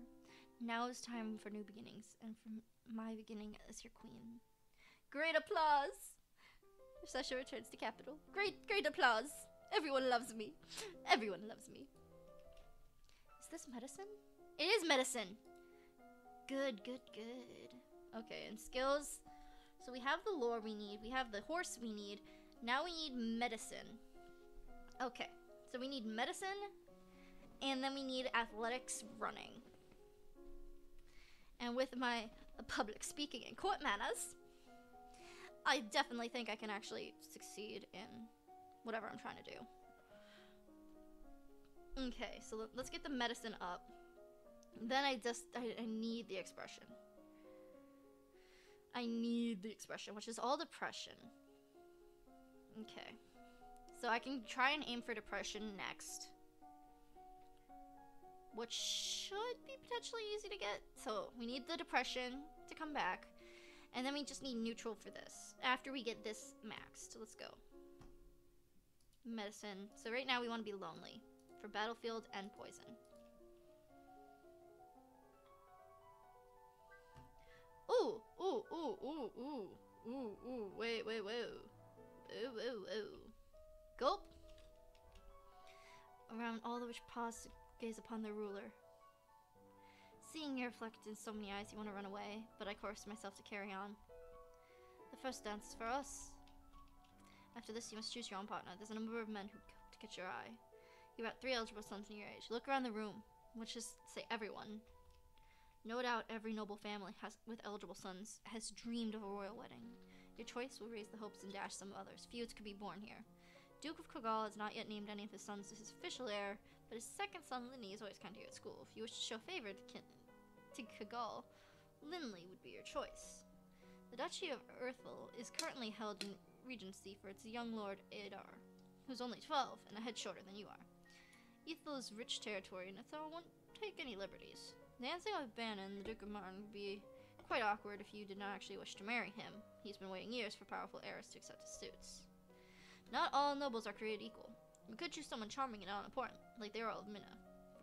Now is time for new beginnings, and for my beginning as your queen. Great applause! Sasha returns to capital. Great applause! Everyone loves me. Everyone loves me. Is this medicine? It is medicine! Good. Okay, and skills. So we have the lore we need. We have the horse we need. Now we need medicine. Okay, so we need medicine, and then we need athletics running. And with my public speaking and court manners, I definitely think I can actually succeed in whatever I'm trying to do. Okay, so let's get the medicine up. Then I need the expression. I need the expression, which is all depression. Okay. So I can try and aim for depression next, which should be potentially easy to get. So we need the depression to come back, and then we just need neutral for this after we get this maxed. So let's go. Medicine. So right now we want to be lonely for battlefield and poison. Ooh, wait. Ooh. Gulp. Around all the which pause to gaze upon the ruler. Seeing you reflected in so many eyes, you want to run away, but I coerce myself to carry on. The first dance is for us. After this, you must choose your own partner. There's a number of men who to catch your eye. You're about 3 eligible sons in your age. Look around the room, which is say everyone. No doubt every noble family with eligible sons has dreamed of a royal wedding. Your choice will raise the hopes and dash some others. Feuds could be born here. Duke of Kogal has not yet named any of his sons as his official heir, but his second son, Linny, is always kind to you at school. If you wish to show favor to Kogal, Linley would be your choice. The Duchy of Earthville is currently held in regency for its young lord, Aedar, who's only 12 and a head shorter than you are. Ethel is rich territory, and Ethel won't take any liberties. Dancing with Bannon, the Duke of Martin, would be quite awkward if you did not actually wish to marry him. He's been waiting years for powerful heirs to accept his suits. Not all nobles are created equal. You could choose someone charming and unimportant, like the Earl of Minna,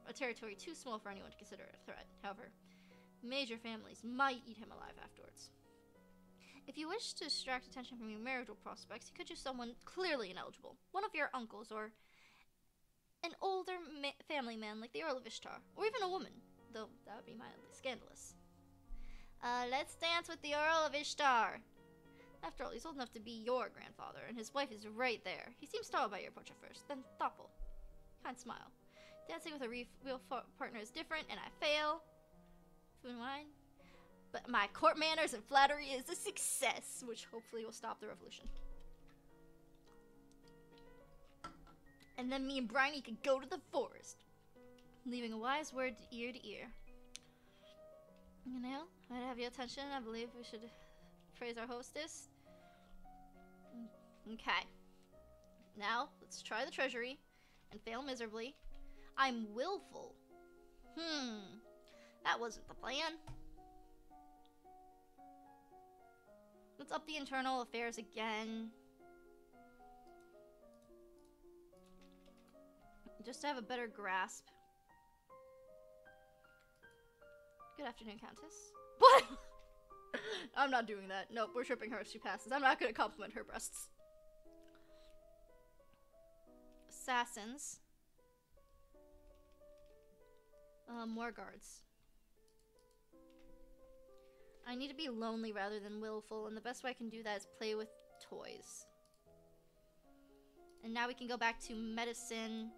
a territory too small for anyone to consider a threat. However, major families might eat him alive afterwards. If you wish to distract attention from your marital prospects, you could choose someone clearly ineligible, one of your uncles, or an older family man like the Earl of Ishtar, or even a woman, though that would be mildly scandalous. Let's dance with the Earl of Ishtar. After all, he's old enough to be your grandfather, and his wife is right there. He seems startled by your approach at first, then thoughtful. Kind smile. Dancing with a real partner is different, and I fail. Food and wine. But my court manners and flattery is a success, which hopefully will stop the revolution. And then me and Bryony could go to the forest, leaving a wise word ear to ear. You know, I'd have your attention. I believe we should praise our hostess. Okay. Now, let's try the treasury and fail miserably. I'm willful. That wasn't the plan. Let's up the internal affairs again. Just to have a better grasp. Good afternoon, Countess. What? I'm not doing that. Nope, we're tripping her as she passes. I'm not going to compliment her breasts. Assassins. More guards. I need to be lonely rather than willful, and the best way I can do that is play with toys. And now we can go back to medicine.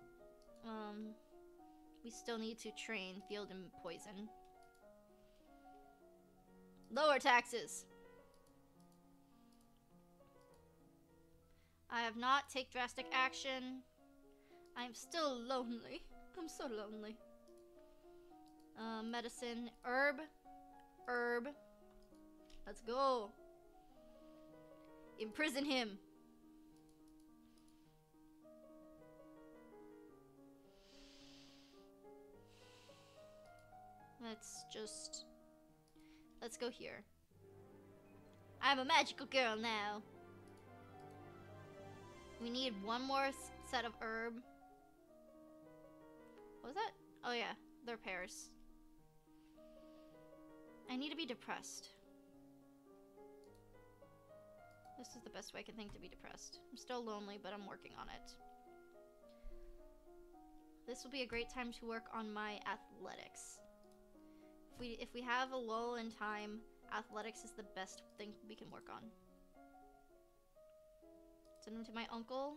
We still need to train field and poison. Lower taxes. I have not take drastic action. I am still lonely. I'm so lonely. Medicine, herb. Let's go. Imprison him. Let's go here. I'm a magical girl now. We need one more set of herb. What was that? Oh yeah, they're pears. I need to be depressed. This is the best way I can think to be depressed. I'm still lonely, but I'm working on it. This will be a great time to work on my athletics. If we have a lull in time, athletics is the best thing we can work on. Send him to my uncle.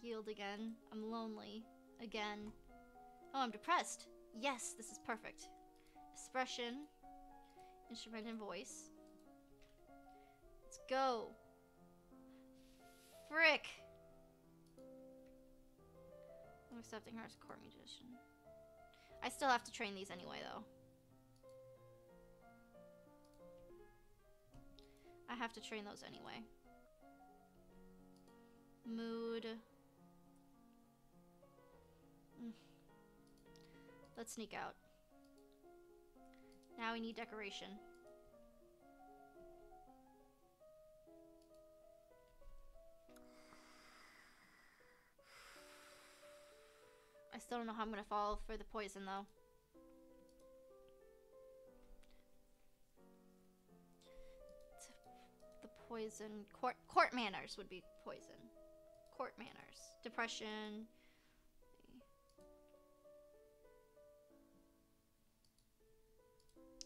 Yield again. I'm lonely. Again. Oh, I'm depressed. Yes, this is perfect. Expression. Instrument and voice. Let's go. Frick. I'm accepting her as a court musician. I still have to train these anyway, though. I have to train those anyway. Mood. Let's sneak out. Now we need decoration. I still don't know how I'm gonna fall for the poison though. The poison. Court manners would be poison. Court manners. Depression.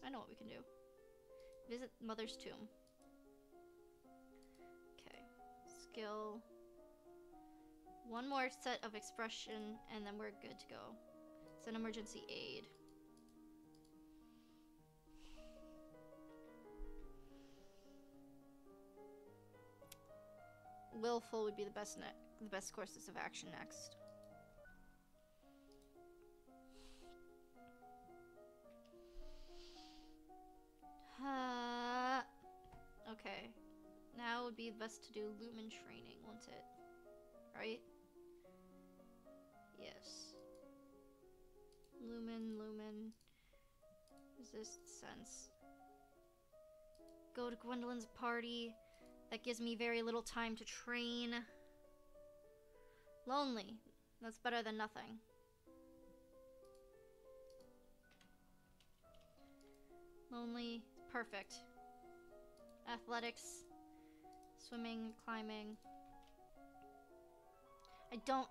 I know what we can do. Visit Mother's tomb. Okay. Skill. One more set of expression, and then we're good to go. It's an emergency aid. Willful would be the best courses of action next. Okay. Now would be best to do lumen training, won't it? Right? Yes. Lumen. Resist sense. Go to Gwendolyn's party. That gives me very little time to train. Lonely. That's better than nothing. Lonely. Perfect. Athletics. Swimming, climbing. I don't...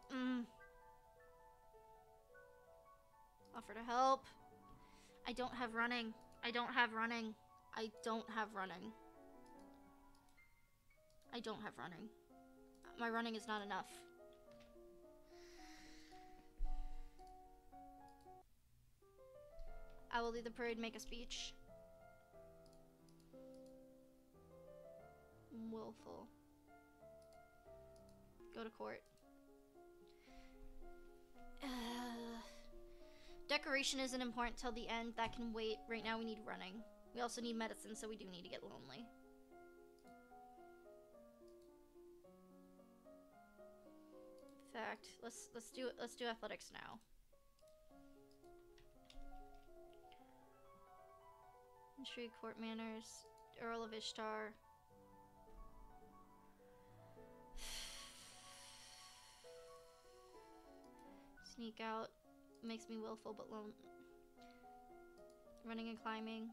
Offer to help. I don't have running. I don't have running. My running is not enough. I will lead the parade, make a speech. Willful. Go to court. Decoration isn't important till the end. That can wait. Right now we need running. We also need medicine, so we do need to get lonely. In fact, let's do athletics now. Intrigue, court manners, Earl of Ishtar. Sneak out. Makes me willful but lone. Running and climbing.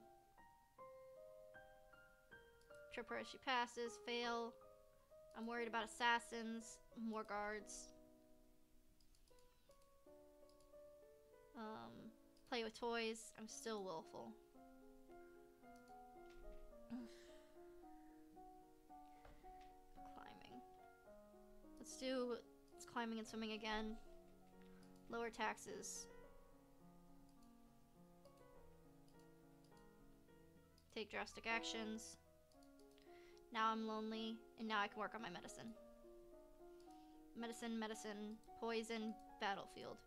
Trip her as she passes. Fail. I'm worried about assassins. More guards. Play with toys. I'm still willful. Climbing. Let's climbing and swimming again. Lower taxes. Take drastic actions. Now I'm lonely, and now I can work on my medicine. Medicine, poison, battlefield.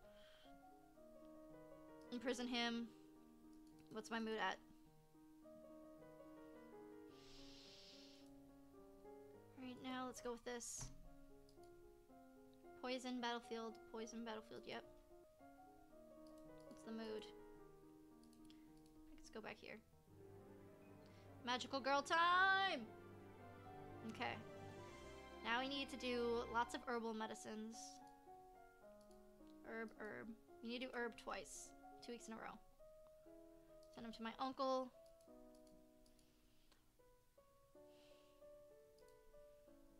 Imprison him. What's my mood at? Right now, let's go with this. Poison, battlefield, yep. What's the mood? Let's go back here. Magical girl time! Okay. Now we need to do lots of herbal medicines. Herb. We need to do herb twice. 2 weeks in a row. Send him to my uncle.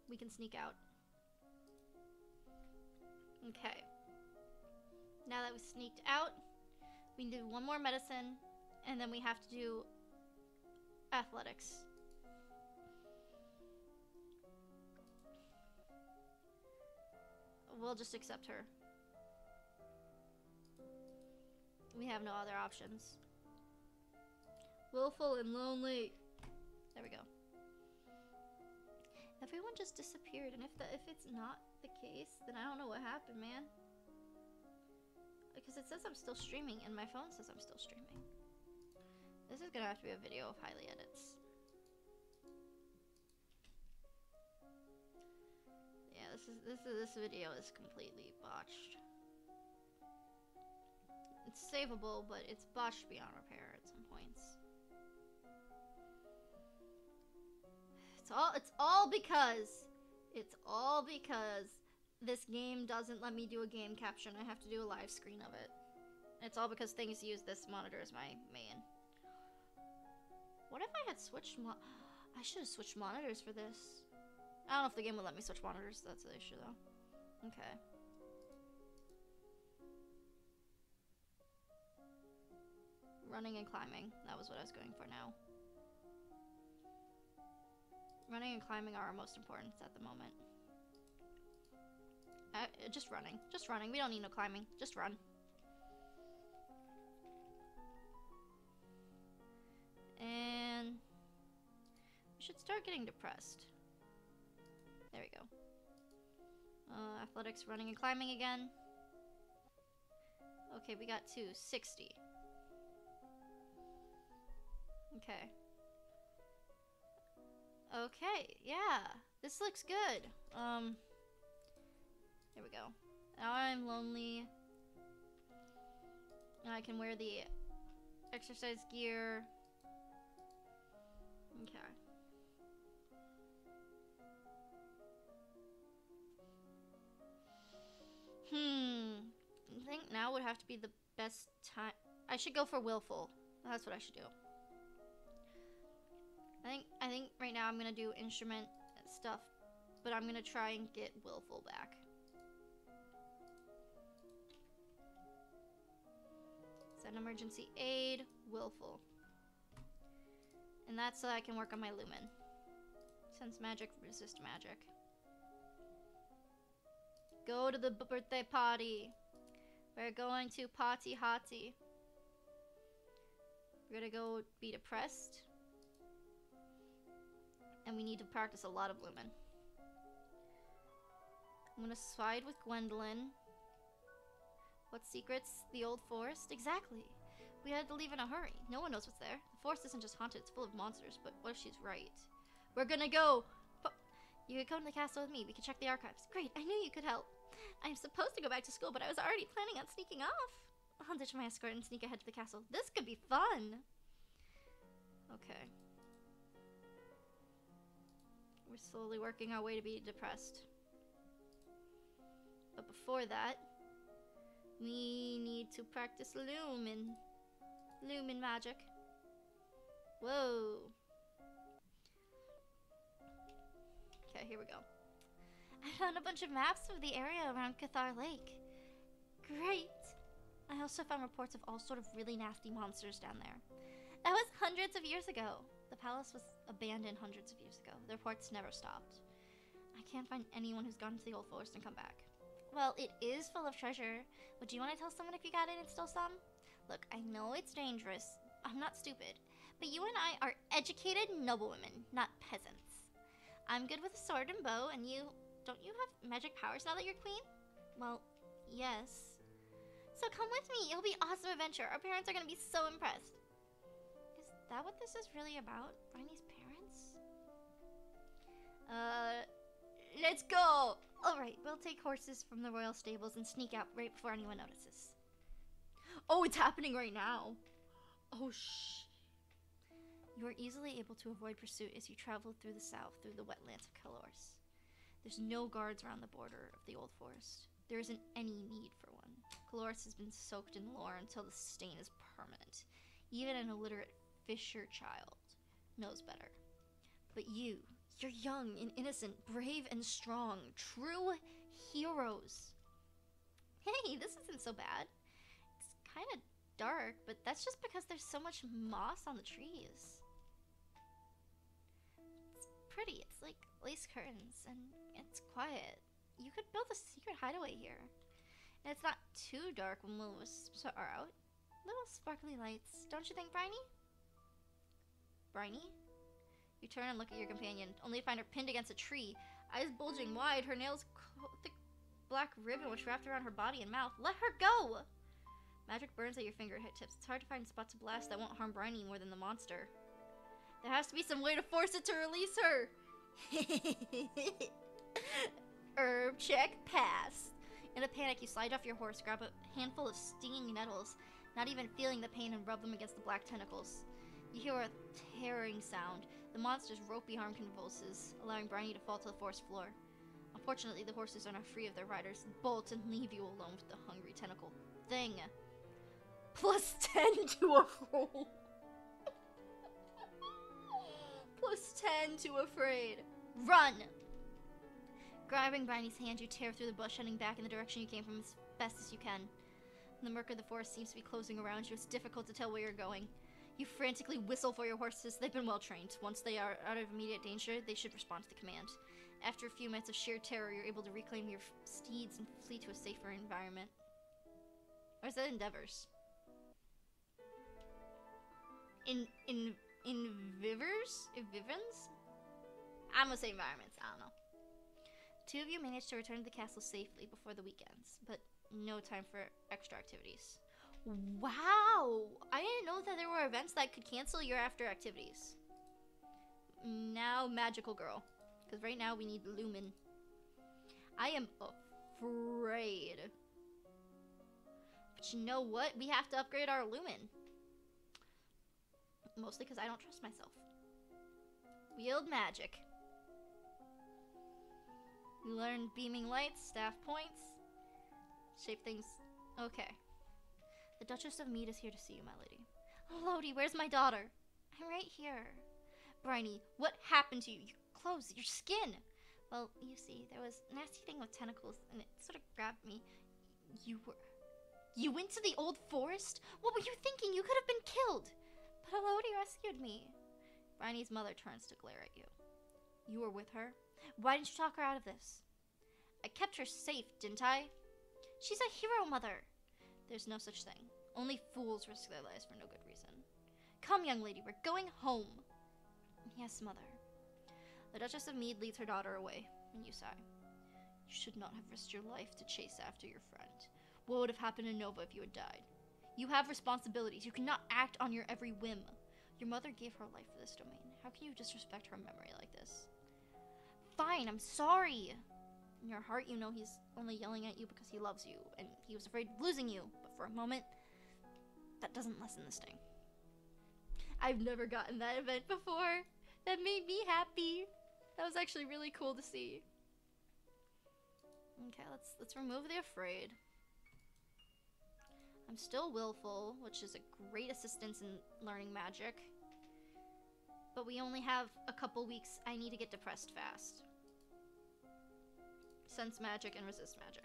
We can sneak out. Okay. Now that we sneaked out, we can do one more medicine, and then we have to do athletics. We'll just accept her. We have no other options. Willful and lonely. There we go. Everyone just disappeared, and if it's not the case, then I don't know what happened, man. Because it says I'm still streaming, and my phone says I'm still streaming. This is gonna have to be a video of highly edits. Yeah, this video is completely botched. It's savable, but it's botched beyond repair at some points. It's all because this game doesn't let me do a game caption. I have to do a live screen of it. It's all because things use this monitor as my main. What if I had switched I should have switched monitors for this. I don't know if the game will let me switch monitors. That's the issue, though. Okay. Running and climbing. That was what I was going for now. Running and climbing are our most important at the moment. Just running. Just running. We don't need no climbing. Just run. And we should start getting depressed. There we go. Athletics, running and climbing again. Okay, we got 60. Okay. Okay, yeah. This looks good. There we go. Now I'm lonely. Now I can wear the exercise gear. Okay. I think now would have to be the best time. I should go for willful. That's what I should do. I think right now I'm gonna do instrument stuff, but I'm gonna try and get willful back. Send emergency aid, willful. And that's so I can work on my lumen. Sense magic, resist magic. Go to the birthday party. We're going to party hottie. We're gonna go be depressed. And we need to practice a lot of lumen. I'm gonna side with Gwendolyn. What secrets? The old forest? Exactly. We had to leave in a hurry. No one knows what's there. The forest isn't just haunted, it's full of monsters, but what if she's right? We're gonna go! You could go to the castle with me. We could check the archives. Great, I knew you could help. I'm supposed to go back to school, but I was already planning on sneaking off. I'll ditch my escort and sneak ahead to the castle. This could be fun! Okay. We're slowly working our way to be depressed. But before that, we need to practice lumen. Lumen magic. Whoa. Okay, here we go. I found a bunch of maps of the area around Cathar Lake. Great. I also found reports of all sort of really nasty monsters down there. That was hundreds of years ago. The palace was abandoned hundreds of years ago. The reports never stopped. I can't find anyone who's gone to the Old Forest and come back. Well, it is full of treasure. Would you want to tell someone if you got in and stole some? Look, I know it's dangerous. I'm not stupid. But you and I are educated noblewomen, not peasants. I'm good with a sword and bow, and you... Don't you have magic powers now that you're queen? Well, yes. So come with me. It'll be an awesome adventure. Our parents are going to be so impressed. Is that what this is really about? Bryony's parents? Let's go! Alright, we'll take horses from the royal stables and sneak out right before anyone notices. Oh, it's happening right now. Oh, shh. You are easily able to avoid pursuit as you travel through the south through the wetlands of Kalors. There's no guards around the border of the Old Forest. There isn't any need for one. Kalors has been soaked in lore until the stain is permanent. Even an illiterate fisher child knows better. But you're young and innocent, brave and strong. True heroes. Hey, this isn't so bad. It's kind of dark, but that's just because there's so much moss on the trees. It's pretty. It's like lace curtains, and it's quiet. You could build a secret hideaway here. And it's not too dark when will-o-wisps are out. Little sparkly lights, don't you think, Bryony? Bryony? You turn and look at your companion, only to find her pinned against a tree, eyes bulging wide, her nails thick black ribbon which wrapped around her body and mouth. Let her go! Magic burns at your fingertips. It's hard to find a spot to blast that won't harm Bryony more than the monster. There has to be some way to force it to release her! Herb check passed. In a panic, you slide off your horse, grab a handful of stinging nettles, not even feeling the pain, and rub them against the black tentacles. You hear a tearing sound. The monster's ropey arm convulses, allowing Bryony to fall to the forest floor. Unfortunately, the horses are not free of their riders, bolt and leave you alone with the hungry tentacle thing. Plus 10 to a roll. Plus 10 to afraid. Run! Grabbing Bryony's hand, you tear through the bush, heading back in the direction you came from as best as you can. The murk of the forest seems to be closing around you. It's difficult to tell where you're going. You frantically whistle for your horses. They've been well trained. Once they are out of immediate danger, they should respond to the command. After a few minutes of sheer terror, you're able to reclaim your steeds and flee to a safer environment. Or is that endeavors? In Vivers? Vivens? I'm gonna say environments. I don't know. Two of you managed to return to the castle safely before the weekends, but no time for extra activities. Wow! I didn't know that there were events that could cancel your after activities. Now, magical girl. Because right now we need Lumen. I am afraid. But you know what? We have to upgrade our Lumen. Mostly because I don't trust myself. Wield magic. You learn beaming lights, staff points. Shape things. Okay. The Duchess of Mead is here to see you, my lady. Lodi, where's my daughter? I'm right here. Bryony, what happened to you? Your clothes, your skin. Well, you see, there was a nasty thing with tentacles, and it sort of grabbed me. You went to the Old Forest? What were you thinking? You could have been killed. But Lodi rescued me. Bryony's mother turns to glare at you. You were with her? Why didn't you talk her out of this? I kept her safe, didn't I? She's a hero, Mother. There's no such thing. Only fools risk their lives for no good reason. Come, young lady, we're going home. Yes, Mother. The Duchess of Mead leads her daughter away, and you sigh. You should not have risked your life to chase after your friend. What would have happened to Nova if you had died? You have responsibilities. You cannot act on your every whim. Your mother gave her life for this domain. How can you disrespect her memory like this? Fine, I'm sorry. In your heart, you know he's only yelling at you because he loves you, and he was afraid of losing you. But for a moment, that doesn't lessen the sting. I've never gotten that event before. That made me happy. That was actually really cool to see. Okay, let's remove the afraid. I'm still willful, which is a great assistance in learning magic. But we only have a couple weeks. I need to get depressed fast. Sense magic and resist magic.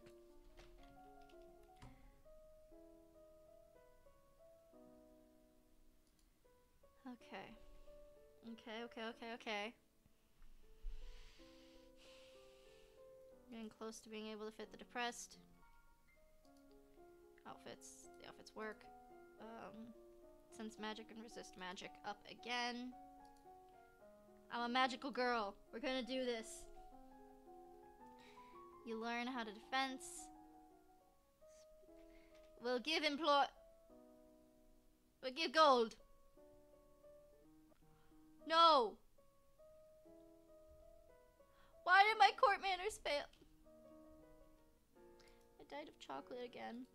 Okay. Okay. Getting close to being able to fit the depressed. Outfits. The outfits work. Sense magic and resist magic up again. I'm a magical girl. We're gonna do this. You learn how to defense. We'll give gold. No! Why did my court manners fail? I died of chocolate again.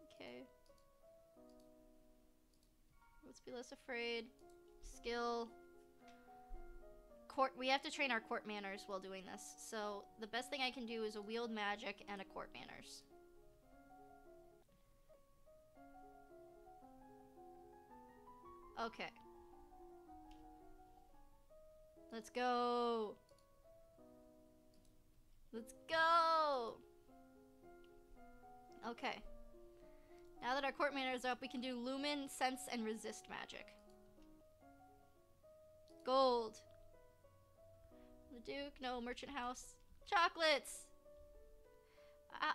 Okay. Let's be less afraid. Skill. We have to train our court manners while doing this. So the best thing I can do is a wield magic and a court manners. Okay. Let's go. Let's go. Okay. Now that our court manners are up, we can do lumen, sense, and resist magic. Gold. The Duke, no. Merchant house. Chocolates!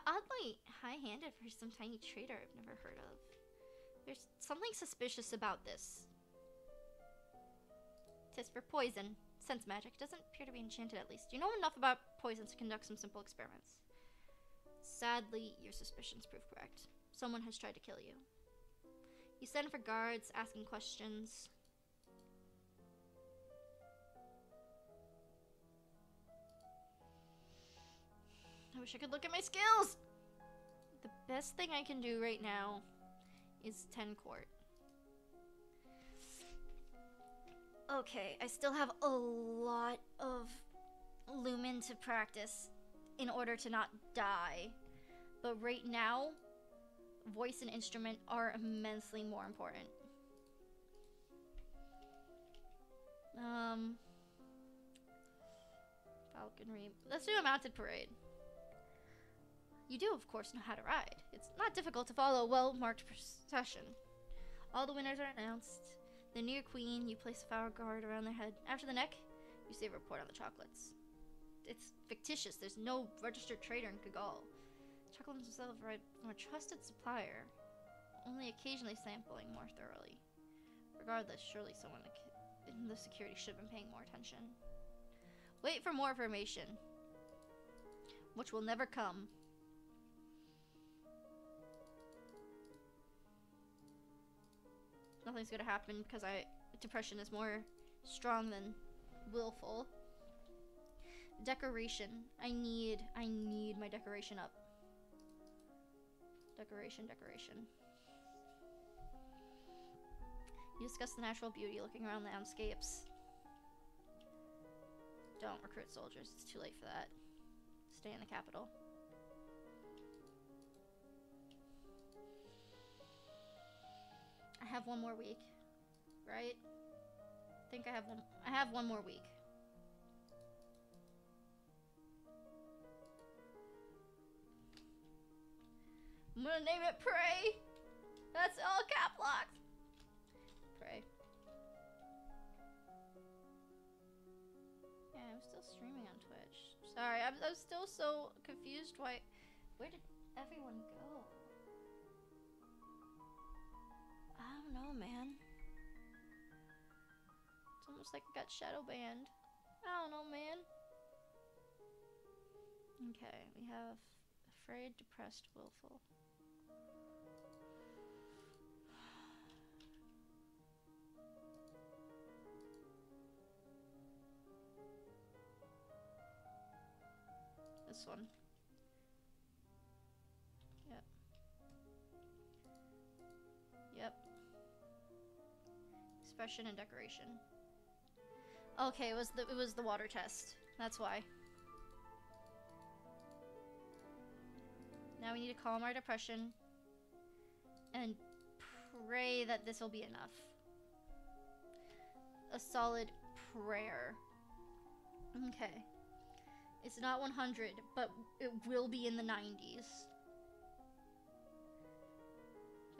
Oddly high-handed for some tiny trader I've never heard of. There's something suspicious about this. Tis for poison. Sense magic. Doesn't appear to be enchanted, at least. You know enough about poison to conduct some simple experiments. Sadly, your suspicions prove correct. Someone has tried to kill you. You send for guards, asking questions. I wish I could look at my skills! The best thing I can do right now is 10 court. Okay, I still have a lot of lumen to practice in order to not die. But right now, voice and instrument are immensely more important. Falconry. Let's do a mounted parade. You do, of course, know how to ride. It's not difficult to follow a well-marked procession. All the winners are announced. Then near Queen, you place a flower guard around their head. After the neck, you say a report on the chocolates. It's fictitious. There's no registered trader in Cagal. Chocolates themselves are from a trusted supplier, only occasionally sampling more thoroughly. Regardless, surely someone in the security should have been paying more attention. Wait for more information, which will never come. Nothing's gonna happen because depression is more strong than willful. Decoration. I need my decoration up. Decoration. You discuss the natural beauty looking around the landscapes. Don't recruit soldiers. It's too late for that. Stay in the capital. I have one more week, right? I think I have one more week. I'm gonna name it Prey. That's all cap locked. Prey. Yeah, I'm still streaming on Twitch. Sorry, I'm still so confused. Where did everyone go? I don't know, man. It's almost like I got shadow banned. I don't know, man. Okay, we have afraid, depressed, willful. This one. Yep. Expression and decoration. Okay, it was the water test. That's why. Now we need to calm our depression and pray that this will be enough. A solid prayer. Okay. It's not 100, but it will be in the 90s.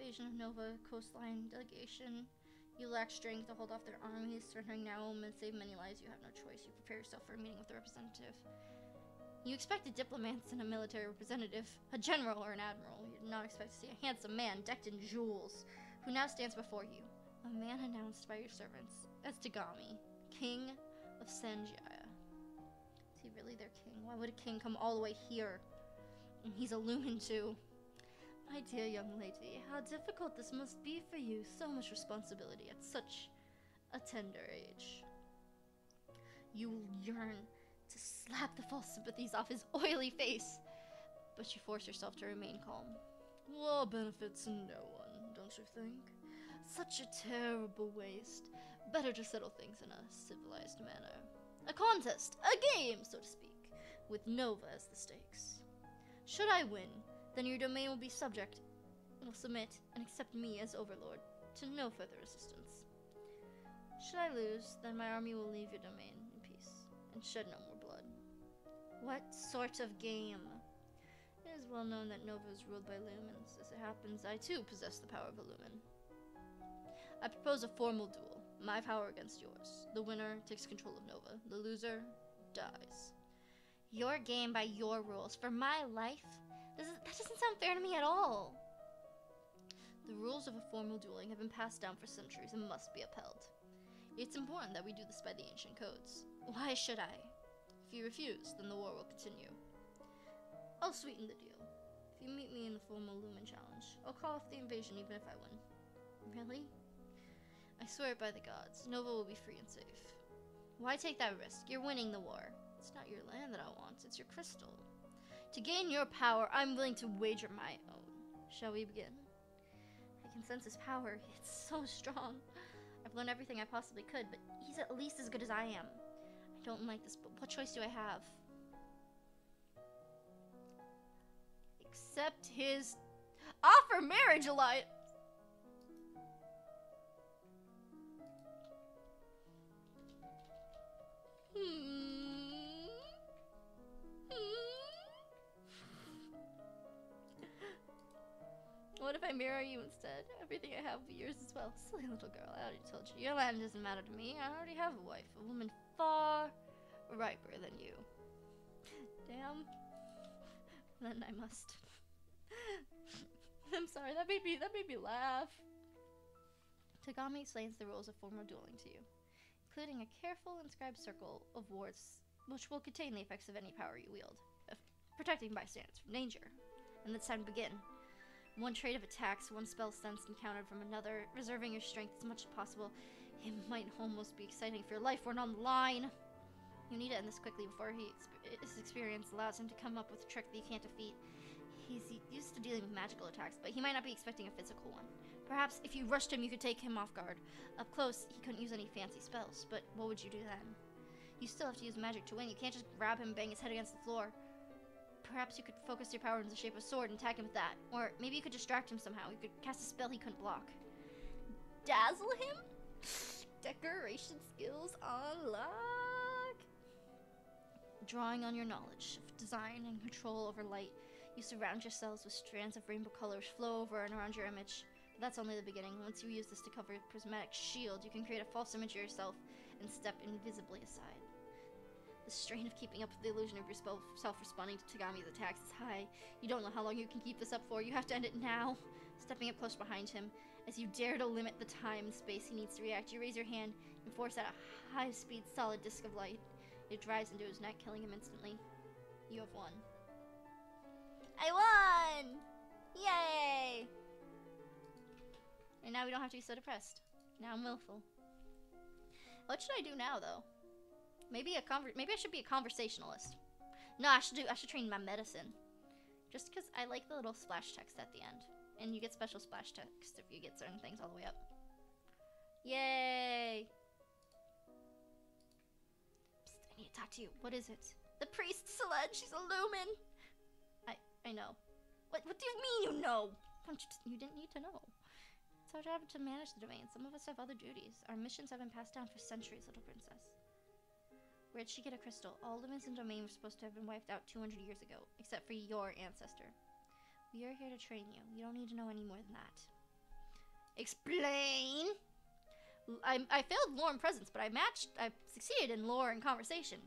invasion of Nova coastline delegation. You lack strength to hold off their armies. Surrendering now and save many lives. You have no choice. You prepare yourself for a meeting with the representative. You expected diplomats and a military representative, a general or an admiral. You did not expect to see a handsome man decked in jewels, who now stands before you. A man announced by your servants as Tagami, king of Sanjaya. Is he really their king? Why would a king come all the way here? And he's a lumen too. My dear young lady, how difficult this must be for you. So much responsibility at such a tender age. You yearn to slap the false sympathies off his oily face, but you force yourself to remain calm. War benefits no one, don't you think? Such a terrible waste. Better to settle things in a civilized manner. A contest, a game, so to speak, with Nova as the stakes. Should I win, then your domain will be will submit and accept me as overlord, to no further assistance. Should I lose, then my army will leave your domain in peace, and shed no more blood. What sort of game? It is well known that Nova is ruled by lumens. As it happens, I too possess the power of a lumen. I propose a formal duel, my power against yours. The winner takes control of Nova. The loser dies. Your game by your rules, for my life? That doesn't sound fair to me at all. The rules of a formal dueling have been passed down for centuries and must be upheld. It's important that we do this by the ancient codes. Why should I? If you refuse, then the war will continue. I'll sweeten the deal. If you meet me in the formal Lumen challenge, I'll call off the invasion even if I win. Really? I swear it by the gods, Nova will be free and safe. Why take that risk? You're winning the war. It's not your land that I want, it's your crystal. To gain your power, I'm willing to wager my own. Shall we begin? I can sense his power. It's so strong. I've learned everything I possibly could, but he's at least as good as I am. I don't like this, but what choice do I have? Accept his offer marriage alliance. What if I marry you instead? Everything I have will be yours as well. Silly little girl, I already told you. Your land doesn't matter to me. I already have a wife, a woman far riper than you. Damn. Then I must. I'm sorry, that made me laugh. Tagami explains the rules of formal dueling to you, including a careful inscribed circle of wards which will contain the effects of any power you wield, protecting bystanders from danger. And it's time to begin. One trait of attacks, one spell sensed and countered from another, reserving your strength as much as possible. It might almost be exciting if your life weren't on the line. You need to end this quickly before his experience allows him to come up with a trick that you can't defeat. He's used to dealing with magical attacks, but he might not be expecting a physical one. Perhaps if you rushed him, you could take him off guard. Up close, he couldn't use any fancy spells, but what would you do then? You still have to use magic to win. You can't just grab him and bang his head against the floor. Perhaps you could focus your power in the shape of a sword and attack him with that. Or maybe you could distract him somehow. You could cast a spell he couldn't block. Dazzle him? Decoration skills unlock. Drawing on your knowledge of design and control over light, you surround yourselves with strands of rainbow colors flow over and around your image. But that's only the beginning. Once you use this to cover a prismatic shield, you can create a false image of yourself and step invisibly aside. The strain of keeping up with the illusion of yourself responding to Tagami's attacks is high. You don't know how long you can keep this up for. You have to end it now. Stepping up close behind him, as you dare to limit the time and space he needs to react, you raise your hand and force out a high-speed, solid disc of light. It drives into his neck, killing him instantly. You have won. I won! Yay! And now we don't have to be so depressed. Now I'm willful. What should I do now, though? Maybe I should be a conversationalist. No, I should train my medicine. Just because I like the little splash text at the end. And you get special splash text if you get certain things all the way up. Yay! Psst, I need to talk to you. What is it? The priest, Selene, she's a lumen! I know. What do you mean you know? You didn't need to know. It's our job to manage the domain. Some of us have other duties. Our missions have been passed down for centuries, little princess. Where'd she get a crystal? All lumens in the domain were supposed to have been wiped out 200 years ago, except for your ancestor. We are here to train you. You don't need to know any more than that. Explain. I failed lore and presence, but I succeeded in lore and conversation.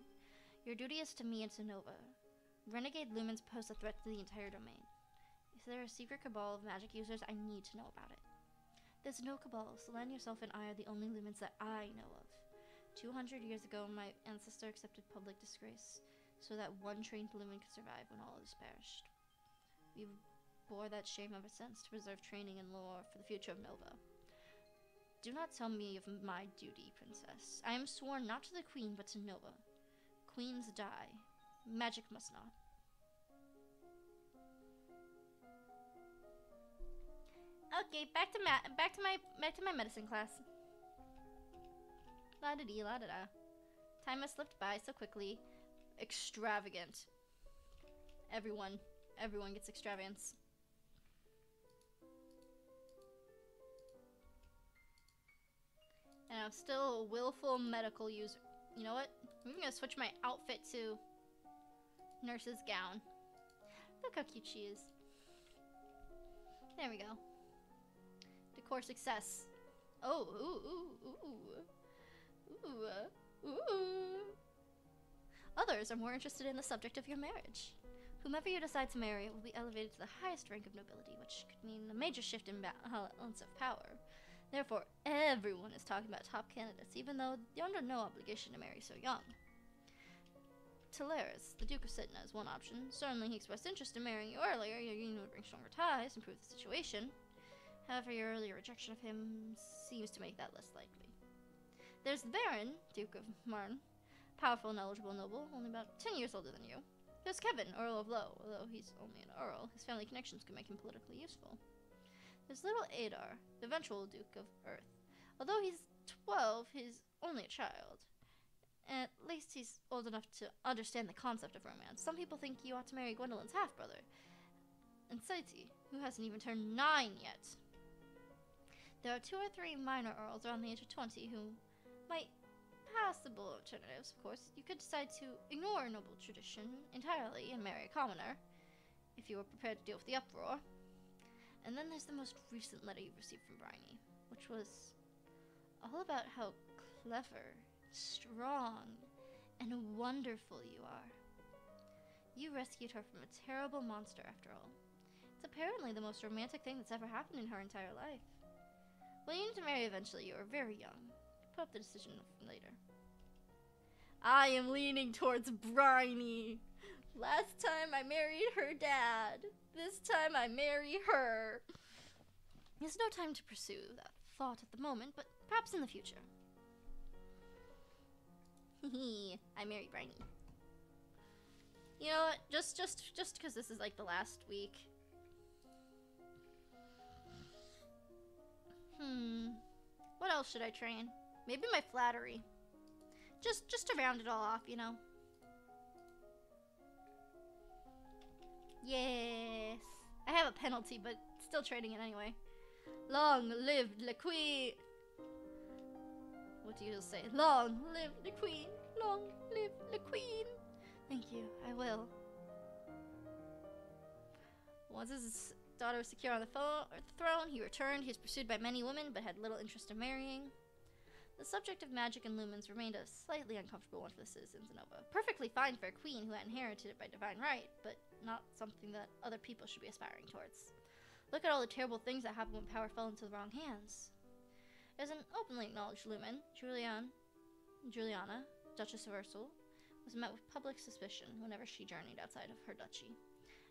Your duty is to me and to Nova. Renegade lumens pose a threat to the entire domain. If there are a secret cabal of magic users, I need to know about it. There's no cabal. Selene, yourself, and I are the only lumens that I know of. 200 years ago, my ancestor accepted public disgrace so that one trained lumen could survive when all others perished. We bore that shame ever since to preserve training and lore for the future of Nova. Do not tell me of my duty, princess. I am sworn not to the queen, but to Nova. Queens die. Magic must not. Okay, back to my medicine class. La da dee, la da da. Time has slipped by so quickly. Extravagant. Everyone gets extravagance. And I'm still a willful medical user. You know what? I'm even gonna switch my outfit to nurse's gown. Look how cute she is. There we go. Decor success. Oh, ooh. Others are more interested in the subject of your marriage. Whomever you decide to marry will be elevated to the highest rank of nobility, which could mean a major shift in balance of power. Therefore, everyone is talking about top candidates, even though you're under no obligation to marry so young. Teleris, the Duke of Sitna, is one option. Certainly he expressed interest in marrying you earlier. Your union would bring stronger ties, improve the situation. However, your earlier rejection of him seems to make that less likely. There's the Baron, Duke of Marn, powerful and eligible noble, only about 10 years older than you. There's Kevin, Earl of Lowe. Although he's only an earl, his family connections could make him politically useful. There's little Adar, the eventual Duke of Earth. Although he's 12, he's only a child. At least he's old enough to understand the concept of romance. Some people think you ought to marry Gwendolyn's half-brother, and Saiti, who hasn't even turned 9 yet. There are 2 or 3 minor earls around the age of 20 who might passable alternatives, of course. You could decide to ignore noble tradition entirely and marry a commoner, if you were prepared to deal with the uproar. And then there's the most recent letter you received from Bryony, which was all about how clever, strong, and wonderful you are. You rescued her from a terrible monster, after all. It's apparently the most romantic thing that's ever happened in her entire life. Well, you need to marry eventually. You are very young. Put up the decision later. I am leaning towards Bryony. Last time I married her dad. This time I marry her. There's no time to pursue that thought at the moment, but perhaps in the future. Hehe, I married Bryony. You know what? Just because this is like the last week. What else should I train? Maybe my flattery. Just to round it all off, you know. Yes. I have a penalty, but still training it anyway. Long live the queen. What do you say? Long live the queen. Long live the queen. Thank you. I will. Once his daughter was secure on the throne, he returned. He was pursued by many women, but had little interest in marrying. The subject of magic and lumens remained a slightly uncomfortable one for the citizens of Nova. Perfectly fine for a queen who had inherited it by divine right, but not something that other people should be aspiring towards. Look at all the terrible things that happened when power fell into the wrong hands. As an openly acknowledged lumen, Juliana, Duchess of Ursul, was met with public suspicion whenever she journeyed outside of her duchy.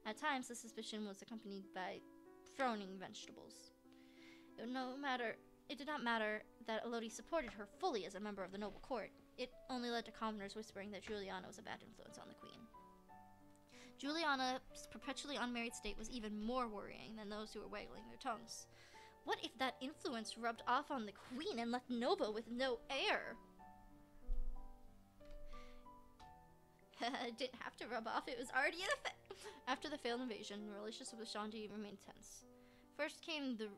At times, the suspicion was accompanied by frowning vegetables. It did not matter that Elodie supported her fully as a member of the noble court. It only led to commoners whispering that Juliana was a bad influence on the queen. Juliana's perpetually unmarried state was even more worrying than those who were waggling their tongues. What if that influence rubbed off on the queen and left Nova with no heir? It didn't have to rub off, it was already in effect. After the failed invasion, the relationship with Shandi remained tense. First came the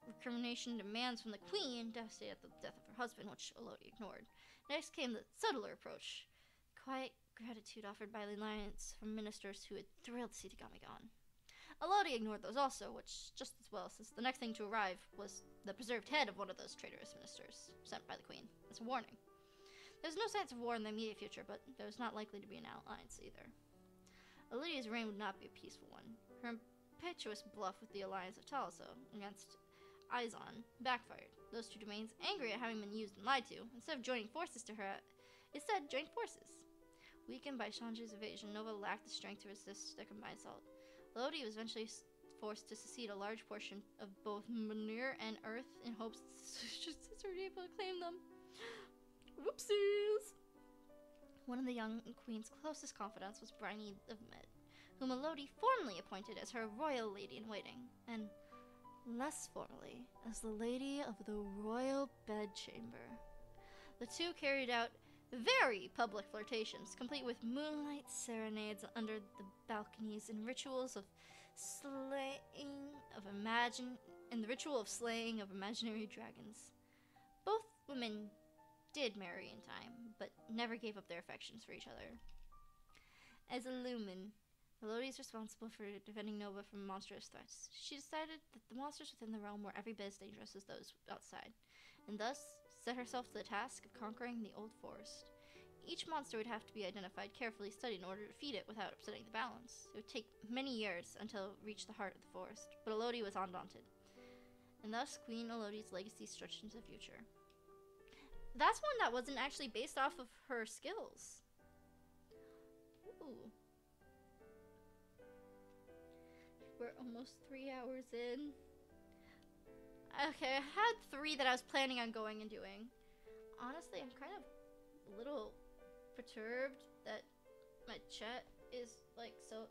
recrimination demands from the queen, devastated at the death of her husband, which Elodie ignored. Next came the subtler approach, quiet gratitude offered by the alliance from ministers who had thrilled to see Tagami gone. Elodie ignored those also, which just as well, since the next thing to arrive was the preserved head of one of those traitorous ministers, sent by the Queen, as a warning. There was no signs of war in the immediate future, but there was not likely to be an alliance either. Elodia's reign would not be a peaceful one. Her impetuous bluff with the alliance of Taliesin against Izon backfired. Those two domains, angry at having been used and lied to, instead of joining forces to her, instead joined forces. Weakened by Shanji's evasion, Nova lacked the strength to resist their combined assault. Elodie was eventually forced to secede a large portion of both Manir and Earth in hopes to be able to claim them. Whoopsies! One of the young queen's closest confidants was Bryony of Med, whom Elodie formally appointed as her royal lady-in-waiting, and less formally as the lady of the royal bedchamber. The two carried out very public flirtations, complete with moonlight serenades under the balconies and rituals of slaying of imaginary dragons. Both women did marry in time, but never gave up their affections for each other. As a lumen, Elodie is responsible for defending Nova from monstrous threats. She decided that the monsters within the realm were every bit as dangerous as those outside, and thus set herself to the task of conquering the Old Forest. Each monster would have to be identified, carefully studied in order to defeat it without upsetting the balance. It would take many years until it reached the heart of the forest, but Elodie was undaunted. And thus, Queen Elodie's legacy stretched into the future. That's one that wasn't actually based off of her skills. Ooh. We're almost 3 hours in. Okay, I had 3 that I was planning on going and doing. Honestly, I'm kind of a little perturbed that my chat is like so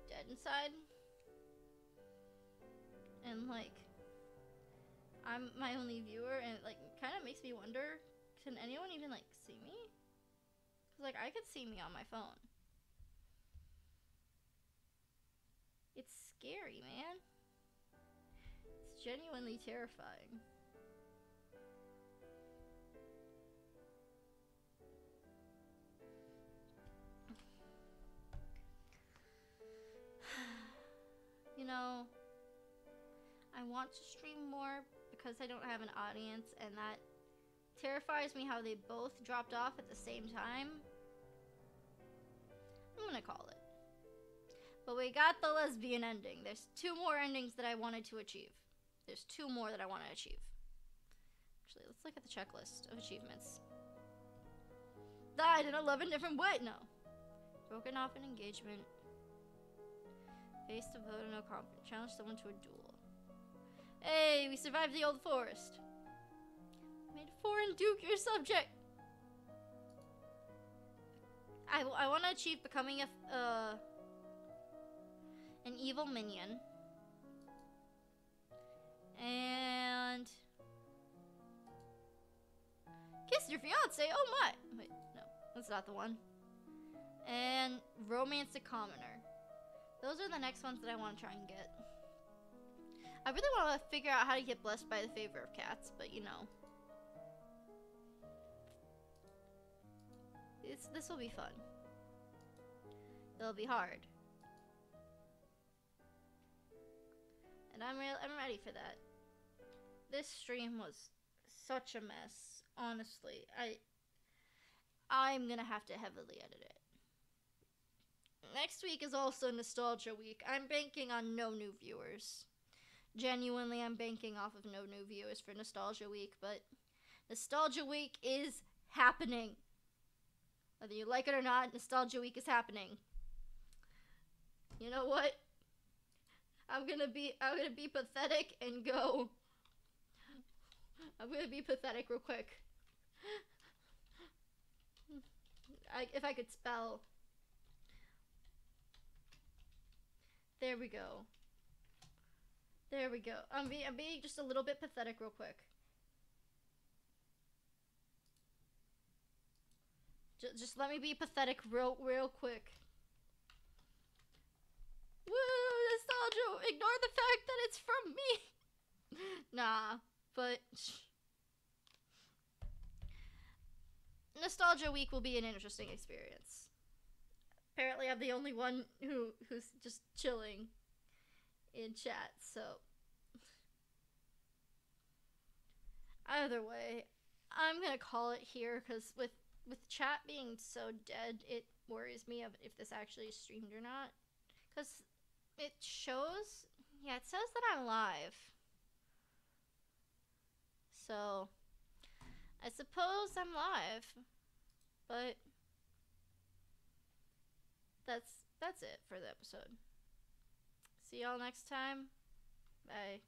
dead inside. And like I'm my only viewer, and it like kind of makes me wonder, can anyone even like see me? Cuz like I could see me on my phone. It's scary, man. It's genuinely terrifying. You know, I want to stream more because I don't have an audience, and that terrifies me how they both dropped off at the same time. I'm gonna call it. But we got the lesbian ending. There's 2 more endings that I wanted to achieve. There's 2 more that I want to achieve. Actually, let's look at the checklist of achievements. Died in 11 different ways. No. Broken off an engagement. Faced a vote of no confidence. Challenge someone to a duel. Hey, we survived the Old Forest. Made foreign duke your subject. I want to achieve becoming an evil minion. And kiss your fiance. Oh my. Wait, no, that's not the one. And romance a commoner. Those are the next ones that I want to try and get. I really want to figure out how to get blessed by the favor of cats, but you know. This will be fun. It'll be hard. And I'm ready for that. This stream was such a mess, honestly. I'm gonna have to heavily edit it. Next week is also Nostalgia Week. I'm banking on no new viewers. Genuinely, I'm banking off of no new viewers for Nostalgia Week, but Nostalgia Week is happening. Whether you like it or not, Nostalgia Week is happening. You know what? I'm gonna be pathetic and go. I'm gonna be pathetic real quick. If I could spell. There we go. There we go. I'm being just a little bit pathetic real quick. Just let me be pathetic real quick. Woo! Nostalgia! Ignore the fact that it's from me! Nah, but... Nostalgia Week will be an interesting experience. Apparently I'm the only one who's just chilling. in chat, so either way, I'm gonna call it here because with chat being so dead, it worries me of if this actually is streamed or not. Because it shows, yeah, it says that I'm live. So I suppose I'm live, but that's it for the episode. See y'all next time. Bye.